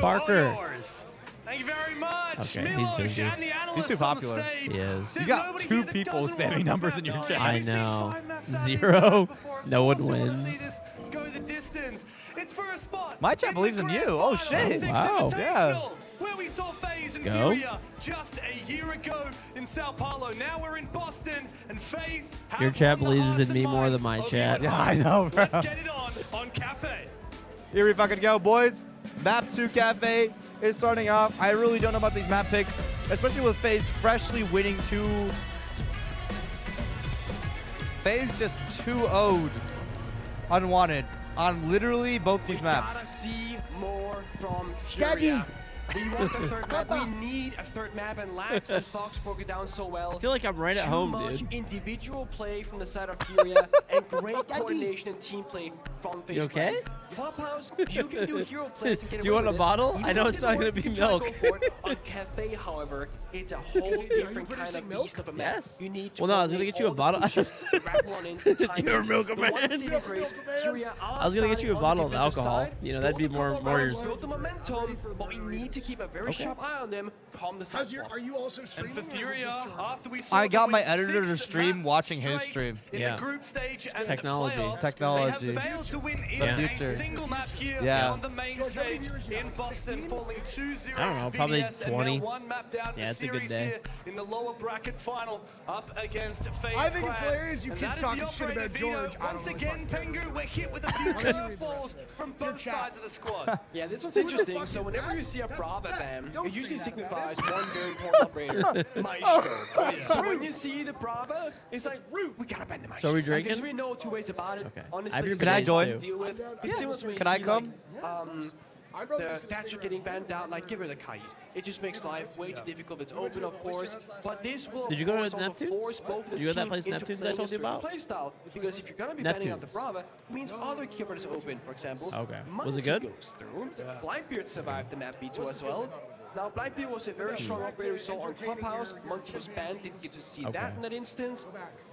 C: Parker.
B: Parker.
C: Thank you very much.
B: Okay, he's busy.
A: He's too popular.
B: He is.
A: You got 2 people spamming numbers in your chat.
B: I know. 0. No one wins.
H: Go the distance. It's for a spot.
A: My chat believes in you. Oh, shit.
B: Wow.
A: Yeah.
H: Where we saw FaZe and
B: go.
H: Furia just a year ago in Sao Paulo. Now we're in Boston, and FaZe have
B: Your chat
H: won the
B: believes
H: hearts
B: in me
H: and
B: more
H: minds
B: than my
H: of
B: chat.
H: you and
A: Yeah, I know, bro.
H: Let's get it on Cafe.
A: Here we fucking go, boys. Map 2 Cafe is starting off. I really don't know about these map picks, especially with FaZe freshly winning 2. FaZe just 2-0'd unwanted on literally both these maps.
I: Gotta see more from Furia. We want the third map. We need a third map, and Lax and Fox broke it down so well.
B: I feel like I'm right at home,
I: Too much
B: dude.
I: individual play from the side of Furia and great coordination and team play from FaZe.
B: You okay?
I: Clubhouse, you can do hero plays and get
B: Do you
I: away
B: want a
I: with it.
B: bottle?
I: Even
B: I know
I: if
B: it's
I: it
B: not gonna
I: work,
B: be
I: you try to go
B: milk.
I: for it. On Cafe, however, it's a whole different kind of beast of a map.
B: Yes.
I: You need to
B: Well, no, I was gonna
I: coordinate
B: get you a
I: all the
B: bottle.
I: pushes, wrap one into the
B: You're a
I: timings.
B: milk
I: The
B: man.
I: one saving grace, Furia are
B: I was gonna get you a
I: starting on
B: bottle
I: the
B: of
I: defensive
B: alcohol.
I: side.
B: You know, that'd be more yours.
I: Build the momentum, but we need to keep a very sharp eye on them. Calm the side.
M: Are you also streaming?
H: And for Furia, after we saw
A: I got
H: them
A: my
H: win
A: editor to
H: 6
A: stream
H: maps
A: watching his
H: straight
A: stream.
H: in
B: Yeah.
H: the group stage and
B: Technology.
H: the playoffs,
A: Technology.
H: They have failed to win
A: The
H: even
A: future.
H: a single map here
A: Yeah.
H: on the main stage in Boston, falling 2-0
B: I don't know,
H: to
B: probably
H: BDS,
B: 20.
H: And now 1 map down
B: Yeah,
H: the
B: it's a good
H: series
B: day.
H: here in the lower bracket final up against FaZe
M: I think it's
H: Clan.
M: hilarious you
H: And
M: kids
H: that is the
M: talking shit
H: operator
M: about
H: veto.
M: George. I don't
H: Once
M: really
H: again,
M: fucking
H: Pengu, we're hit with a few curveballs from both sides of the squad.
I: Yeah, this one's
M: Who the
I: interesting.
M: fuck
I: So
M: is
I: whenever
M: that?
I: you see a
M: That's
I: Brava
M: fact.
I: ban,
M: Don't
I: it usually
M: say that,
I: signifies
M: man.
I: one very important operator, Maestro. So when you see the Brava, it's like, we gotta ban the Maestro.
B: So are we
I: Like,
B: drinking?
I: there's really no two ways about it.
B: Okay.
I: Honestly,
B: I have your
A: Can I
B: bidets
A: join?
B: too.
I: Deal with. It's similar to when you
A: Can I
I: see,
A: come?
M: I'd rather
I: the
M: just
I: Thatcher
M: stay
I: getting
M: around.
I: banned out, like give her the kite. It just makes life way too difficult. It's open, of course, but this will.
B: Did you go to
I: of course, also
B: Neptunes?
I: force both of the
B: Did you go to that
I: teams
B: place,
I: into
B: Neptunes, I
I: playing
B: told you
I: a certain
B: about?
I: play style. Because if you're gonna be banning out the
B: Neptunes.
I: Brava, it means other keyboards open. For example,
B: Okay. Was
I: Muncie
B: it good?
I: goes through. Blackbeard survived the map V2 as well. Now, Blackbeard was a very strong operator we saw on Clubhouse. Muncie was banned, didn't get to see that
B: Okay.
I: in that instance.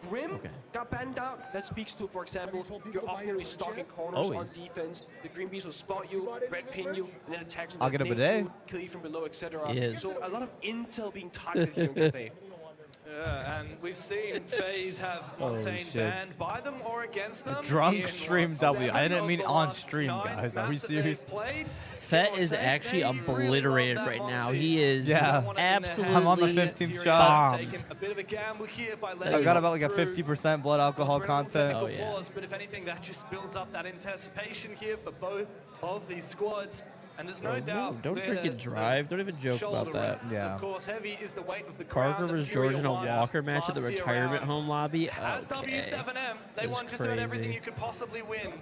I: Grim got banned out. That speaks to, for example, you're often stalking corners
B: Always.
I: on defense. The Green Beast will spot you, red pin you, and then attack from
A: I'll
I: the
A: get a
I: nade
A: bidet.
I: you, kill you from below, etc.
B: Yes.
I: So a lot of intel being targeted here in Cafe.
H: And we've seen FaZe have Montaigne
A: shit.
H: banned by them or against them.
A: Drunk
H: in
A: stream
H: what,
A: W. I
H: 7
A: didn't
H: of
A: mean
H: the
A: on
H: last
A: stream,
H: 9
A: guys. Are we
H: maps that they've
A: serious?
H: played.
B: Fet is
H: Give or take,
B: actually
H: they really love
B: obliterated
H: that
B: right now.
H: Monty.
B: He is
A: Yeah.
B: absolutely
A: I'm on the 15th
H: Furia
A: shot.
H: taking a bit of a gamble here by letting
A: I've got
H: them
A: about like a
H: through.
A: 50% blood alcohol
H: We're in all
A: content.
H: technical
B: Oh, yeah.
H: flaws, but if anything, that just builds up that anticipation here for both of these squads. And there's no doubt.
B: Don't
H: they're
B: drink and
H: the
B: drive. Don't even joke about
H: shoulder
B: that.
H: rests.
A: Yeah.
H: Of course, heavy is the weight of the
B: Parker
H: crown that
B: versus
H: Furia
B: George in a
H: won
B: Walker match at the
H: last year
B: retirement
H: round.
B: home lobby.
H: As
B: Okay.
H: W7M, they
B: That's
H: won just about everything
B: crazy.
H: you could possibly win.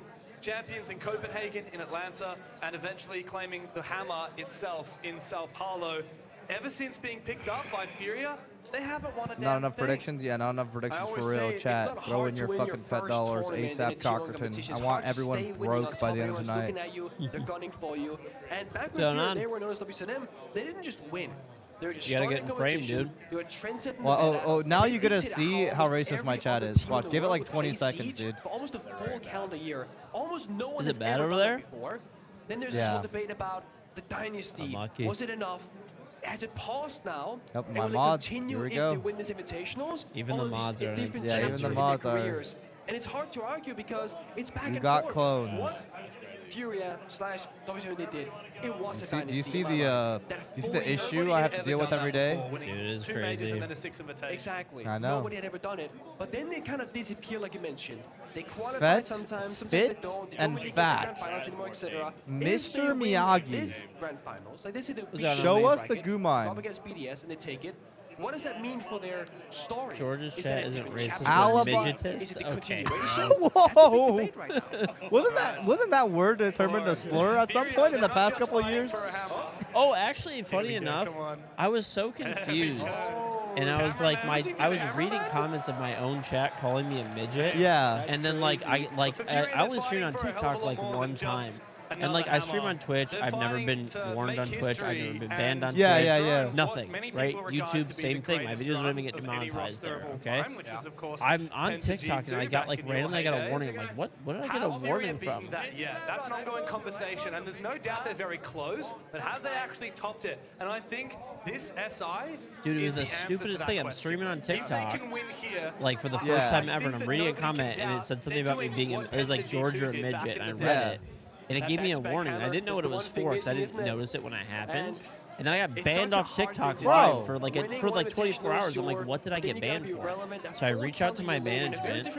H: Champions in Copenhagen, in Atlanta, and eventually claiming the hammer itself in Sao Paulo. Ever since being picked up by Furia, they haven't won a damn
A: Not enough
H: thing.
A: predictions? Yeah, not enough predictions
I: I
A: for
I: always
A: real.
I: say it's
A: Chat,
I: not
A: throw
I: hard
A: in
I: to
A: your
I: win
A: fucking
I: your
A: fat
I: first
A: dollars
I: tournament in
A: ASAP,
I: a tier-one
A: Cockerton.
I: competition.
A: I
I: It's
A: want
I: hard to
A: everyone
I: stay winning
A: broke
I: on
A: by
I: top.
A: the end of
I: Everyone's
A: tonight.
I: looking at you, they're gunning for you. And back
B: going
I: when Furia,
B: on?
I: they were known as W7M, they didn't just win. They were just
B: You gotta
I: starting
B: get in frame,
I: competition.
B: dude.
I: They were trendsetting
A: Well,
I: the meta.
A: oh, now
I: They
A: you get to
I: dictated
A: see how
I: almost
A: racist my
I: every
A: chat
I: other
A: is.
I: team in
A: Watch,
I: the
A: give it
I: world
A: like
I: would
A: 20
I: play
A: seconds,
I: Siege
A: dude.
I: For almost a full calendar year. Almost no one
B: Is
I: has
B: it bad
I: ever
B: over
I: done
B: there?
I: that before. Then there's
A: Yeah.
I: this whole debate about the dynasty.
B: Unlucky.
I: Was it enough? Has it paused now?
A: Yep,
I: And
A: my
I: will they
A: mods,
I: continue
A: here we
I: if
A: go.
I: they win this invitationals?
B: Even
I: All
B: the
I: of these
B: mods are in it.
I: different
A: Yeah, even
I: chapters
A: the
I: in
A: mods
I: their
A: are.
I: careers. And it's hard to argue because it's back
A: You
I: and
A: got
I: forth.
A: cloned.
I: What Furia slash W7 they did, it was a
A: See,
I: dynasty.
A: do you see
I: in my
A: the
I: mind.
A: do
I: That
A: you see the
I: fully-
A: issue I have to deal with every day?
B: Dude, it is
H: 2 majors
B: crazy.
H: and then a 6 invitation.
I: Exactly.
A: I know.
I: Nobody had ever done it. But then they kind of disappear, like you mentioned. They qualify
A: Fat,
I: sometimes
A: fit,
I: they don't. They don't
A: and
I: really
A: fat.
I: Get to grand finals anymore, etc.
A: Mr. Miyagi.
I: This grand finals, like they say,
A: Show us the Gumon.
I: Up against BDS and they take it. What does that mean for their story?
B: George's
I: Is
B: chat
I: that a
B: isn't
I: different
B: racist,
I: chapter?
A: but
I: Is it
B: midgetist?
I: the
B: Okay.
I: continuation?
A: Whoa!
I: That's a big debate right now.
A: Wasn't that word determined a slur at some point in the past couple of years?
B: Oh, actually, funny
H: we go,
B: enough,
H: come on.
B: I was so confused, and I was like, I was reading comments of my own chat calling me a midget.
A: Yeah.
B: And then I only streamed on TikTok like one time, And like I stream on Twitch, I've never been warned on Twitch. I've never been banned on Twitch.
A: Yeah.
B: Nothing, right? YouTube, same thing. My videos don't even get demonetized there. Okay. I'm on TikTok and I got like randomly I got a warning. I'm like, what? What did I get a warning from?
H: Yeah, that's an ongoing conversation, and there's no doubt they're very close. But have they actually topped it? And I think this SI.
B: Dude, it was the stupidest thing. I'm streaming on TikTok, like for the first time ever, and I'm reading a comment, and it said something about me being, it was like George or a midget, and I read it, and it gave me a warning. I didn't know what it was for because I didn't notice it when it happened. And then I got banned off TikTok for like 24 hours. I'm like, what did I get banned for? So I reach out to my management,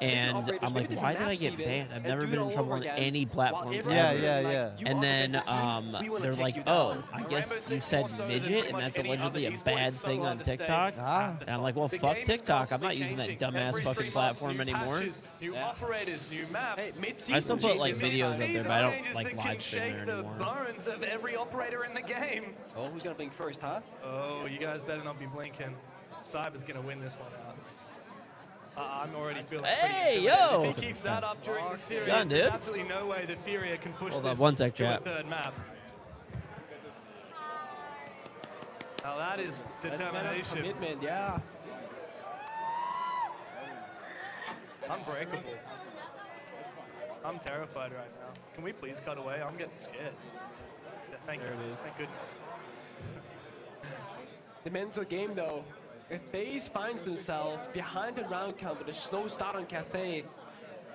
B: and I'm like, why did I get banned? I've never been in trouble on any platform.
A: Yeah.
B: And then they're like, oh, I guess you said midget, and that's allegedly a bad thing on TikTok. And I'm like, well, fuck TikTok. I'm not using that dumbass fucking platform anymore. I still put like videos up there, but I don't like live stream there anymore.
H: Bones of every operator in the game.
I: Oh, who's gonna blink first, huh?
H: Oh, you guys better not be blinking. Cyber's gonna win this one out. I'm already feeling
B: hey,
H: pretty
B: yo!
H: If he keeps that up during the series,
B: done,
H: there's absolutely no way that Furia can push
B: Hold
H: this
B: on, one sec,
H: to a
B: chat.
H: third map. Now that is determination.
I: Commitment, yeah.
H: Unbreakable. I'm terrified right now. Can we please cut away? I'm getting scared. Thank you. Thank goodness.
I: The mental game, though. If FaZe finds themselves behind the round count with a slow start on Cafe,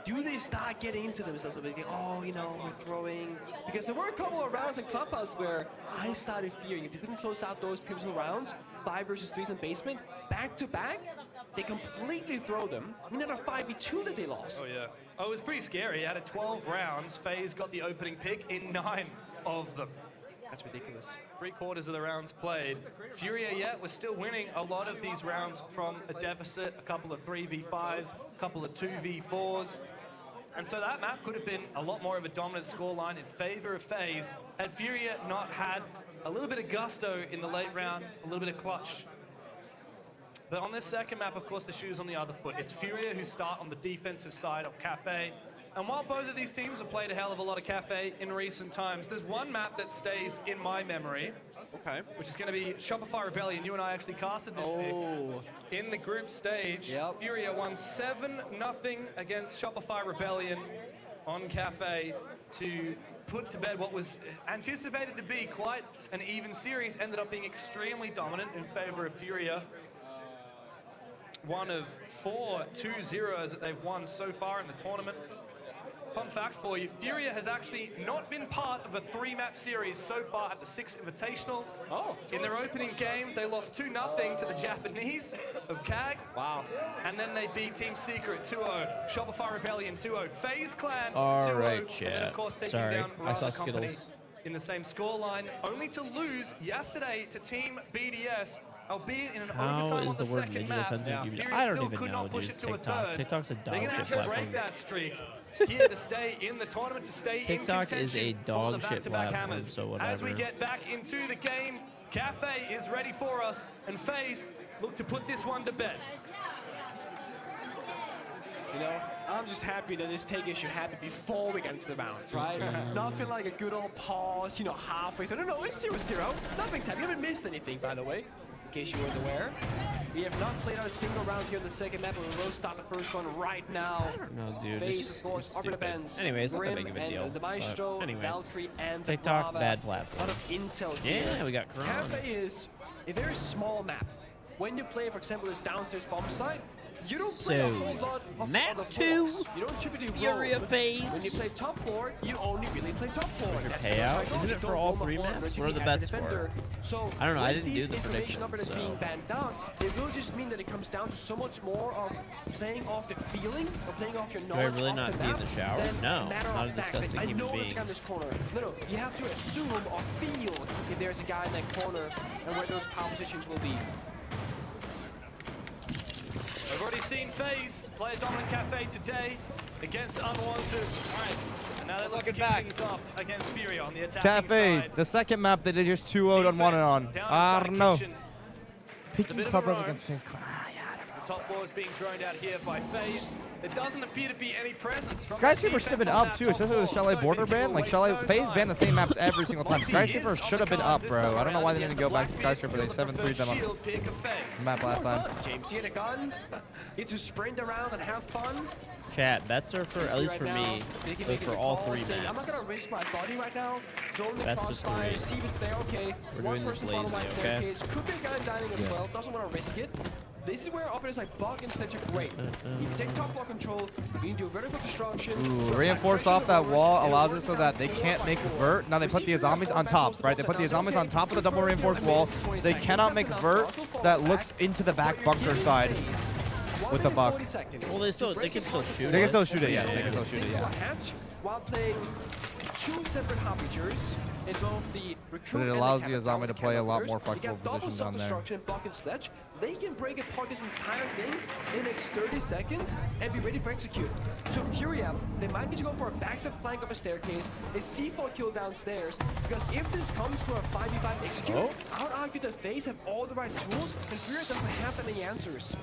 I: do they start getting into themselves a bit? Oh, you know, we're throwing. Because there were a couple of rounds in Clubhouse where I started fearing if they couldn't close out those pivotal rounds, 5 versus 3s in basement, back to back, they completely throw them. I mean, that a 5v2 that they lost.
H: Oh, yeah. Oh, it was pretty scary. Out of 12 rounds, FaZe got the opening pick in 9 of them.
I: That's ridiculous.
H: 3/4 of the rounds played. Furia, was still winning a lot of these rounds from a deficit, a couple of 3v5s, a couple of 2v4s. And so that map could have been a lot more of a dominant scoreline in favor of FaZe had Furia not had a little bit of gusto in the late round, a little bit of clutch. But on this second map, of course, the shoe's on the other foot. It's Furia who start on the defensive side of Cafe. And while both of these teams have played a hell of a lot of Cafe in recent times, there's one map that stays in my memory, which is going to be Shopify Rebellion. You and I actually casted this thing in the group stage. Furia won 7-0 against Shopify Rebellion on Cafe to put to bed what was anticipated to be quite an even series. Ended up being extremely dominant in favor of Furia. One of 4 2-0s that they've won so far in the tournament. Fun fact for you, Furia has actually not been part of a 3-map series so far at the 6th Invitational. In their opening game, they lost 2-0 to the Japanese of CAG.
I: Wow.
H: And then they beat Team Secret 2-0, Shopify Rebellion 2-0, FaZe Clan 2-0.
B: All right,
H: and then, of course, taking
B: sorry,
H: down
B: I saw
H: Raza Company
B: Skittles.
H: in the same scoreline, only to lose yesterday to Team BDS. Albeit in an overtime on the second map, Furia
B: I don't
H: still
B: even
H: could
B: know,
H: not push
B: dude.
H: it to a
B: TikTok.
H: third.
B: TikTok's a dog
H: They're gonna
B: shit
H: have to
B: platform.
H: break that streak here to stay in the tournament, to stay
B: TikTok
H: in
B: is a
H: contention
B: dog
H: for the
B: shit
H: back-to-back
B: platform,
H: hammers.
B: so whatever.
H: As we get back into the game, Cafe is ready for us, and FaZe look to put this one to bed.
I: You know, I'm just happy that this take issue happened before we got into the rounds, right? Nothing like a good old pause, you know, halfway through. No, it's 0-0. Nothing's happened. You haven't missed anything, by the way, in case you weren't aware. We have not played out a single round here in the second map, but we will start the first one right now.
B: No, dude,
I: FaZe,
B: it's
I: of course, Arbiter
B: stupid.
I: Benz,
B: Anyways, not that
I: Grim,
B: big of a deal.
I: and the Maestro,
B: but anyway.
I: Valkyrie, and
B: TikTok,
I: Brava.
B: bad platform.
I: A lot of intel here.
B: Yeah, we got Kron.
I: Cafe is a very small map. When you play, for example, this downstairs bomb site, you don't play a whole lot of
B: map
I: other
B: 2,
I: floors. You don't typically
B: Furia
I: roam.
B: FaZe.
I: When you play top 4, you only really play top 4.
B: Your
I: That's
B: payout?
I: what I
B: Isn't
I: you
B: it for
I: don't
B: all
I: roam the
B: 3
I: floor
B: maps?
I: unless
B: What are
I: you
B: the
I: as a
B: bets for?
I: defender. So
B: I don't know, I
I: when
B: didn't do
I: these
B: the
I: information
B: predictions,
I: operators
B: so.
I: being banned down, it will just mean that it comes down to so much more of playing off the feeling or playing off your
B: I
I: knowledge
B: really
I: of
B: not
I: the
B: pee in
I: map
B: the shower?
I: than
B: No,
I: matter
B: not
I: of
B: a
I: fact.
B: disgusting
I: I
B: human
I: know there's a
B: being.
I: guy in this corner. No, you have to assume or feel if there's a guy in that corner and where those power positions will be.
H: We've already seen FaZe play a dominant Cafe today against Unwanted. And now they're looking to kick things off against Furia on the attacking
A: Cafe,
H: side.
A: the second map they did just 2-0 on 1 and on. I don't know. Picking Clubhouse against FaZe Clan.
H: top floor is being droned out here by FaZe. There doesn't appear to be any presence from
A: Skyscraper should have been up too, especially with Chalet border ban. Like FaZe banned the same maps every single time. Skyscraper should have been up, bro. I don't know why they didn't go back to Skyscraper. They 7-3'd them on the map last time.
I: James, you get a gun, get to sprint around and have fun.
B: Chat, bets are for, at least for me, good for all 3 maps.
I: I'm not gonna risk my body right now. Drone the
B: Best of
I: crossfire,
B: 3.
I: see if it's there, okay.
B: We're
I: One
B: doing this
I: person bottom
B: lazy,
I: right
B: okay?
I: staircase. Could be a guy dining as well, doesn't want to risk it. This is where operators like Buck and Sledge are great. You can take top block control, you can do vertical destruction.
A: Ooh, reinforce off that wall allows it so that they can't make vert. Now they put the Azamis on top, right? They put the Azamis on top of the double reinforced wall. They cannot make vert that looks into the back bunker side with the buck.
B: Well, they can still shoot.
A: They can still shoot it, yes. They can still shoot it, yeah.
I: While playing 2 separate harbingers in both the recruit
A: But it
I: and
A: allows
I: the
A: the Azami to play a lot more
I: You
A: flexible
I: got double
A: position down there.
I: self-destruction, Buck and Sledge. They can break apart this entire thing in the next 30 seconds and be ready for execute. So Furia, they might need to go for a backside flank of a staircase, a C4 kill downstairs, because if this comes to a 5v5 execute, I would argue that FaZe have all the right tools, and Furia doesn't have that many answers.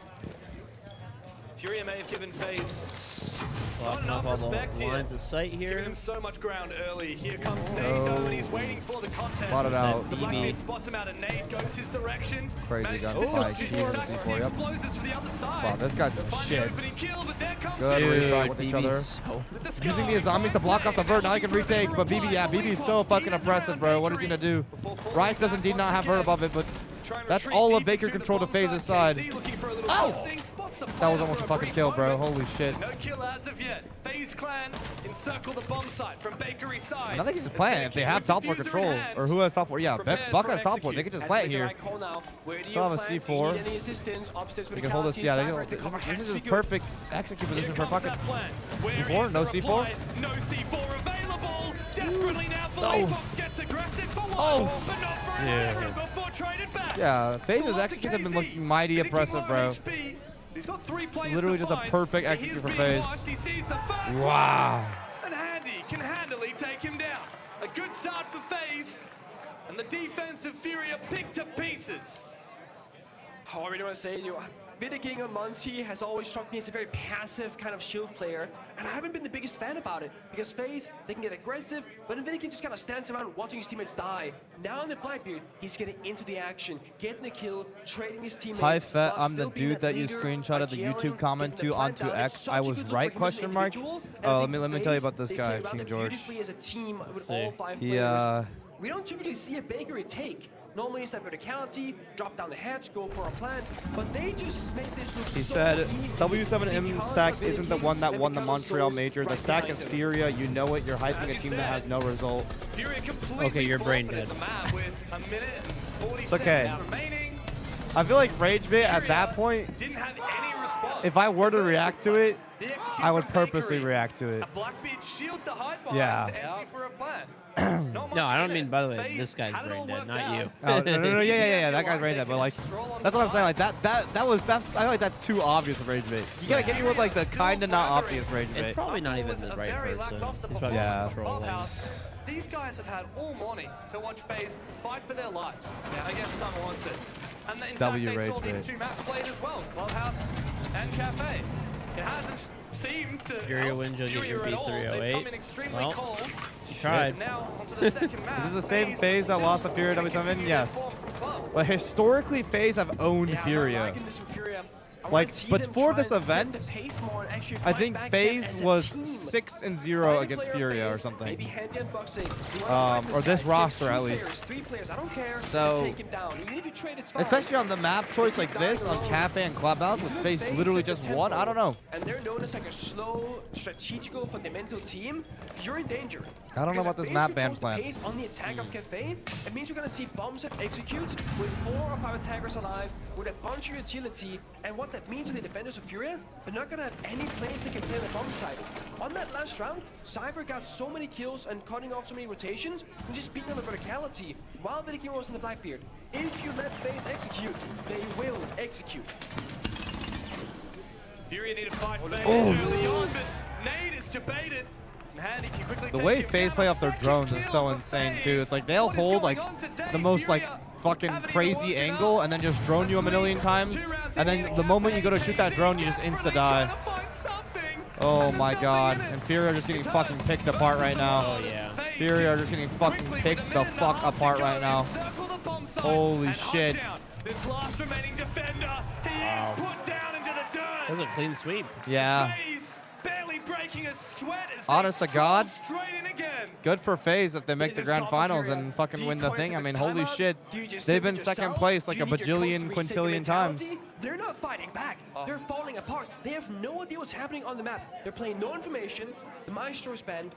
H: Furia may have given FaZe
B: Blocking off all the lines of sight here.
H: Giving him so much ground early. Here comes Nade though, and he's waiting for the contest.
A: Spotted out.
H: The Blackbeard spots him out, and Nade goes his direction.
A: Crazy gun.
H: Manages to
A: Oh,
H: back
A: C4,
H: the
A: yep.
H: explosives for the other side.
A: Wow, this guy's in
H: Find the opening
A: shits.
H: kill, but there comes
A: Good
B: Dude,
A: refight with each other.
B: BB's
A: Using the Azamis to block off the vert. Now he can retake, but BB, yeah, BB's so fucking oppressive, bro. What is he gonna do? Rice does indeed not have vert above it, but that's all of Baker control to FaZe's side. Oh! That was almost a fucking kill, bro. Holy shit.
H: No kill as of yet. FaZe clan encircle the bomb site from Bakery side.
A: I think he's just playing. If they have top floor control, or who has top floor? Yeah, Buck has top floor. They can just play it here. Still have a C4. They can hold this. Yeah, this is just perfect execute position for fucking C4. No C4.
H: No C4 available. Desperately now, Box gets aggressive for one, but not for another before traded back.
A: Yeah, FaZe's executes have been looking mighty impressive, bro.
H: He's got 3 players
A: Literally
H: to
A: just a
H: fight.
A: perfect execute from FaZe.
H: He sees the first
A: Wow.
H: one, and Handy can handily take him down. A good start for FaZe, and the defense of Furia picked to pieces.
I: How are we going to say? Vidiking on Monty has always struck me as a very passive kind of shield player, and I haven't been the biggest fan about it, because FaZe, they can get aggressive, but then Vidiking just kind of stands around watching his teammates die. Now in the Blackbeard, he's getting into the action, getting the kill, trading his teammates.
A: Hi Fet,
I: while
A: I'm the
I: still being
A: dude that you
I: leader,
A: screenshotted the
I: yelling,
A: YouTube comment
I: getting
A: to
I: the
A: onto
I: plant down.
A: X.
I: It's
A: I
I: such a
A: was
I: good look
A: right,
I: for him as an
A: question mark.
I: individual, and
A: Oh,
I: I
A: let
I: think
A: me tell you
I: FaZe,
A: about this
I: they
A: guy,
I: came around it
A: KingGeorge.
I: beautifully as a team with
B: see.
I: all 5
A: He,
I: players. We don't typically see a Bakery take. Normally it's that verticality, drop down the hatch, go for a plant, but they just made this look
A: He
I: so
A: said
I: easy
A: W7M
I: because
A: stack
I: of
A: isn't the
I: Vidiking
A: one that
I: and
A: won the
I: because of
A: Montreal
I: Souls
A: major. The
I: right
A: stack
I: behind
A: is
I: him.
A: Furia. You know it. You're hyping a team that has no result.
H: Furia completely
B: Okay, you're brain dead.
H: forfeited the map with a minute and 40
A: It's okay.
H: seconds remaining.
A: I feel like Rage Bait at that point,
H: Didn't have any response.
A: if I were to react to it,
H: The execute
A: I would
H: from
A: purposely
H: Bakery.
A: react to it.
H: A Blackbeard shield to hide behind
A: Yeah.
H: to entry for a plan.
B: No, I don't mean, by the way, this guy's brain dead, not you.
A: Oh, no, yeah, that guy's brain dead, but like, that's what I'm saying. Like that's I feel like that's too obvious of Rage Bait. You gotta get me with like the kind of not obvious Rage Bait.
B: It's probably not even the right person. He's probably
A: Yeah.
B: just trolling.
H: Clubhouse. These guys have had all morning to watch FaZe fight for their lives against Unwanted. And in
A: W
H: fact, they saw
A: Rage
H: these
A: Bait.
H: 2 maps played as well, Clubhouse and Cafe. It hasn't seemed to
B: Furia
H: help
B: wins, you'll get
H: Furia
B: your
H: at all. They've come in
B: B308.
H: extremely
B: Well,
H: cold.
B: he tried.
H: Now onto the second map.
A: This is the same FaZe that lost to Furia W7, yes.
H: Club.
A: But historically, FaZe have owned Furia. Like, but for this event, I think FaZe was 6-0 against Furia or something. Or this roster at least. So, especially on the map choice like this, on Cafe and Clubhouse, with FaZe literally just won, I don't know.
I: And they're known as like a slow, strategical, fundamental team. You're in danger.
A: I don't know about this map ban plan.
I: On the attack of Cafe, it means you're gonna see bombs that execute with 4 or 5 attackers alive, with a bunch of utility, and what that means to the defenders of Furia, they're not gonna have any place they can play on the bomb side. On that last round, Cyber got so many kills and cutting off so many rotations, and just beating on the verticality, while Vidiking was in the Blackbeard. If you let FaZe execute, they will execute.
H: Furia need to fight FaZe early on, but Nade is debated.
A: The way FaZe play off their drones is so insane too. It's like they'll hold like the most like fucking crazy angle and then just drone you a million times, and then the moment you go to shoot that drone, you just insta die. Oh my god. And Fury are just getting fucking picked apart right now.
B: Oh yeah.
A: Fury are just getting fucking picked the fuck apart right now. Holy shit.
H: This last remaining defender, he is put down into the dirt.
B: That was a clean sweep.
A: Yeah.
H: FaZe barely breaking a sweat as
A: Honest
H: they
A: to God,
H: straight in again.
A: good for FaZe if they make the grand finals and fucking win the thing. I mean, holy shit. They've been second place like a bajillion, quintillion times.
I: They're not fighting back. They're falling apart. They have no idea what's happening on the map. They're playing no information. The Maestro's banned.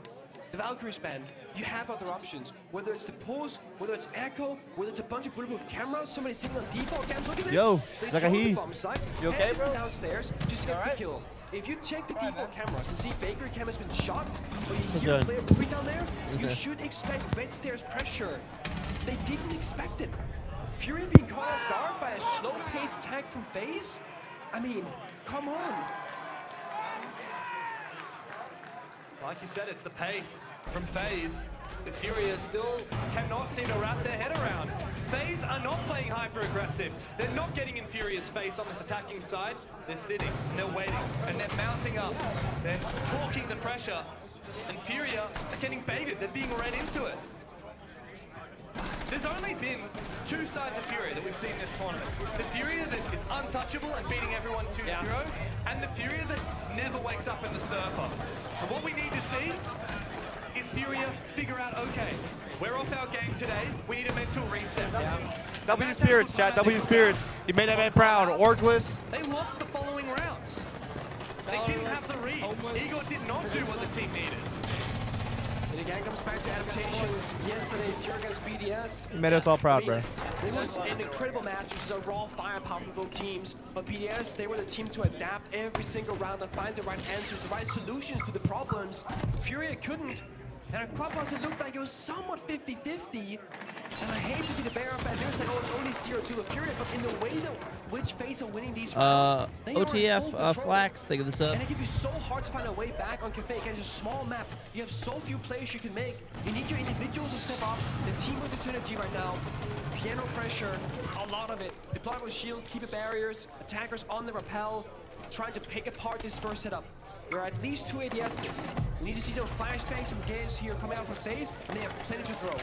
I: The Valkyrie's banned. You have other options. Whether it's the pulse, whether it's echo, whether it's a bunch of bulletproof cameras, somebody sitting on default cams. Look at this.
A: Yo,
I: They
A: like a
I: throw the
A: he.
I: bomb site,
A: You okay,
I: and
A: bro?
I: downstairs, just gets the kill. If you check the default cameras and see Baker Cam has been shot, or you
B: What's
I: hear a
B: that?
I: player moving down there, you should expect red stairs pressure. They didn't expect it. Fury being caught off guard by a slow-paced attack from FaZe? I mean, come on.
H: Like you said, it's the pace from FaZe. The Furia still cannot seem to wrap their head around. FaZe are not playing hyper-aggressive. They're not getting in Furia's face on this attacking side. They're sitting, and they're waiting, and they're mounting up. They're talking the pressure, and Furia are getting baited. They're being read into it. There's only been two sides of Furia that we've seen this tournament. The Furia that is untouchable and beating everyone 2-0, and the Furia that never wakes up in the surfer. And what we need to see is Furia figure out, okay, we're off our game today, we need a mental reset.
A: W Spirits, chat. W Spirits. He made that man proud. Orgless.
H: They lost the following rounds. They didn't have the read. Igor did not do what the team needed.
I: And again, comes back to adaptations. Yesterday, Fury against BDS.
A: He made us all proud, bro.
I: It was an incredible match. It was a raw firepower from both teams. But BDS, they were the team to adapt every single round and find the right answers, the right solutions to the problems. Fury couldn't. And at Clubhouse, it looked like it was somewhat 50-50. And I hate to be the bearer of bad news, like, oh, it's only 0-2 of Fury, but in the way that which FaZe are winning these rounds, they are in full
B: OTF
I: control.
B: Flax, think of this up.
I: And it can be so hard to find a way back on Cafe against a small map. You have so few plays you can make. You need your individuals to step up. The team with the synergy right now. Piano pressure, a lot of it. Deploy with shield, keep it barriers, attackers on the rappel, trying to pick apart this first setup. There are at least 2 ADSs. We need to see some flashbangs, some games here coming out from FaZe, and they have plenty to throw.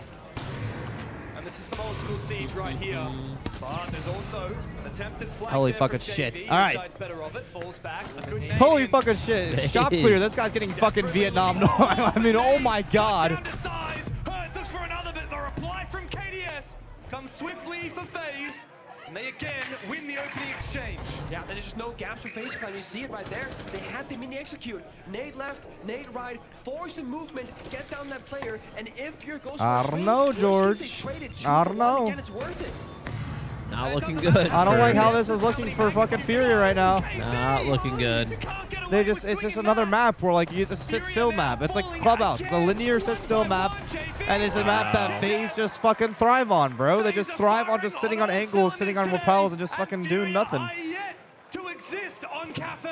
H: And this is some old school siege right here. But there's also an attempted flag.
A: Holy
H: there
A: fucking
H: from
A: shit.
H: JV.
A: All right.
H: Decides better of it, falls back. A good nade
A: Holy
H: in.
A: fucking shit. Shot clear. This guy's getting fucking Vietnam. No, I mean, oh my god.
H: Down to size. Hurts looks for another bit. The reply from KDS comes swiftly for FaZe. And they again win the opening exchange.
I: Yeah, there's just no gaps for FaZe Clan. You see it right there. They had the mini execute. Nade left, nade right, force the movement, get down that player, and if your goes
A: I don't know, George. I don't know.
I: Again, it's worth it.
B: Not looking good.
A: I don't like how this is looking for fucking Fury right now.
B: Not looking good.
A: They just, it's just another map where like it's a sit still map. It's like Clubhouse. It's a linear sit still map. And it's a map that FaZe just fucking thrive on, bro. They just thrive on just sitting on angles, sitting on rappels, and just fucking doing nothing.
H: To exist on Cafe.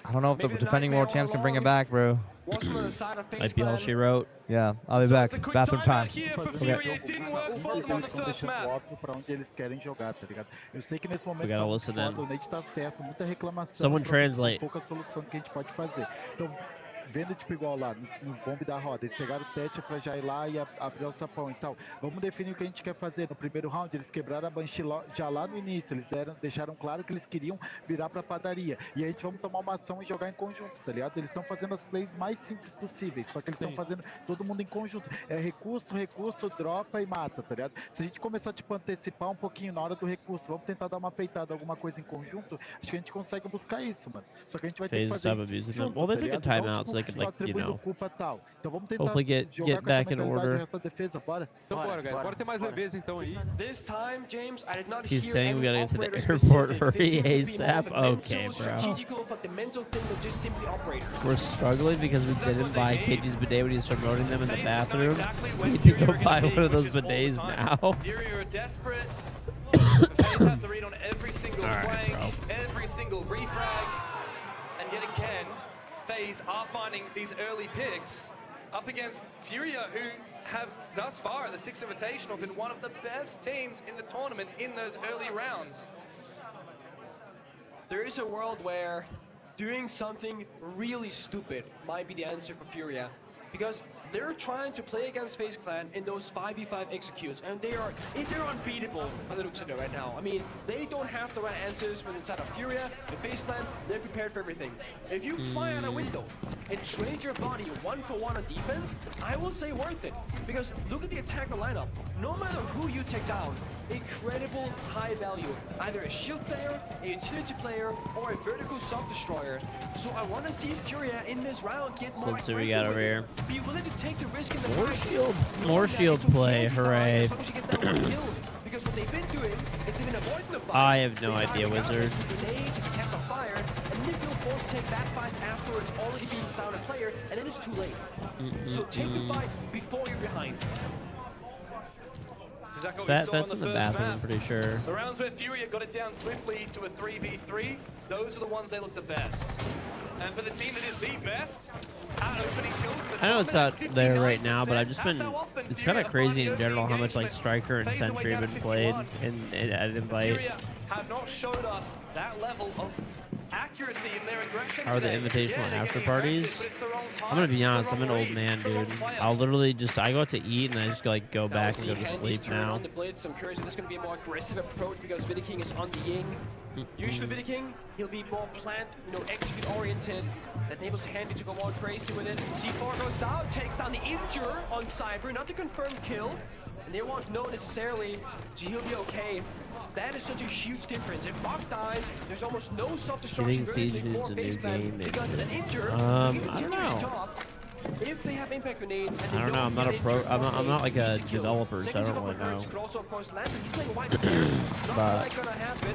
A: I don't know if the defending world champs can bring it back, bro.
B: Might be all she wrote.
A: Yeah, I'll be back. Bathroom time.
J: Óbvio pra onde eles querem jogar, tá ligado? Eu sei que nesse momento
B: We gotta listen in.
J: o Nate tá certo, muita reclamação.
B: Someone translate.
J: Pouca solução que a gente pode fazer. Então, vendo tipo igual lá no bombe da roda, eles pegaram o Tete pra já ir lá e abrir o sapão e tal. Vamos definir o que a gente quer fazer. No primeiro round, eles quebraram a Banshee já lá no início. Eles deixaram claro que eles queriam virar pra padaria. E a gente vamos tomar uma ação e jogar em conjunto, tá ligado? Eles estão fazendo as plays mais simples possíveis, só que eles estão fazendo todo mundo em conjunto. É recurso, dropa e mata, tá ligado? Se a gente começar tipo, a antecipar um pouquinho na hora do recurso, vamos tentar dar uma peitada, alguma coisa em conjunto, acho que a gente consegue buscar isso, mano. Só que a gente vai ter que
B: FaZe
J: fazer
B: stop
J: isso
B: abusing them.
J: junto,
B: Well, they
J: tá
B: took a
J: ligado? Então,
B: timeout so they
J: tipo,
B: could, like, you know,
J: culpa tal. Então vamos tentar
B: hopefully get back in order.
J: Essa defesa, bora.
N: Então bora, guys. Bora ter mais leveza então aí.
I: This time, James, I did not
B: He's
I: hear
B: saying we
I: any
B: gotta get to the
I: operator
B: airport
I: specifics. This
B: hurry
I: seems to be more
B: ASAP.
I: of a mental,
B: Okay, bro.
I: strategical, but the mental thing was just simply operators.
B: We're struggling because we didn't buy KG's bidet when he was promoting them in the bathroom. We need to go buy one of those bidets now.
H: Fury are desperate. FaZe have the read on every single flank, every single refrag, and yet again, FaZe are finding these early picks up against Furia, who have thus far at the 6th Invitational been one of the best teams in the tournament in those early rounds.
I: There is a world where doing something really stupid might be the answer for Furia, because they're trying to play against FaZe Clan in those 5v5 executes, and they're unbeatable by the looks of it right now. I mean, they don't have the right answers when inside of Furia. In FaZe Clan, they're prepared for everything. If you fly out a window and trade your body 1-for-1 on defense, I will say worth it. Because look at the attacker lineup. No matter who you take down, incredible high value. Either a shield player, a utility player, or a vertical self-destroyer. So I want to see Furia in this round get more
B: Let's see what we
I: aggressive
B: got over
I: with it.
B: here.
I: Be willing to take the risk in the
B: More
I: fight.
B: shield. More shield play. Hooray.
I: As long as you get that one kill. Because what they've been doing is they've been avoiding the fight.
B: I have no idea, Wizard.
I: Grenade, cast on fire, and then if you're forced to take that fight after it's already being found a player, and then it's too late. So take the fight before you're behind.
H: Exactly what we saw on
B: That's
H: the
B: in the
H: first
B: bathroom,
H: map.
B: I'm pretty sure.
H: The rounds where Furia got it down swiftly to a 3v3, those are the ones they look the best. And for the team that is the best, at opening kills in the
B: I know it's out
H: tournament,
B: there right now, but I've
H: 59%,
B: just
H: that's
B: been,
H: how often
B: it's
H: Furia
B: kind of crazy in
H: have
B: general how much like
H: engagement.
B: Striker and
H: FaZe away
B: Sentry
H: down
B: have
H: to
B: been played
H: 51.
B: at Invite.
H: Furia have not showed us that level of accuracy in their aggression
B: Are the
H: today.
B: invitational
H: Yeah, they're
B: after
H: getting
B: parties?
H: aggressive, but it's the wrong
B: I'm gonna
H: time,
B: be
H: it's the
B: honest, I'm an
H: wrong
B: old
H: read,
B: man,
H: it's the wrong
B: dude.
H: player.
B: I'll literally just, I go out to eat and I just like go back and go to sleep now.
I: On the blitz, I'm curious if there's going to be a more aggressive approach because Vidiking is on the Ying. Usually Vidiking, he'll be more plant, execute oriented. That enables Handy to go more crazy with it. C4 goes out, takes down the injure on Cyber, not the confirmed kill. And they won't know necessarily, so he'll be okay. That is such a huge difference. If Bach dies, there's almost no self-destruction
B: Siege
I: vertically
B: needs
I: for
B: a new
I: FaZe Clan
B: game, maybe.
I: because it's an injure.
B: I
I: he can
B: don't
I: continue his
B: know.
I: job. If they have impact grenades and they
B: I don't know, I'm not a pro, I'm not like a developer, so I don't really know.
I: could also, of course, land. He's playing white stairs. Not
B: But-
I: quite gonna happen.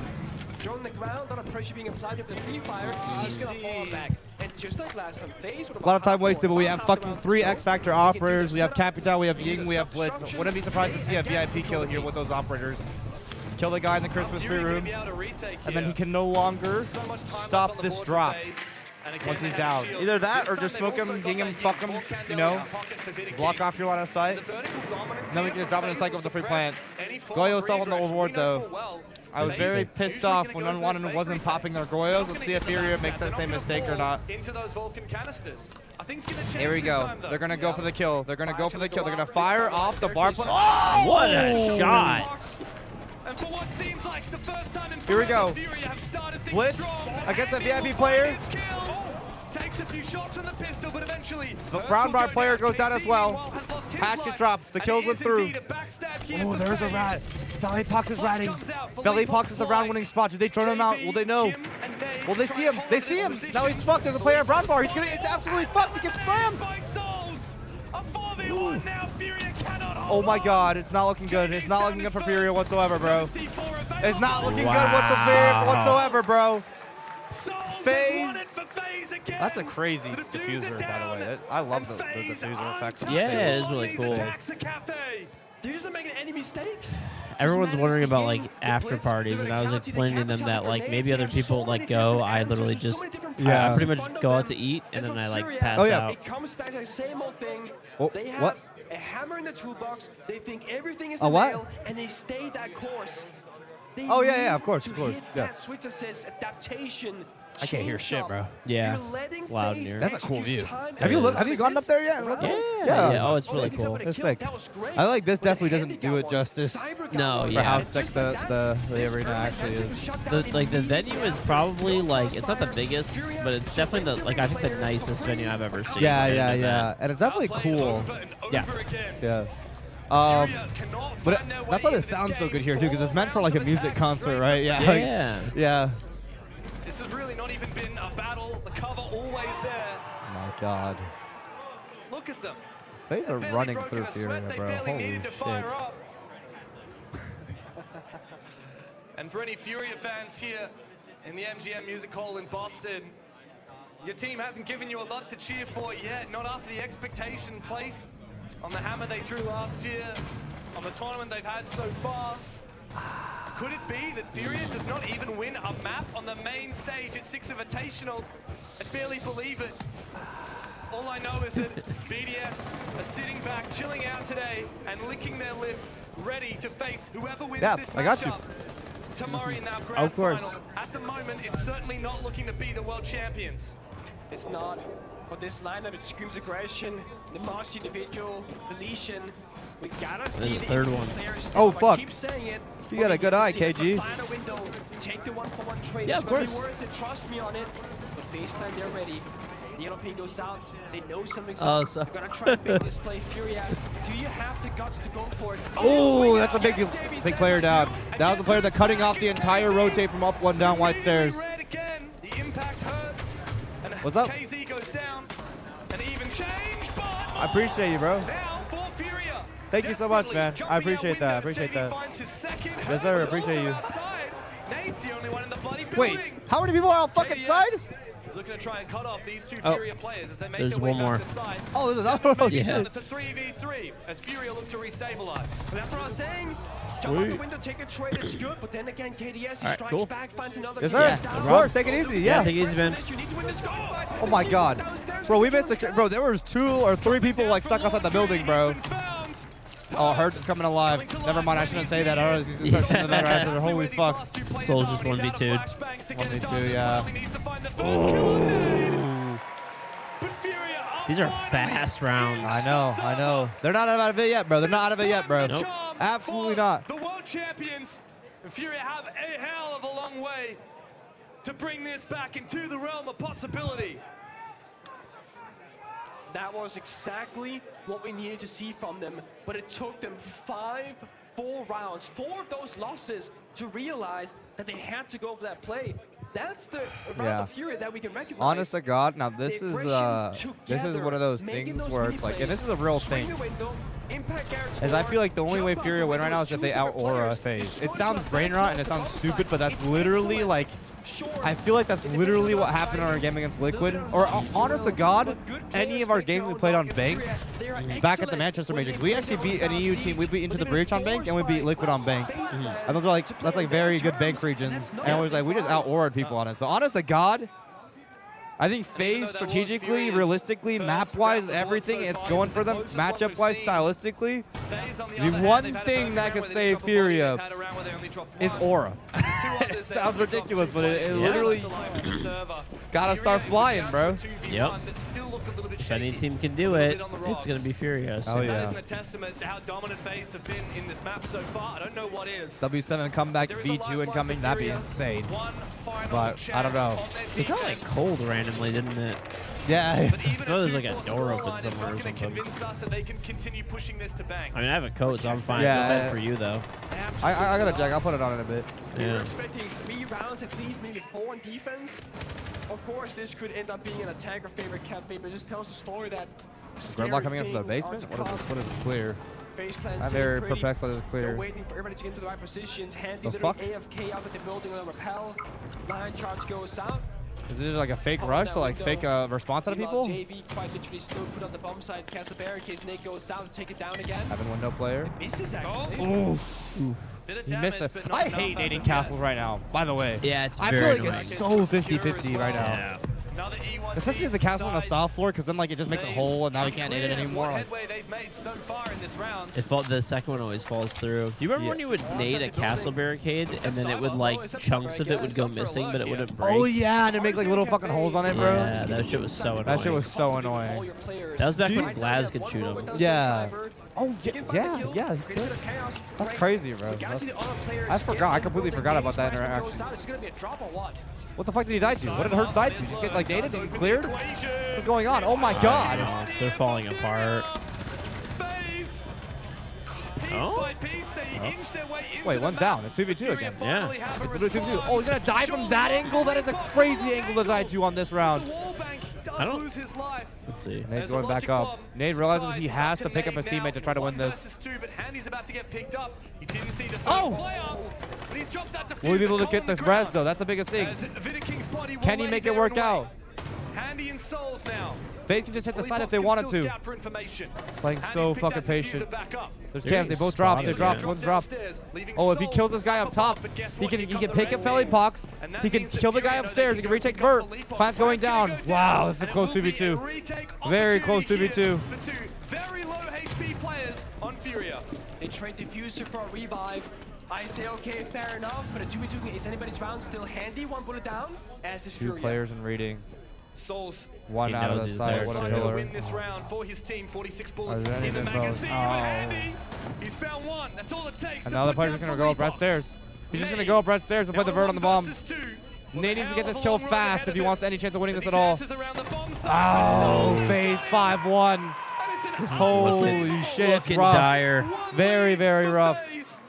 I: Thrown on the ground, not a pressure being applied with the free fire. He's gonna fall back. And just like last time, FaZe with
A: A lot of time wasted, but we have fucking 3 X-Factor operators. We have Capital, we have Ying, we have Blitz. Wouldn't be surprised to see a VIP kill here with those operators. Kill the guy in the Christmas tree room, and then he can no longer stop this drop once he's down. Either that or just smoke him, ding him, fuck him, block off your line of sight. And then we can just drop in the cycle with the free plant. Goyo still on the reward though. I was very pissed off when Unwanted wasn't popping their Goyos. Let's see if Furia makes that same mistake or not. Here we go. They're going to go for the kill. They're going to go for the kill. They're going to fire off the bar play. Oh!
B: What a shot!
H: And for what seems like the first time in
A: Here we go.
H: Furia have started things
A: Blitz
H: strong.
A: against a VIP player.
H: Takes a few shots from the pistol, but eventually
A: The brown bar player goes down as well. Packet drops. The kills went through. Oh, there's a rat. Valley Pox is ratting. Valley Pox is the round winning spot. Did they drone him out? Will they know? Will they see him? They see him. Now he's fucked. There's a player in brown bar. He's absolutely fucked. He gets slammed. Oh my god, it's not looking good. It's not looking good for Furia whatsoever, bro. It's not looking good whatsoever, bro. FaZe. That's a crazy diffuser, by the way. I love the diffuser effects.
B: Yeah, it is really cool.
I: They're just not making any mistakes.
B: Everyone's wondering about like after parties, and I was explaining to them that like maybe other people like go. I literally just I pretty much go out to eat and then I like pass out.
I: It comes back to the same old thing.
A: Oh,
I: they have
A: what?
I: a hammer in the toolbox. They think everything is
A: A
I: a
A: what?
I: nail, and they stay that course. They
A: Oh, yeah,
I: need
A: of course,
I: to
A: of course.
I: hit
A: Yeah.
I: that switch assist adaptation.
A: I can't hear
I: change
A: shit,
I: up.
A: bro.
B: Yeah,
I: You're letting
B: it's loud in
I: FaZe
B: here.
A: That's a cool
I: execute
A: view.
I: time
A: Have you
I: and
A: have you gone up there yet?
B: Yeah. Oh, it's really cool.
A: It's sick. I like this. Definitely doesn't do it justice.
B: No,
A: For
B: yeah.
A: how sick the arena actually is.
B: The venue is probably like it's not the biggest, but it's definitely the I think the nicest venue I've ever seen.
A: Yeah,
B: in an
A: yeah,
B: event.
A: yeah. And it's definitely cool.
B: Yeah.
A: Yeah. But that's why this sounds so good here too, because it's meant for like a music concert, right? Yeah.
B: Yeah.
A: Yeah.
H: This has really not even been a battle. The cover always there.
A: Oh my God.
H: Look at them.
A: FaZe are running through Furia, bro. Holy shit.
H: And for any Furia fans here in the MGM Music Hall in Boston, your team hasn't given you a lot to cheer for yet, not after the expectation placed on the hammer they drew last year, on the tournament they've had so far. Could it be that Furia does not even win a map on the main stage at 6 Invitational? I barely believe it. All I know is that BDS are sitting back, chilling out today, and licking their lips, ready to face whoever wins this
A: I got you.
H: matchup tomorrow in that grand
B: Of course.
H: final. At the moment, it's certainly not looking to be the world champions.
I: It's not. But this lineup, it screams aggression, the most individual, deletion. We gotta see
B: the third one.
I: players.
A: Oh,
I: I
A: fuck.
I: keep saying it.
A: You got a good eye,
I: See this
A: KG.
I: final window. Take the 1-for-1 trade.
B: Yeah,
I: It's
B: of
I: gonna
B: course.
I: be worth it. Trust me on it. But FaZe Clan, they're ready. The yellow pin goes out. They know something's
B: Oh,
I: up.
B: so-
I: They're gonna try to make this play. Furia, do you have the guts to go for it?
A: Oh, that's a big player down. That was the player that cutting off the entire rotate from up, one, down, white stairs.
H: Red again. The impact hurt. And
A: What's up?
H: KZ goes down. An even change, but
A: I appreciate you, bro.
H: now for Furia.
A: Thank you so much, man.
H: Desperately
A: I appreciate
H: jumping
A: that. I
H: out
A: appreciate
H: windows.
A: that.
H: JB finds his second
A: Yes, sir.
H: hurdle,
A: Appreciate
H: also
A: you.
H: outside. Nate's the only one in the bloody
A: Wait,
H: building.
A: how many people are on fucking side?
H: KDS looking to try and cut off these two
B: Oh,
H: Furia players as they make
B: there's
H: their way
B: one more.
H: back to side.
A: Oh, there's another one.
B: Yeah.
H: It's a 3v3 as Furia look to restabilize.
I: That's what I was saying. Jump out the window, take a trade, it's good. But then again, KDS, he
B: Alright,
I: strikes
B: cool.
I: back, finds another
A: Yes,
I: KDS
A: sir.
B: Yeah,
I: down.
B: no
A: Of course, take it easy.
B: Yeah,
A: Yeah.
B: take it easy, man.
I: You need to win this goal.
A: Oh my God, bro, we missed the. Bro, there was 2 or 3 people like stuck outside the building, bro. Oh, Hurts is coming alive. Never mind, I shouldn't say that. I don't know. He's the matter after. Holy fuck.
B: Soul's just 1v2'd.
A: 1v2, yeah.
B: These are fast rounds.
A: I know. They're not out of it yet, bro. They're not out of it yet, bro.
B: Nope.
A: Absolutely not.
H: The world champions, Furia have a hell of a long way to bring this back into the realm of possibility.
I: That was exactly what we needed to see from them, but it took them 5 full rounds, 4 of those losses, to realize that they had to go for that play. That's the round of Fury that we can recognize.
A: Honest to God, now this
I: The
A: is
I: aggression
A: one of those
I: together,
A: things
I: making
A: where
I: those
A: it's like, and
I: mini
A: this is a real
I: plays,
A: thing.
I: swing the window, impact Garrett's
A: As I
I: score,
A: feel like the only way
I: jump
A: Furia
I: out
A: win
I: the
A: right now is if they out aura a phase. It sounds brain rot and it sounds stupid, but that's literally like, I feel like that's literally what happened in our game against Liquid. Or honest to God, any of our games we played on Bank, back at the Manchester Matrix, we actually beat an EU team. We beat Into the Breach on Bank and we beat Liquid on Bank. And those are like, that's like very good Bank regions. And it was like, we just out auraed people on it. So honest to God, I think FaZe strategically, realistically, map-wise, everything, it's going for them. Matchup-wise, stylistically, the one thing that could save Furia is aura. It sounds ridiculous, but it literally gotta start flying, bro.
B: Yep. If any team can do it, it's gonna be Furious.
A: Oh,
H: That
A: yeah.
H: isn't a testament to how dominant FaZe have been in this map so far. I don't know what is.
A: W7 comeback, V2 incoming, that'd be insane. But I don't know.
B: It got like cold randomly, didn't it?
A: Yeah.
H: But even
B: Oh,
H: a
B: there's like
H: 2-4
B: a door open
H: scoreline is
B: somewhere or
H: not going to
B: something.
H: convince us that they can continue pushing this to bank.
B: I mean, I have a coat, so I'm fine.
A: Yeah,
B: Feel bad for you though.
A: I got a jack. I'll put it on in a bit.
I: We were
B: Yeah.
I: expecting 3 rounds, at least maybe 4 on defense. Of course, this could end up being an attacker favorite cafe, but it just tells the story that
A: Gridlock coming in from the basement? What is this? What is this clear?
I: FaZe Clan
A: I'm
I: sitting
A: very
I: pretty.
A: perplexed by this
I: They're
A: clear.
I: waiting for everybody to get into the right positions. Handy
A: The
I: literally
A: fuck?
I: AFK outside the building on a rappel. Line charge goes out.
A: Is this just like a fake rush to like fake response out of
I: Meanwhile,
A: people?
I: JV quite literally still put on the bomb side. Castle barricades. Nate goes out to take it down again.
A: Having window player.
I: Misses actually.
A: Oof.
H: Bit of
A: He missed
H: damage,
A: it.
H: but not
A: I
H: enough
A: hate
H: as
A: nading
H: of
A: castles
H: yet.
A: right now, by the way.
B: Yeah, it's
A: I
B: very
A: feel like
B: annoying.
A: it's so 50-50 right now.
H: Another E1
A: Especially as the castle on the south floor, because then like it just makes a hole and now we can't nade it anymore.
H: What
A: Like,
H: headway they've made so far in this round.
B: The second one always falls through. Do you remember when you would nade a castle barricade and then it would like chunks of it would go missing, but it wouldn't break?
A: oh yeah, and it make like little fucking holes on it, bro.
B: Yeah, that shit was so annoying.
A: That shit was so annoying.
B: That was back when Glaz could shoot them.
A: Yeah. Oh yeah. That's crazy, bro. I forgot. I completely forgot about that interaction.
I: It's gonna be a drop or what?
A: What the fuck did he die to? What did Hurt die to? Just get like naded and cleared? What's going on? Oh my god.
B: They're falling apart.
H: FaZe. Piece
B: Oh?
H: by piece, they inch their way into
A: Wait,
H: the
A: one's
H: map.
A: down. It's 2v2 again.
B: Yeah.
A: It's literally 2v2. Oh, he's gonna die from that angle? That is a crazy angle to die to on this round.
B: I don't-
H: Lose his life.
B: Let's see.
A: Nade's going back up. Nade realizes he has to pick up his teammate to try to win this.
H: 1 versus 2, but Handy's about to get picked up. He didn't see the first
A: Oh!
H: player, but he's dropped that
A: Will he be able to
H: diffuser.
A: get the res though? That's the biggest thing.
H: As Vidaking's body will
A: Can he
H: lay
A: make it
H: there
A: work
H: and wait.
A: out?
H: Handy and Souls now.
A: FaZe can just hit the side if they
H: Can
A: wanted
H: still
A: to.
H: scout for information.
A: Playing
H: Handy's
A: so
H: picked
A: fucking
H: that diffuser
A: patient.
H: back up.
A: There's
B: They're
A: cams. They
B: getting
A: both dropped. They
B: spotted,
A: dropped.
B: yeah.
A: One dropped.
H: Downstairs, leaving
A: Oh, if he
H: Souls
A: kills this guy
H: up
A: up top,
H: but guess
A: he
H: what?
A: can
H: Here
A: he
H: come
A: can
H: the
A: pick
H: red
A: up Felly
H: lanes.
A: Pox.
H: And that
A: He can
H: means that
A: kill the guy
H: Fury know
A: upstairs.
H: they
A: He can
H: can
A: retake
H: pick up
A: Vert.
H: the lead.
A: Plant's going
H: Plant's gonna
A: down.
H: go
A: Wow, this is a
H: And it
A: close
H: will be a
A: 2v2.
H: retake
A: Very close
H: opportunity
A: 2v2.
H: here for two very low HP players on Furia.
I: They trade diffuser for a revive. I say, okay, fair enough, but a 2v2 is anybody's round still handy. One bullet down, as is
A: Two
I: Furia.
A: players in reading.
H: Souls
A: One
B: He
A: out of
B: knows
A: the
B: he's
A: side.
B: there.
A: What a
H: trying to
A: pillar.
H: win this round for his team. 46 bullets
A: there any
H: in the
A: info?
H: magazine.
A: Oh.
H: But Handy, he's found one. That's all it takes.
A: Another
H: to put
A: player's
H: down
A: just gonna
H: the
A: go up red
H: rebox.
A: stairs. He's just gonna
H: Nate.
A: go up red stairs and play the
H: Now
A: Vert on the bomb.
H: 1 versus 2.
A: Nate needs to get this
H: Hell
A: kill
H: of a long road
A: fast
H: ahead
A: if he
H: of
A: wants
H: him.
A: any chance of winning
H: As
A: this
H: he
A: at all.
H: dances around the bomb site,
A: Oh,
H: but
A: FaZe
H: Souls
A: 5-1.
H: and it's an
A: Holy shit, it's
B: Looking
A: rough.
B: dire.
A: Very, very rough.
H: FaZe.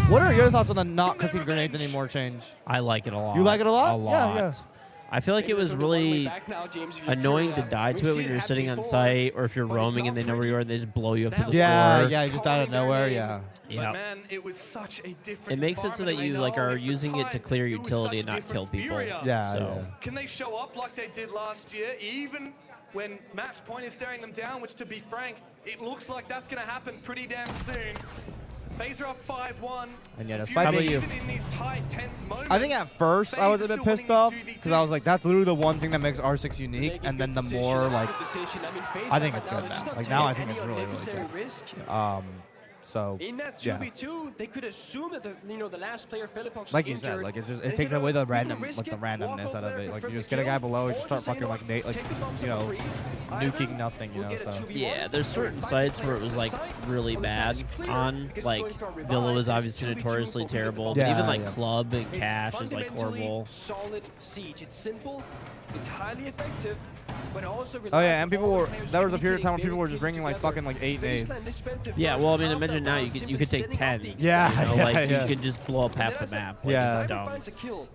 A: What are your thoughts on the not cooking grenades anymore change?
B: I like it a lot.
A: You like it a lot?
B: A
A: Yeah,
B: lot.
A: yeah.
B: I feel like it was really annoying to die to it when you're sitting on site or if you're roaming and they know where you are and they just blow you up to the
A: Yeah,
B: floor.
A: yeah, just out of nowhere, yeah.
H: But
B: Yeah.
H: man, it was such a different
B: It makes it so that
H: environment.
B: you
H: They
B: like
H: know
B: are
H: at the
B: using it to
H: time,
B: clear
H: it was
B: utility
H: such
B: and not kill
H: different
B: people.
H: Furia.
A: Yeah,
B: So
H: Can they show up like they did last year, even when match point is staring them down, which to be frank, it looks like that's going to happen pretty damn soon. FaZe are up 5-1.
A: And yeah,
H: Fury,
A: despite being-
H: even in these tight, tense moments,
A: I think at first I
H: FaZe
A: was
H: are
A: a bit
H: still
A: pissed
H: winning
A: off
H: these
A: because I was like, that's literally the one thing that makes R6 unique. And then the more like, I think it's good now. Like now I think it's really, really good. So
I: In that
A: yeah.
I: 2v2, they could assume that the last player, Philippox,
A: Like you said, like it's just, it takes away the randomness out of it. Like you just get a guy below, you just start fucking like nuking nothing, you know. So
B: yeah, there's certain sites where it was like really bad on. Like Villa was obviously notoriously terrible, but
A: Yeah,
B: even like
A: yeah.
B: Club and Cash is like horrible.
I: Solid siege. It's simple, it's highly effective, but also
A: oh yeah, and people were there was a period of time when people were just bringing like fucking like 8 nades.
B: Yeah, well, I mean, imagine now you could take 10.
A: Yeah,
B: you know,
A: yeah,
B: like
A: yeah.
B: you could just blow up half the map. Which
A: Yeah.
B: is dumb.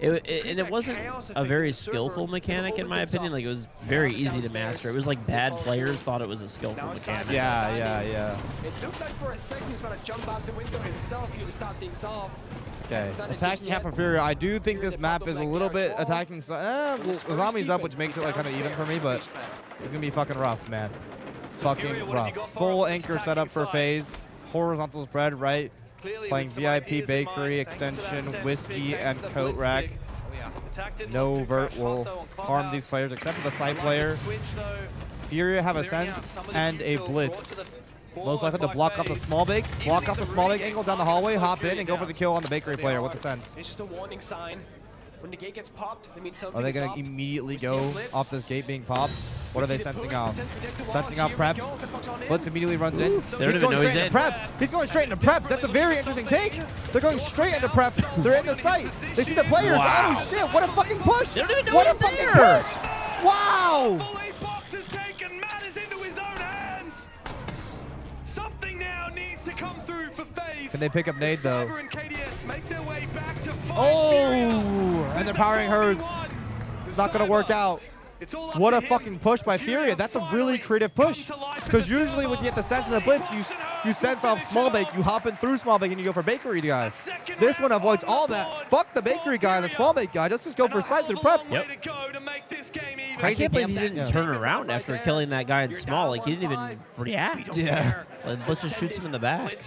B: And it wasn't a very skillful mechanic in my opinion. Like it was very easy to master. It was like bad players thought it was a skillful mechanic.
A: Yeah.
I: It looked like for a second he's gonna jump out the window himself here to start things off.
A: Okay, attacking half of Furia. I do think this map is a little bit attacking. Zombies up, which makes it like kind of even for me, but it's gonna be fucking rough, man. It's fucking rough. Full anchor setup for FaZe. Horizontal spread, right? Playing VIP, bakery, extension, whiskey, and coat rack. No vert will harm these players except for the side player. Furia have a sense and a blitz. Most likely to block off the small bake, angle down the hallway, hop in, and go for the kill on the bakery player. What's the sense?
I: It's just a warning sign. When the gate gets popped, that means something
A: Are they
I: is
A: going
I: up.
A: to immediately go off this gate being popped? What are they sensing out? Sensing out prep. Blitz immediately runs in.
B: They don't even know he's in.
A: Prep. He's going straight into prep. That's a very interesting take. They're going straight into prep. They're in the site. They see the players.
B: Wow.
A: Oh shit! What a fucking push!
B: They don't even know
A: What a
B: he's
A: fucking
B: there.
A: push! Wow!
H: Fully Box is taken matters into his own hands. Something now needs to come through for FaZe.
A: Can they pick up nade though?
H: Cyber and KDS make their way back to fight
A: Oh!
H: Furia.
A: And they're powering herds. It's not gonna work out.
H: It's all up
A: What
H: to
A: a
H: him.
A: fucking push by Furia. That's a really creative push. Because usually when you get the sense in the blitz, you sense off small bake, you hop in through small bake, and you go for bakery guy. This one avoids all that. Fuck the bakery guy and the small bake guy. Let's just go for side through prep.
B: Yep.
H: Crazy.
B: I can't believe he didn't turn around after killing that guy in small. Like he didn't even react.
A: Yeah.
B: Like, let's just shoot him in the back.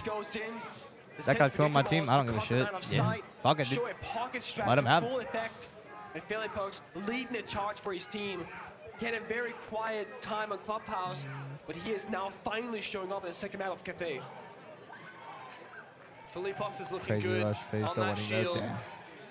A: That guy's killing my team. I don't give a shit. Yeah. Fuck it, dude. Let him have it.
I: And Philippox leading the charge for his team. He had a very quiet time on Clubhouse, but he is now finally showing up in the second map of Cafe.
H: Philippox is looking
A: Crazy
H: good
A: rush, FaZe
H: on
A: still
H: that
A: winning though.
H: shield.
A: Damn.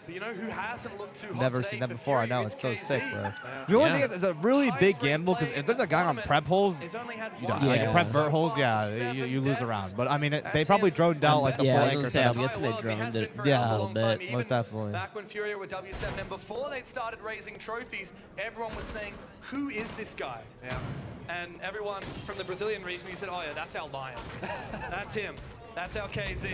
H: But you know who hasn't looked too hot
A: Never
H: today
A: seen that
H: for
A: before. I
H: Fury?
A: know, it's so
H: KZ.
A: sick, bro. The only thing is, it's a really big gamble because if there's a guy on prep holes, you die.
B: Yeah.
A: Like prep vert holes, yeah, you lose a round. But I mean, they probably droned out like the full
B: I was
A: anchor
B: gonna say, I'm
A: setup.
B: guessing they droned it
A: Yeah,
B: a little bit.
A: most definitely.
H: Back when Furia were W7 and before they started raising trophies, everyone was saying, who is this guy? Yeah. And everyone from the Brazilian region, you said, oh yeah, that's our Lion. That's him. That's our KZ.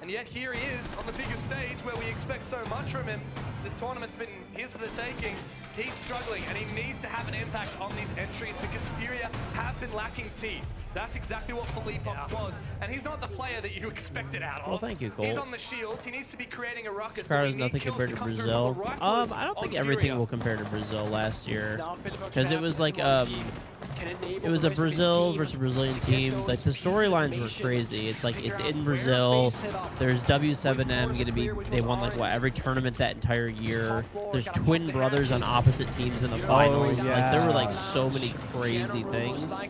H: And yet here he is on the biggest stage where we expect so much from him. This tournament's been his for the taking. He's struggling and he needs to have an impact on these entries because Furia have been lacking teeth. That's exactly what Philippe was, and he's not the player that you expected out of.
B: Well, thank you, Cole.
H: He's on the shields. He needs to be creating a ruckus.
B: Car is nothing compared to Brazil. I don't think everything will compare to Brazil last year, because it was like it was a Brazil versus Brazilian team. Like the storylines were crazy. It's like it's in Brazil. There's W7M gonna be. They won like what every tournament that entire year. There's twin brothers on opposite teams in the finals.
A: yeah.
B: Like there were like so many crazy things.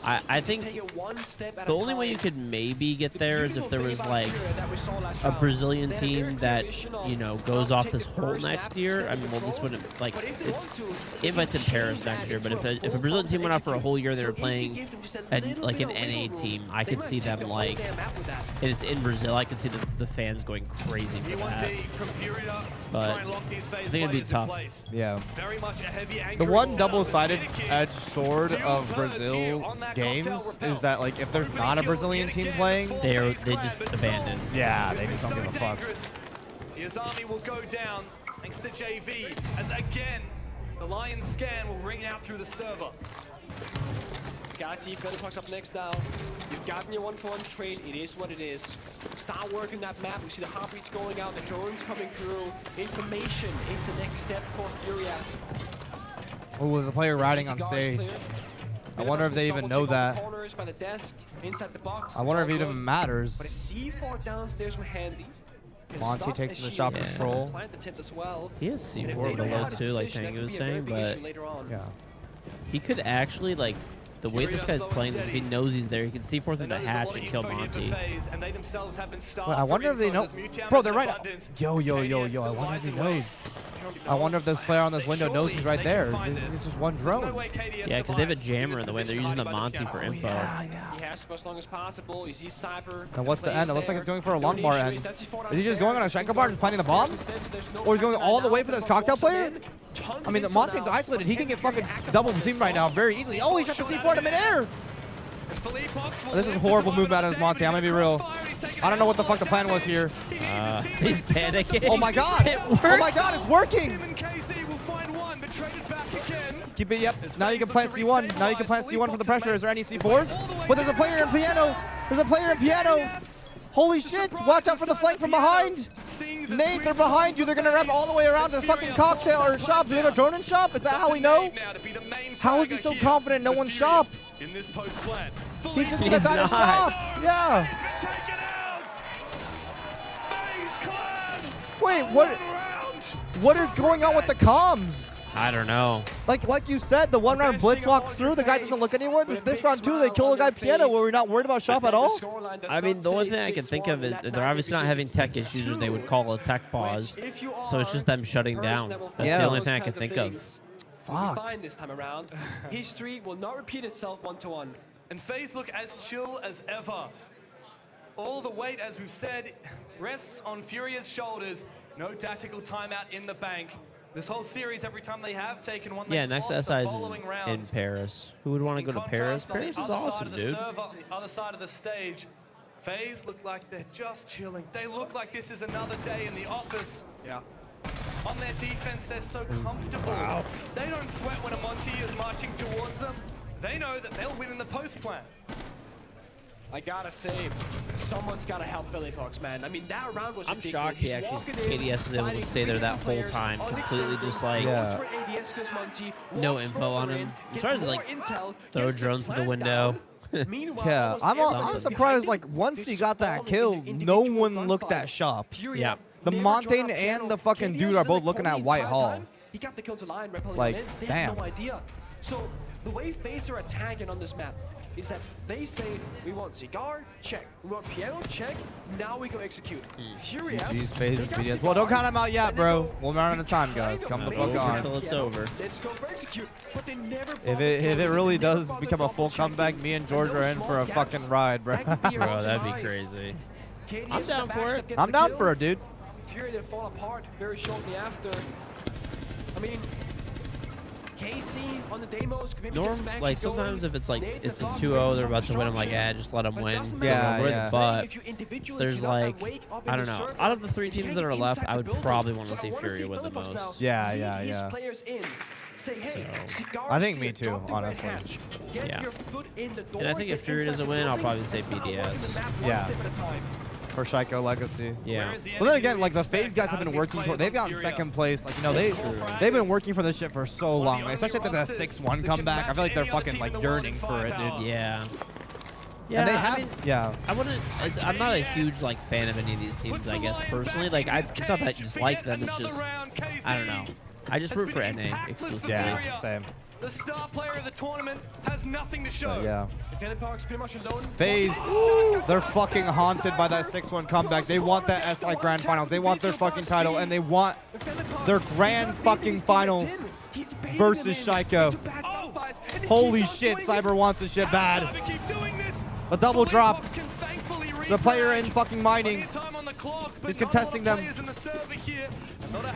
B: I think the only way you could maybe get there is if there was like a Brazilian team that, you know, goes off this whole next year. I mean, well, this wouldn't like Invite's in Paris next year, but if a Brazilian team went out for a whole year, they were playing like an NA team. I could see them like, and it's in Brazil. I could see the fans going crazy for that. But I think it'd be tough.
A: Yeah. The one double-sided edged sword of Brazil games is that like if there's not a Brazilian team playing,
B: they just abandon.
A: Yeah, they just don't give a fuck.
H: His army will go down thanks to JV as again the Lion scan will ring out through the server.
I: Gotta see Philippe up next now. You've gotten your 1-for-1 trade. It is what it is. Start working that map. We see the heartbeats going out, the drones coming through. Information is the next step for Furia.
A: Oh, there's a player riding on stage. I wonder if they even know that.
I: By the desk, inside the box.
A: I wonder if it even matters.
I: But a C4 downstairs from Handy.
A: Monty takes the shop control.
B: He has C4 below too, like Tango was saying, but
A: yeah,
B: he could actually like. The way this guy's playing this, if he knows he's there, he can see forth through the hatch and kill Monty.
A: I wonder if they know. Bro, they're right. Yo. I wonder if he knows. I wonder if this player on this window knows he's right there. This is one drone.
B: Yeah, because they have a jammer in the way. They're using the Monty for info.
I: He has for as long as possible. You see Cyber.
A: And what's the end? It looks like it's going for a long bar end. Is he just going on a Schenker bar, just planting the bomb? Or he's going all the way for this cocktail player? I mean, the Montaigne's isolated. He can get fucking double teamed right now very easily. Oh, he's got the C4 in midair. This is horrible movement out of his Monty. I'm gonna be real. I don't know what the fuck the plan was here.
B: He's panicking.
A: Oh my god!
B: It works.
A: Oh my god, it's working! Keep it, yep. Now you can plant C1. Now you can plant C1 for the pressure. Is there any C4s? But there's a player in piano. There's a player in piano. Holy shit! Watch out for the flank from behind. Nate, they're behind you. They're gonna wrap all the way around this fucking cocktail or shop. Do they have a drone in shop? Is that how we know? How is he so confident no one's shop? He's just gonna die to shop. Yeah. Wait, what is going on with the comms?
B: I don't know.
A: Like you said, the one round blitz walks through, the guy doesn't look anywhere. This round too, they kill a guy piano where we're not worried about shop at all.
B: I mean, the only thing I can think of is they're obviously not having tech issues, or they would call a tech pause. So it's just them shutting down. That's the only thing I can think of.
A: Fuck.
I: Fine this time around. History will not repeat itself 1-to-1.
H: And FaZe look as chill as ever. All the weight, as we've said, rests on Furia's shoulders. No tactical timeout in the bank. This whole series, every time they have taken one,
B: Yeah, next SI is in Paris. Who would want to go to Paris? Paris is awesome, dude.
H: On the other side of the stage, FaZe look like they're just chilling. They look like this is another day in the office. Yeah. On their defense, they're so comfortable. Wow. They don't sweat when a Monty is marching towards them. They know that they'll win in the post plan.
I: I gotta say, someone's gotta help Billy Fox, man. I mean, that round was ridiculous.
B: Shocked he actually, KDS was able to stay there that whole time, completely just like, no info on him. I'm sorry to like throw a drone through the window.
A: Yeah, I'm surprised, like, once he got that kill, no one looked at shop.
B: Yeah.
A: The Montaigne and the fucking dude are both looking at Whitehall.
I: He got the kill to line,
A: like,
I: they
A: damn.
I: have no idea. So, the way FaZe are attacking on this map is that they say, we want Cigar, check. We want Piano, check. Now we go execute. Furia.
A: GG's FaZe is BDS. Well, don't count him out yet, bro. We're running out of time, guys. Come the fuck on.
B: Until it's over.
I: Let's go for execute. But they never
A: If it really does become a full comeback, me and George are in for a fucking ride, bro.
B: Bro, that'd be crazy. I'm down for it.
A: I'm down for it, dude.
I: Furia did fall apart very shortly after. I mean, KC on the demos.
B: Like sometimes if it's like it's a 2-0, they're about to win. I'm like, just let them win.
A: Yeah.
B: But there's like, I don't know. Out of the 3 teams that are left, I would probably want to see Furia win the most.
A: Yeah.
I: Players in. say, hey, Cigar
A: I think
I: is
A: me
I: here,
A: too,
I: drop the red
A: honestly.
I: hatch, get
B: Yeah.
I: your foot in the door,
B: And I think if
I: get
B: Fury
I: inside
B: doesn't
I: the
B: win, I'll
I: building,
B: probably say
I: and start working
B: BDS.
I: the map one
A: Yeah.
I: step at a time.
A: For Shaiko Legacy.
B: Yeah.
A: Well, then again, like the FaZe guys have been working toward. They've gotten second place. Like, you know, they've been working for this shit for so long. Especially after that 6-1 comeback. I feel like they're fucking like yearning for it, dude.
B: Yeah. Yeah,
A: And they
B: I
A: have,
B: mean,
A: yeah.
B: I wouldn't. I'm not a huge like fan of any of these teams. I guess personally, like it's not that I dislike them. It's just I don't know. I just root for NA exclusively.
A: Yeah, same.
H: The star player of the tournament has nothing to show.
A: Yeah.
I: Defending Park's pretty much alone.
A: FaZe, they're fucking haunted by that 6-1 comeback. They want that SI Grand Finals. They want their fucking title, and they want their Grand fucking Finals versus Shaiko. Holy shit, Cyber wants this shit bad. A double drop. The player in fucking mining. He's contesting them.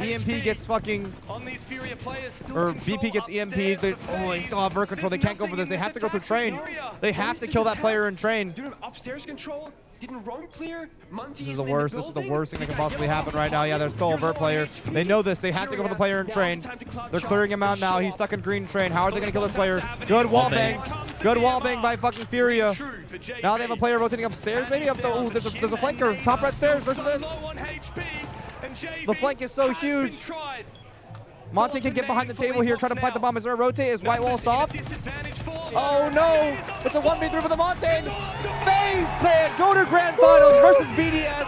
A: EMP gets fucking, or BP gets EMP'd. Oh, they still have vert control. They can't go for this. They have to go through train. They have to kill that player in train.
I: Upstairs control. Didn't run clear.
A: This is the worst. This is the worst thing that can possibly happen right now. Yeah, there's still a vert player. They know this. They have to go for the player in train. They're clearing him out now. He's stuck in green train. How are they going to kill this player? Good wall bang. Good wall bang by fucking Furia. Now they have a player rotating upstairs. Maybe up the. Oh, there's a flanker. Top red stairs versus this. The flank is so huge. Monte can get behind the table here, try to plant the bomb. Is there a rotate? Is white wall soft? Oh no! It's a 1v3 for the Monte. FaZe clan go to Grand Finals versus BDS.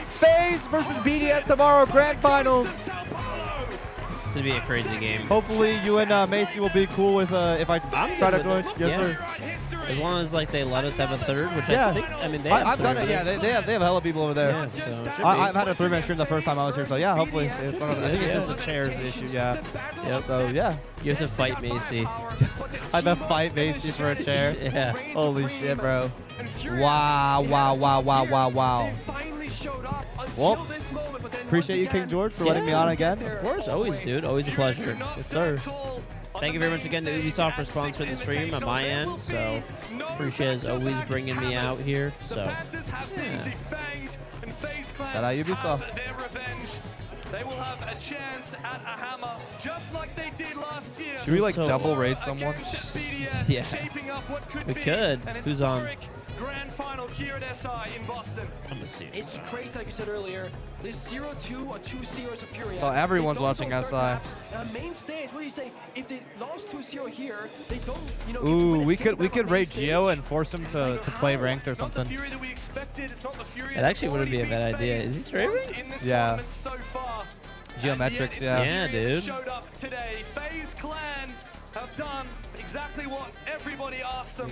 A: FaZe versus BDS tomorrow, Grand Finals.
B: It's gonna be a crazy game.
A: Hopefully you and Macy will be cool with if I try to join. Yes, sir.
B: As long as like they let us have a third, which
A: Yeah.
B: I think. I mean, they have
A: I've done it.
B: third,
A: Yeah, they have hella people over there.
B: Yeah, so it should
A: I've had a 3-man stream the first time I was here, so yeah, hopefully. I think it's just a
B: Yeah.
A: chairs issue. Yeah.
B: Yep.
A: So yeah.
B: You have to fight Macy.
A: I have to fight Macy for a chair.
B: Yeah.
A: Holy shit, bro. Wow, wow, wow, wow, wow, wow. Well, appreciate you, KingGeorge, for letting me on again.
B: Of course, always, dude. Always a pleasure.
A: Yes, sir.
B: Thank you very much again to Ubisoft for sponsoring the stream on my end. So appreciate as always bringing me out here. So yeah.
A: Shout out Ubisoft.
H: They will have a chance at a hammer, just like they did last year.
A: Should we like double raid someone?
B: Yeah. We could. Who's on?
H: Grand final here at SI in Boston.
B: I'm assuming.
I: It's crazy, like you said earlier. There's 0-2 or 2-0 of Furia.
A: Oh, everyone's watching SI.
I: Main stage, what do you say? If they lost 2-0 here, they don't, you know.
A: Ooh, we could raid Geo and force him to play ranked or something.
B: It actually wouldn't be a bad idea. Is he streaming?
A: Yeah. Geometrics, yeah.
B: Yeah, dude.
H: Showed up today. FaZe Clan have done exactly what everybody asked them.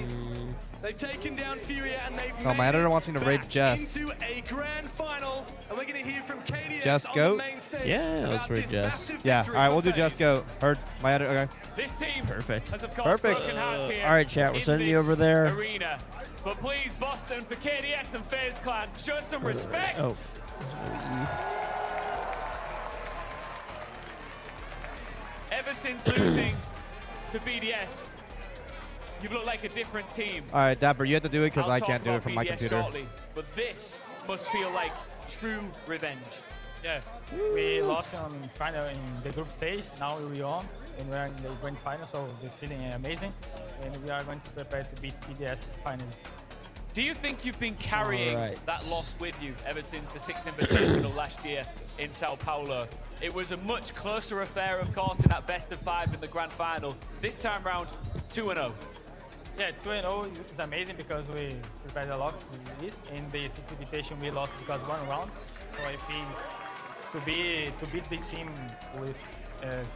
H: They've taken down Furia and they've
A: Oh, my editor wants me to raid
H: back
A: Jess.
H: into a grand final, and we're going to hear from KDS
A: Jess
H: on
A: Goat?
H: the main stage
B: Yeah, let's
H: about
B: raid
H: this
B: Jess.
H: massive
A: Yeah, all
H: victory
A: right,
H: for
A: we'll do
H: FaZe.
A: Jess Goat. Heard my editor, okay.
C: This team
B: Perfect.
C: has, of course,
A: Perfect.
C: broken hearts here
B: All right, chat, we're
C: in
B: sending you
C: this
B: over there.
C: Arena. But please, Boston, for KDS and FaZe Clan, show some respect.
B: Oh.
C: Ever since losing to BDS, you've looked like a different team.
A: All right, Dapper, you have to do it because
C: I'll
A: I
C: talk
A: can't do
C: about
A: it from my
C: BDS
A: computer.
C: shortly, but this must feel like true revenge.
O: Yeah, we lost on final in the group stage. Now we on, and we're in the grand final, so the feeling is amazing. And we are going to prepare to beat BDS finally.
C: Do you think you've been carrying
B: Alright.
C: that loss with you ever since the Sixth Invitational last year in Sao Paulo? It was a much closer affair, of course, in that best of 5 in the grand final. This time round, 2-0.
O: Yeah, 2-0 is amazing because we prepared a lot for this. In the Sixth Invitation, we lost because one round. So I think to beat this team with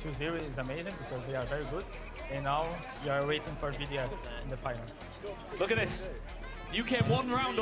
O: 2-0 is amazing because they are very good. And now we are waiting for BDS in the final.
C: Look at this. You came one round